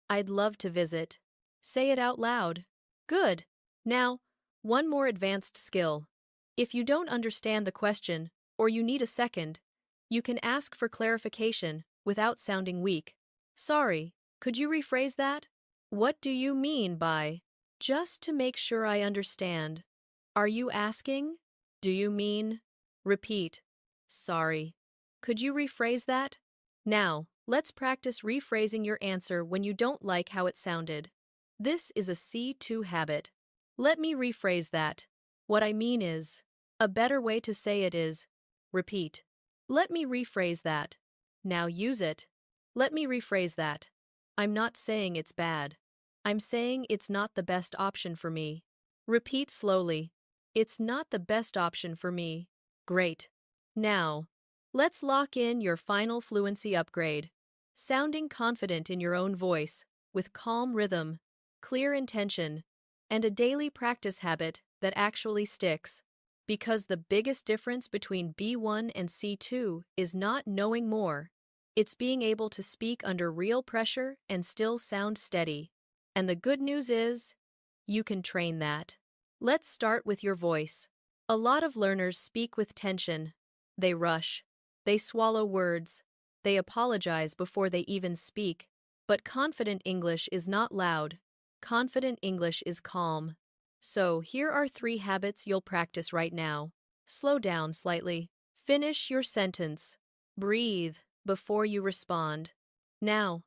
I'd love to visit." Say it out loud. Good. Now, one more advanced skill. If you don't understand the question, or you need a second, you can ask for clarification without sounding weak. "Sorry, could you rephrase that? What do you mean by?" Just to make sure I understand. Are you asking? Do you mean? Repeat. "Sorry. Could you rephrase that?" Now, let's practice rephrasing your answer when you don't like how it sounded. This is a C2 habit. Let me rephrase that. What I mean is, a better way to say it is, repeat. Let me rephrase that. Now use it. Let me rephrase that. I'm not saying it's bad. I'm saying it's not the best option for me. Repeat slowly. It's not the best option for me. Great. Now, let's lock in your final fluency upgrade. Sounding confident in your own voice, with calm rhythm, clear intention, and a daily practice habit that actually sticks. Because the biggest difference between B1 and C2 is not knowing more, it's being able to speak under real pressure and still sound steady. And the good news is, you can train that. Let's start with your voice. A lot of learners speak with tension. They rush. They swallow words. They apologize before they even speak. But confident English is not loud. Confident English is calm. So, here are 3 habits you'll practice right now. Slow down slightly. Finish your sentence. Breathe before you respond. Now,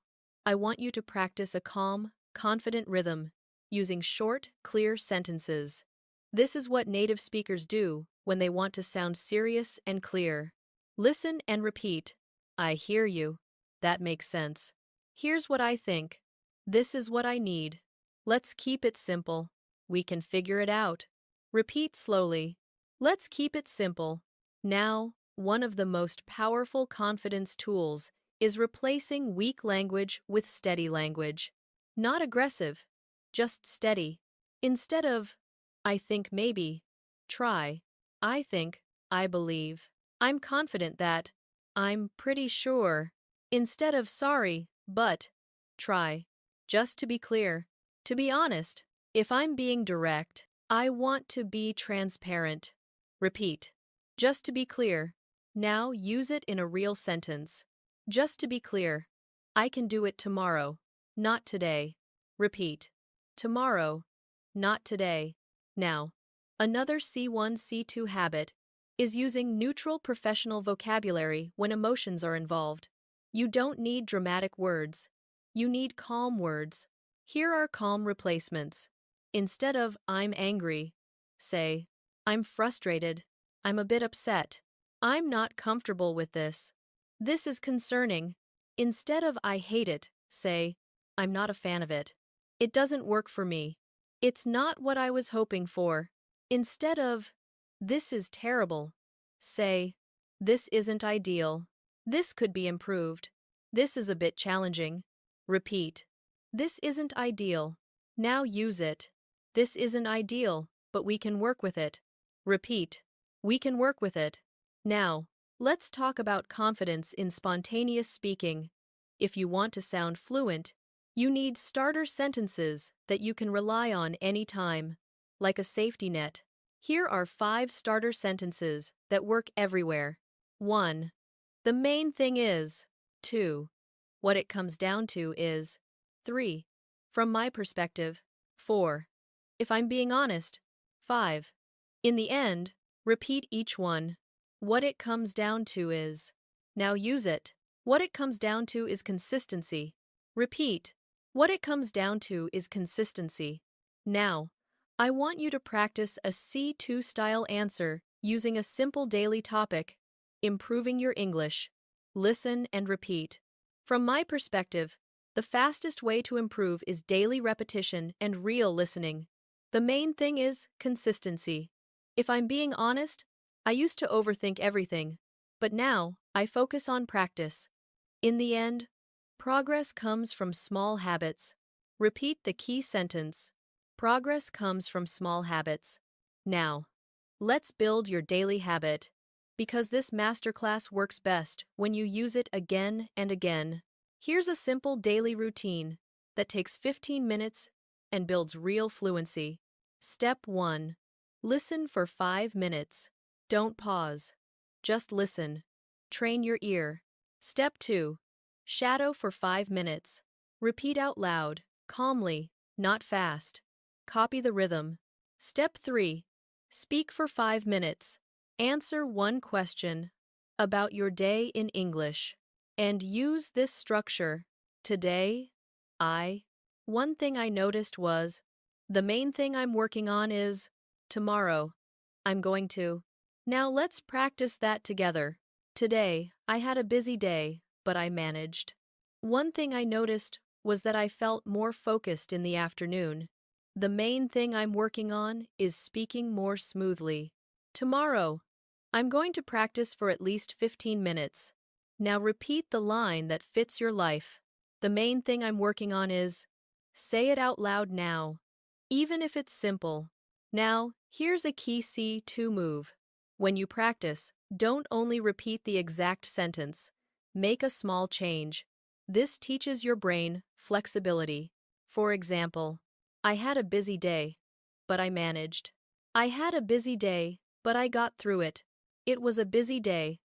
I want you to practice a calm, confident rhythm, using short, clear sentences. This is what native speakers do when they want to sound serious and clear. Listen and repeat. I hear you. That makes sense. Here's what I think. This is what I need. Let's keep it simple. We can figure it out. Repeat slowly. Let's keep it simple. Now, one of the most powerful confidence tools is replacing weak language with steady language. Not aggressive, just steady. Instead of, I think maybe, try, I think, I believe. I'm confident that, I'm pretty sure. Instead of sorry, but, try. Just to be clear, to be honest, if I'm being direct, I want to be transparent. Repeat. Just to be clear. Now use it in a real sentence. Just to be clear, I can do it tomorrow, not today. Repeat. Tomorrow, not today. Now, another C1, C2 habit is using neutral professional vocabulary when emotions are involved. You don't need dramatic words. You need calm words. Here are calm replacements. Instead of I'm angry, say I'm frustrated, I'm a bit upset, I'm not comfortable with this. This is concerning. Instead of I hate it, say I'm not a fan of it. It doesn't work for me. It's not what I was hoping for. Instead of this is terrible, say this isn't ideal. This could be improved. This is a bit challenging. Repeat. This isn't ideal. Now use it. This isn't ideal, but we can work with it. Repeat. We can work with it. Now, let's talk about confidence in spontaneous speaking. If you want to sound fluent, you need starter sentences that you can rely on anytime, like a safety net. Here are 5 starter sentences that work everywhere. 1. The main thing is. 2. What it comes down to is. 3. From my perspective. 4. If I'm being honest. 5. In the end, repeat each one. What it comes down to is. Now use it. What it comes down to is consistency. Repeat. What it comes down to is consistency. Now, I want you to practice a C2 style answer using a simple daily topic, improving your English. Listen and repeat. From my perspective, the fastest way to improve is daily repetition and real listening. The main thing is consistency. If I'm being honest, I used to overthink everything, but now I focus on practice. In the end, progress comes from small habits. Repeat the key sentence. Progress comes from small habits. Now, let's build your daily habit, because this masterclass works best when you use it again and again. Here's a simple daily routine that takes 15 minutes and builds real fluency. Step 1. Listen for 5 minutes. Don't pause. Just listen. Train your ear. Step 2. Shadow for 5 minutes. Repeat out loud, calmly, not fast. Copy the rhythm. Step 3. Speak for 5 minutes. Answer one question about your day in English. And use this structure. Today, one thing I noticed was, the main thing I'm working on is, tomorrow, I'm going to. Now let's practice that together. Today, I had a busy day, but I managed. One thing I noticed was that I felt more focused in the afternoon. The main thing I'm working on is speaking more smoothly. Tomorrow, I'm going to practice for at least 15 minutes. Now repeat the line that fits your life. The main thing I'm working on is say it out loud now, even if it's simple. Now, here's a key C2 move. When you practice, don't only repeat the exact sentence. Make a small change. This teaches your brain flexibility. For example, I had a busy day, but I managed. I had a busy day, but I got through it. It was a busy day,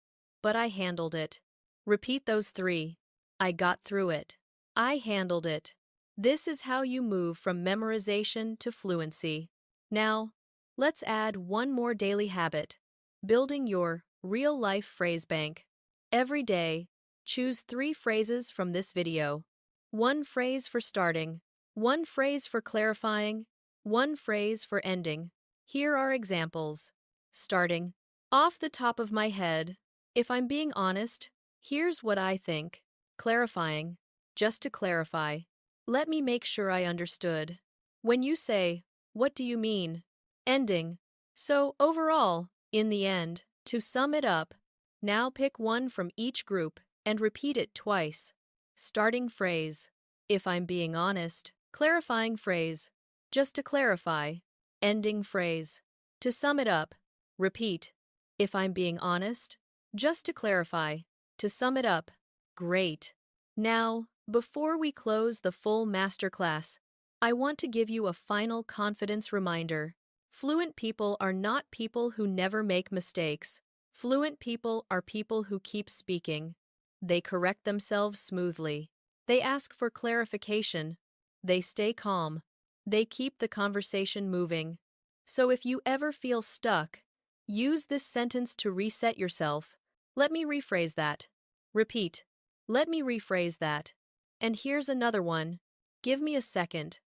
but I handled it. Repeat those three. I got through it. I handled it. This is how you move from memorization to fluency. Now, let's add one more daily habit. Building your real-life phrase bank. Every day, choose 3 phrases from this video. 1 phrase for starting, 1 phrase for clarifying, 1 phrase for ending. Here are examples. Starting. Off the top of my head, if I'm being honest, here's what I think. Clarifying. Just to clarify. Let me make sure I understood. When you say, what do you mean? Ending. So, overall, in the end, to sum it up, now pick one from each group and repeat it twice. Starting phrase. If I'm being honest. Clarifying phrase. Just to clarify. Ending phrase. To sum it up, repeat. If I'm being honest. Just to clarify. To sum it up. Great. Now, before we close the full masterclass, I want to give you a final confidence reminder. Fluent people are not people who never make mistakes. Fluent people are people who keep speaking. They correct themselves smoothly. They ask for clarification. They stay calm. They keep the conversation moving. So if you ever feel stuck, use this sentence to reset yourself. Let me rephrase that. Repeat. Let me rephrase that. And here's another one. Give me a second.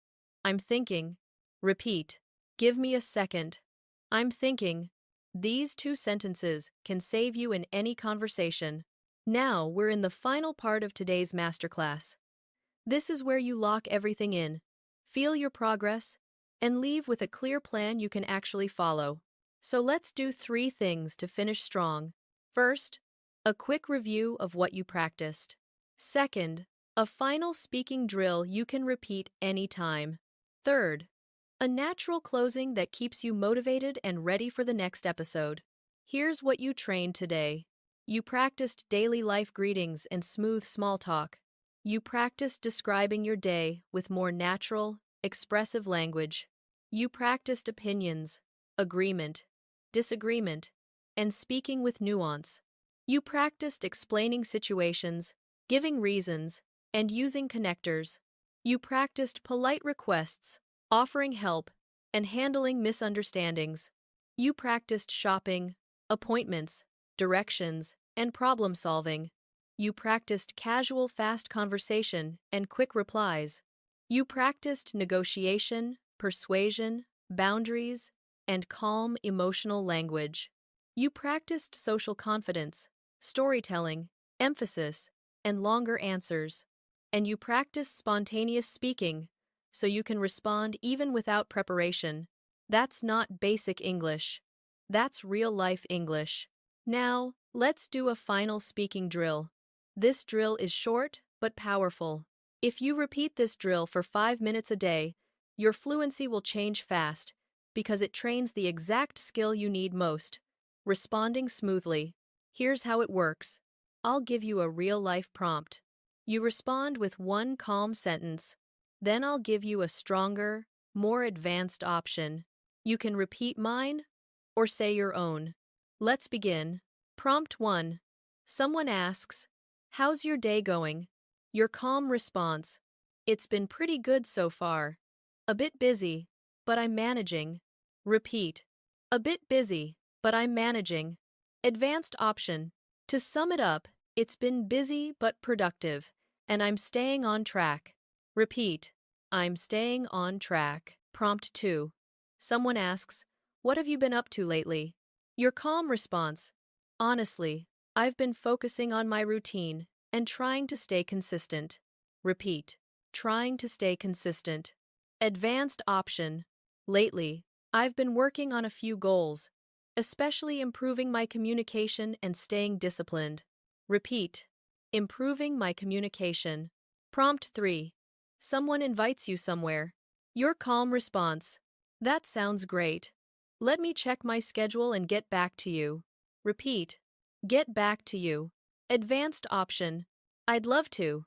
I'm thinking. Repeat. Give me a second. I'm thinking. These 2 sentences can save you in any conversation. Now we're in the final part of today's masterclass. This is where you lock everything in, feel your progress, and leave with a clear plan you can actually follow. So let's do 3 things to finish strong. First, a quick review of what you practiced. Second, a final speaking drill you can repeat anytime. Third, a natural closing that keeps you motivated and ready for the next episode. Here's what you trained today. You practiced daily life greetings and smooth small talk. You practiced describing your day with more natural, expressive language. You practiced opinions, agreement, disagreement, and speaking with nuance. You practiced explaining situations, giving reasons, and using connectors. You practiced polite requests, offering help, and handling misunderstandings. You practiced shopping, appointments, directions, and problem solving. You practiced casual fast conversation and quick replies. You practiced negotiation, persuasion, boundaries, and calm emotional language. You practiced social confidence, storytelling, emphasis, and longer answers. And you practiced spontaneous speaking, so you can respond even without preparation. That's not basic English. That's real-life English. Now, let's do a final speaking drill. This drill is short but powerful. If you repeat this drill for 5 minutes a day, your fluency will change fast because it trains the exact skill you need most, responding smoothly. Here's how it works. I'll give you a real-life prompt. You respond with one calm sentence. Then I'll give you a stronger, more advanced option. You can repeat mine or say your own. Let's begin. Prompt 1. Someone asks, "How's your day going?" Your calm response, "It's been pretty good so far. A bit busy, but I'm managing." Repeat. A bit busy, but I'm managing. Advanced option. To sum it up, it's been busy but productive, and I'm staying on track. Repeat. I'm staying on track. Prompt 2. Someone asks, "What have you been up to lately?" Your calm response, "Honestly, I've been focusing on my routine and trying to stay consistent." Repeat. Trying to stay consistent. Advanced option. Lately, I've been working on a few goals, especially improving my communication and staying disciplined. Repeat. Improving my communication. Prompt 3. Someone invites you somewhere. Your calm response. That sounds great. Let me check my schedule and get back to you. Repeat. Get back to you. Advanced option. I'd love to.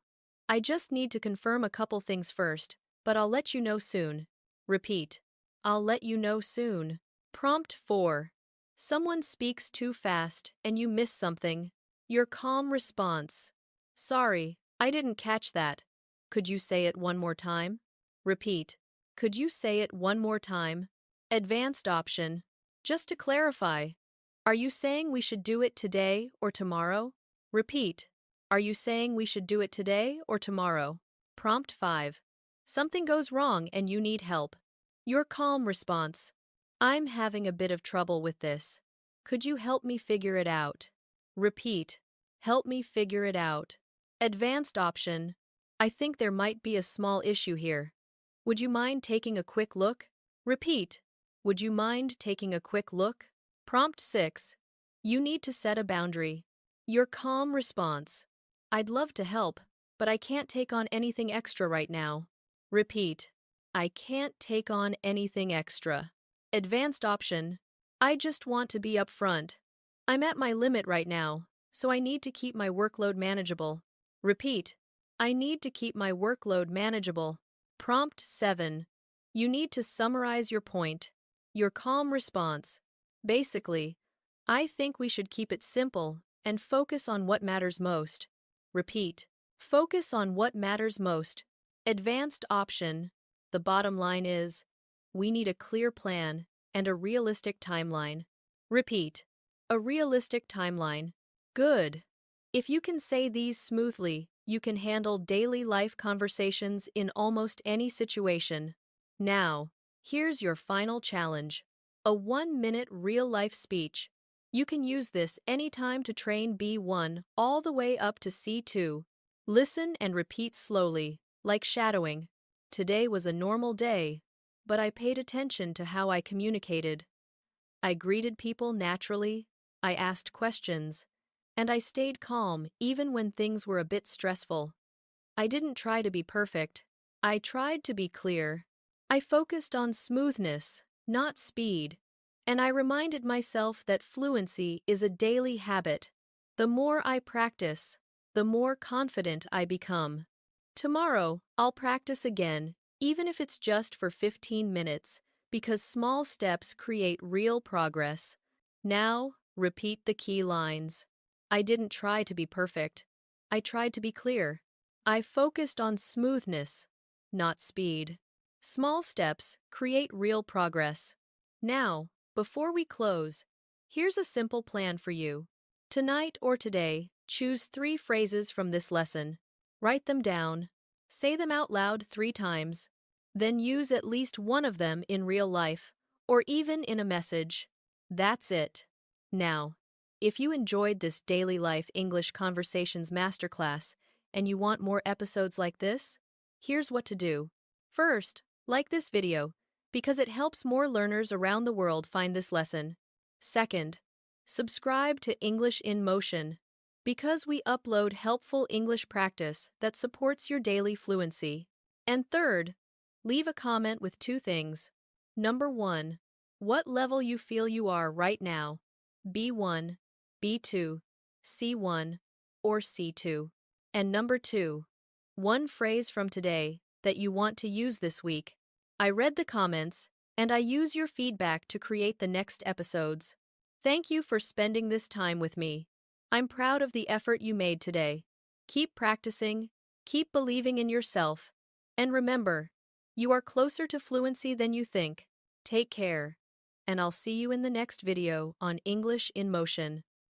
I just need to confirm a couple things first, but I'll let you know soon. Repeat. I'll let you know soon. Prompt 4. Someone speaks too fast and you miss something. Your calm response. Sorry, I didn't catch that. Could you say it one more time? Repeat. Could you say it one more time? Advanced option. Just to clarify. Are you saying we should do it today or tomorrow? Repeat. Are you saying we should do it today or tomorrow? Prompt 5. Something goes wrong and you need help. Your calm response. I'm having a bit of trouble with this. Could you help me figure it out? Repeat. Help me figure it out. Advanced option. I think there might be a small issue here. Would you mind taking a quick look? Repeat. Would you mind taking a quick look? Prompt 6. You need to set a boundary. Your calm response. I'd love to help, but I can't take on anything extra right now. Repeat. I can't take on anything extra. Advanced option. I just want to be upfront. I'm at my limit right now, so I need to keep my workload manageable. Repeat. I need to keep my workload manageable. Prompt 7. You need to summarize your point. Your calm response. Basically, I think we should keep it simple and focus on what matters most. Repeat. Focus on what matters most. Advanced option. The bottom line is, we need a clear plan and a realistic timeline. Repeat. A realistic timeline. Good. If you can say these smoothly, you can handle daily life conversations in almost any situation. Now, here's your final challenge. A 1-minute real-life speech. You can use this anytime to train B1 all the way up to C2. Listen and repeat slowly, like shadowing. Today was a normal day, but I paid attention to how I communicated. I greeted people naturally, I asked questions, and I stayed calm even when things were a bit stressful. I didn't try to be perfect. I tried to be clear. I focused on smoothness, not speed, and I reminded myself that fluency is a daily habit. The more I practice, the more confident I become. Tomorrow, I'll practice again, even if it's just for 15 minutes, because small steps create real progress. Now, repeat the key lines. I didn't try to be perfect. I tried to be clear. I focused on smoothness, not speed. Small steps create real progress. Now, before we close, here's a simple plan for you. Tonight or today, choose 3 phrases from this lesson. Write them down. Say them out loud 3 times. Then use at least one of them in real life, or even in a message. That's it. Now, if you enjoyed this Daily Life English Conversations Masterclass and you want more episodes like this, here's what to do. First, like this video, because it helps more learners around the world find this lesson. Second, subscribe to English in Motion, because we upload helpful English practice that supports your daily fluency. And third, leave a comment with 2 things. Number 1, what level you feel you are right now, B1, B2, C1, or C2. And number 2, 1 phrase from today that you want to use this week. I read the comments, and I use your feedback to create the next episodes. Thank you for spending this time with me. I'm proud of the effort you made today. Keep practicing, keep believing in yourself, and remember, you are closer to fluency than you think. Take care, and I'll see you in the next video on English in Motion.